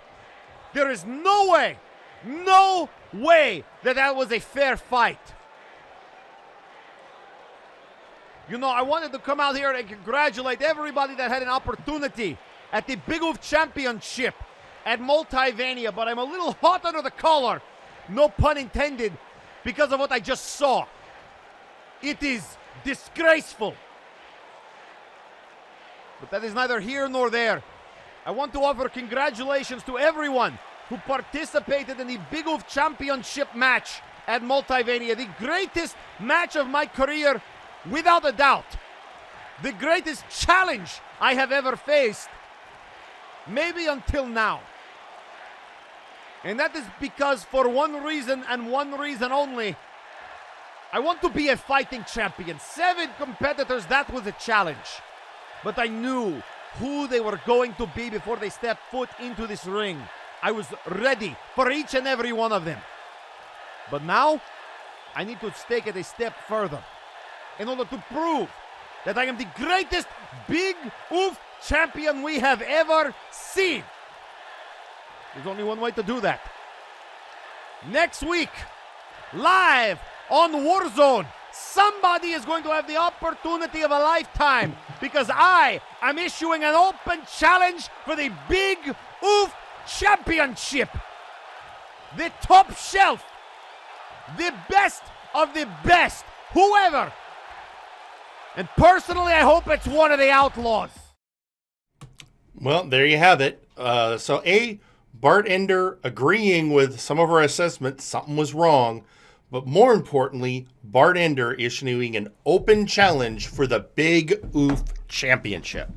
There is no way that was a fair fight. I wanted to come out here and congratulate everybody that had an opportunity at the Big Oof Championship at Multivania, but I'm a little hot under the collar, no pun intended, because of what I just saw. It is disgraceful. But that is neither here nor there. I want to offer congratulations to everyone who participated in the Big Oof Championship match at Multivania. The greatest match of my career, without a doubt. The greatest challenge I have ever faced, maybe until now. And that is because, for one reason and one reason only, I want to be a fighting champion. 7 competitors, that was a challenge. But I knew who they were going to be before they stepped foot into this ring. I was ready for each and every one of them. But now, I need to take it a step further in order to prove that I am the greatest Big Oof champion we have ever seen. There's only one way to do that. Next week, live on Warzone, somebody is going to have the opportunity of a lifetime, because I am issuing an open challenge for the Big Oof Championship. The top shelf, the best of the best, whoever. And personally, I hope it's one of the Outlaws. Well, there you have it. So Bart Ender agreeing with some of our assessments, something was wrong. But more importantly, Bart Ender issuing an open challenge for the Big Oof Championship.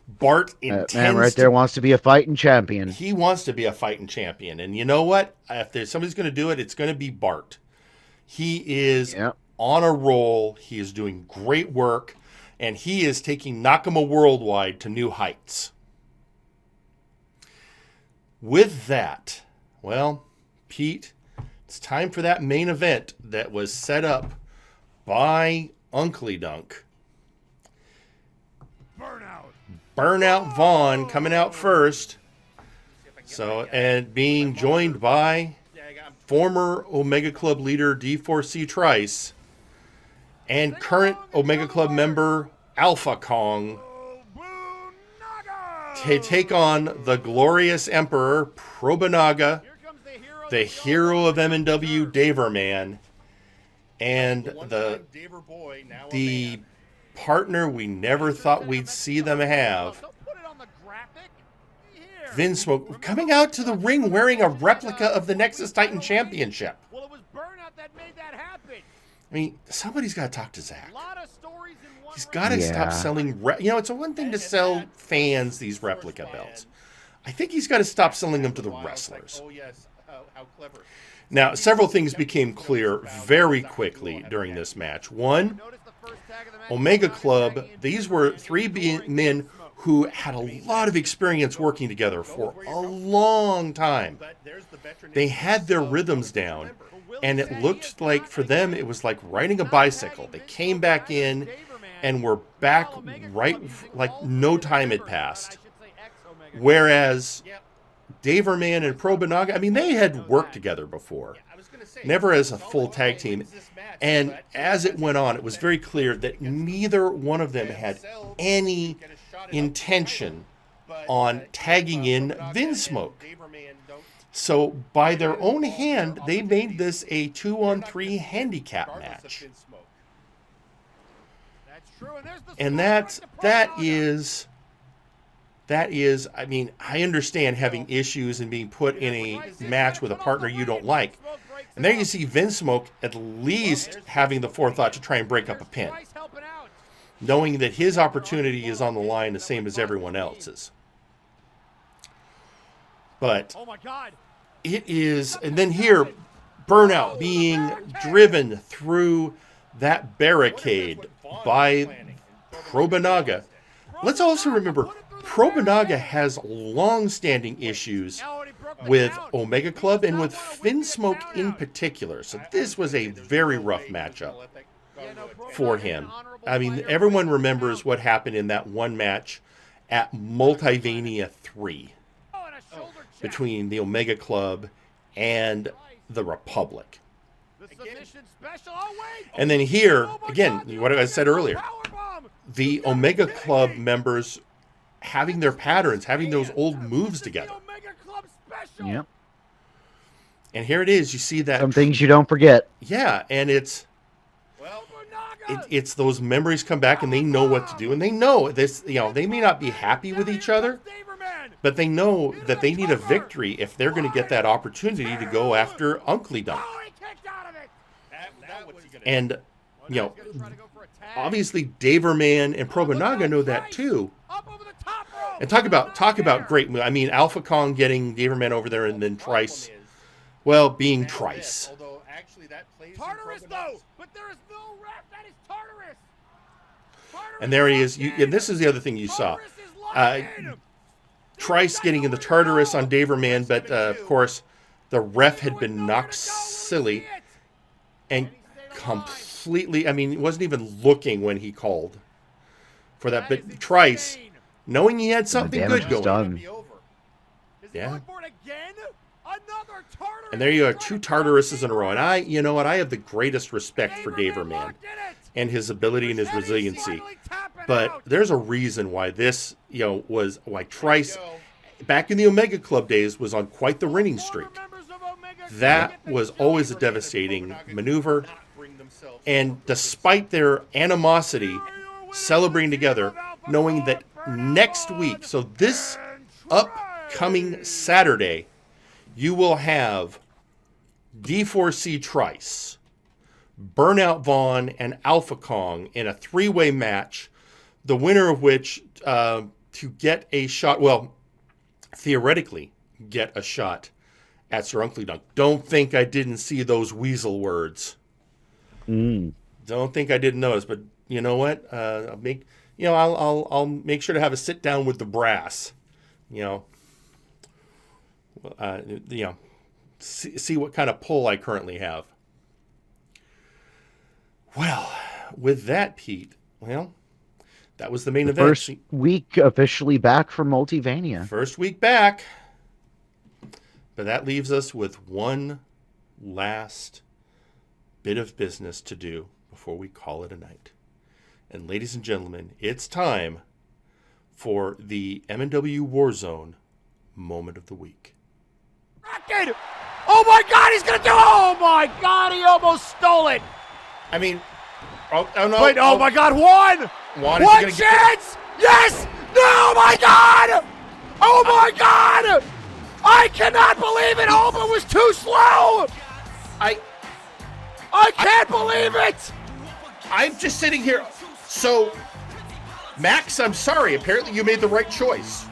Bart intends man right there wants to be a fighting champion. He wants to be a fighting champion. And you know what? If there's somebody's going to do it, it's going to be Bart. He is on a roll. He is doing great work. And he is taking Nakama Worldwide to new heights. With that, well, Pete, it's time for that main event that was set up by Uncle Dunk. Burnout Vaughn coming out first. So, and being joined by former Omega Club leader D4C Trice and current Omega Club member Alpha Kong to take on the glorious Emperor Probanaga, the hero of MNW Daverman, and the partner we never thought we'd see them have, Vinsmoke, coming out to the ring wearing a replica of the Nexus Titan Championship. I mean, somebody's got to talk to Zach. He's got to stop selling... it's a one thing to sell fans these replica belts. I think he's got to stop selling them to the wrestlers. Now, several things became clear very quickly during this match. One, Omega Club, these were three men who had a lot of experience working together for a long time. They had their rhythms down, and it looked like for them it was like riding a bicycle. They came back in and were back right like no time had passed. Whereas Daverman and Probanaga, I mean, they had worked together before, never as a full tag team. And as it went on, it was very clear that neither one of them had any intention on tagging in Vinsmoke. So by their own hand, they made this a 2-on-3 handicap match. And that is, I mean, I understand having issues and being put in a match with a partner you don't like. And there you see Vinsmoke at least having the forethought to try and break up a pin, knowing that his opportunity is on the line the same as everyone else's. But it is, and then here, Burnout being driven through that barricade by Probanaga. Let's also remember, Probanaga has long-standing issues with Omega Club and with Vinsmoke in particular. So this was a very rough matchup for him. I mean, everyone remembers what happened in that one match at Multivania 3 between the Omega Club and the Republic. And then here, again, what I said earlier, the Omega Club members having their patterns, having those old moves together. Yep. And here it is. You see that. Some things you don't forget. Yeah, and it's those memories come back, and they know what to do, and they know this. They may not be happy with each other, but they know that they need a victory if they're going to get that opportunity to go after Uncle Dunk. And obviously Daverman and Probanaga know that too. And talk about great move. I mean, Alpha Kong getting Daverman over there, and then Trice, well, being Trice. Tartarus, though, but there is no ref. That is Tartarus. And there he is. And this is the other thing you saw. Trice getting in the Tartarus on Daverman, but of course, the ref had been knocked silly and completely. I mean, he wasn't even looking when he called for that. But Trice, knowing he had something good going on. Yeah. And there you are, 2 Tartaruses in a row. And I have the greatest respect for Daverman and his ability and his resiliency. But there's a reason why this, was why Trice, back in the Omega Club days, was on quite the winning streak. That was always a devastating maneuver. And despite their animosity, celebrating together, knowing that next week, so this upcoming Saturday, you will have D4C Trice, Burnout Vaughn, and Alpha Kong in a 3-way match, the winner of which, to to get a shot, well, theoretically get a shot at Sir Uncle Dunk. Don't think I didn't see those weasel words. Don't think I didn't notice, but you know what? I'll make sure to have a sit down with the brass. See what kind of pull I currently have. Well, with that, Pete, that was the main event. First week officially back for Multivania. First week back. But that leaves us with one last bit of business to do before we call it a night. And ladies and gentlemen, it's time for the MNW Warzone Moment of the Week. Oh my God, he's gonna do! Oh my God, he almost stole it! I mean, oh no! Wait, oh my God, one chance! Yes! No, my God! Oh my God! I cannot believe it! Alba was too slow! I can't believe it! I'm just sitting here. So, Max, I'm sorry. Apparently you made the right choice.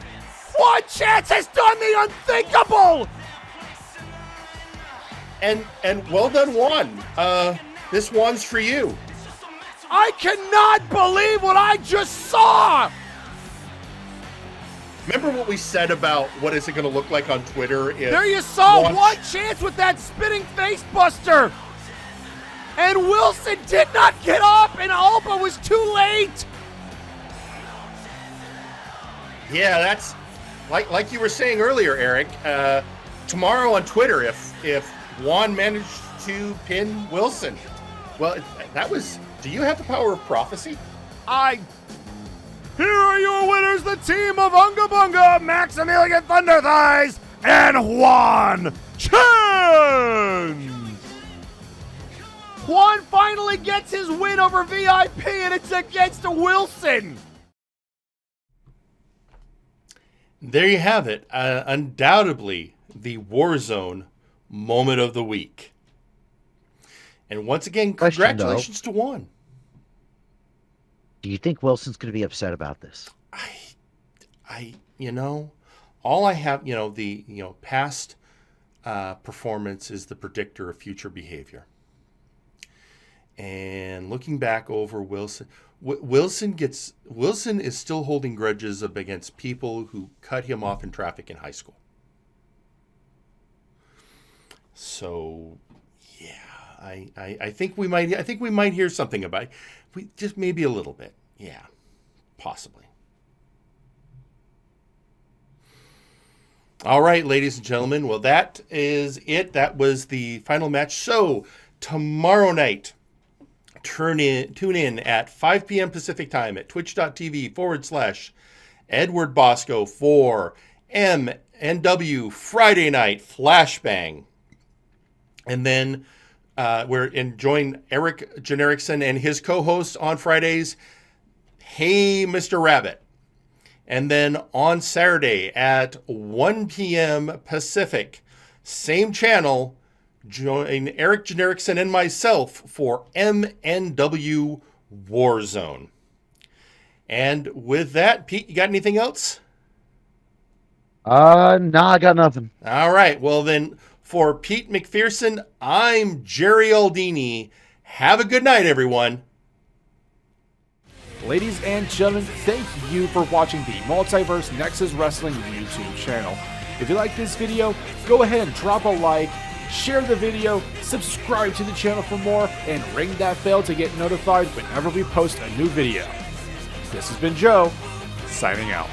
One chance has done the unthinkable! And well done, Juan. This one's for you. I cannot believe what I just saw! Remember what we said about what is it going to look like on Twitter? If there you saw one chance with that spinning face buster! And Wilson did not get up, and Alba was too late! Yeah, that's like you were saying earlier, Eric. Tomorrow on Twitter, if Juan managed to pin Wilson, well, that was. Do you have the power of prophecy? Here are your winners, the team of Unga Bunga, Maximilian Thunder Thighs, and Juan Chins! Juan finally gets his win over VIP, and it's against Wilson! There you have it. Undoubtedly, the Warzone Moment of the Week. And once again, congratulations to Juan. Do you think Wilson's going to be upset about this? All I have, past performance is the predictor of future behavior. And looking back over Wilson, Wilson is still holding grudges against people who cut him off in traffic in high school. So, yeah, I think we might hear something about it. Just maybe a little bit. Yeah, possibly. All right, ladies and gentlemen. Well, that is it. That was the final match. So tomorrow night, tune in at 5 p.m. Pacific time at twitch.tv/Edward Bosco for MNW Friday Night Flashbang. And then join Eric Generiksen and his co-host on Fridays, Hey Mr. Rabbit. And then on Saturday at 1 p.m. Pacific, same channel, join Eric Generiksen and myself for MNW Warzone. And with that, Pete, you got anything else? No, I got nothing. All right. Well, then, for Pete McPherson, I'm Jerry Aldini. Have a good night, everyone. Ladies and gentlemen, thank you for watching the Multiverse Nexus Wrestling YouTube channel. If you like this video, go ahead and drop a like, share the video, subscribe to the channel for more, and ring that bell to get notified whenever we post a new video. This has been Joe, signing out.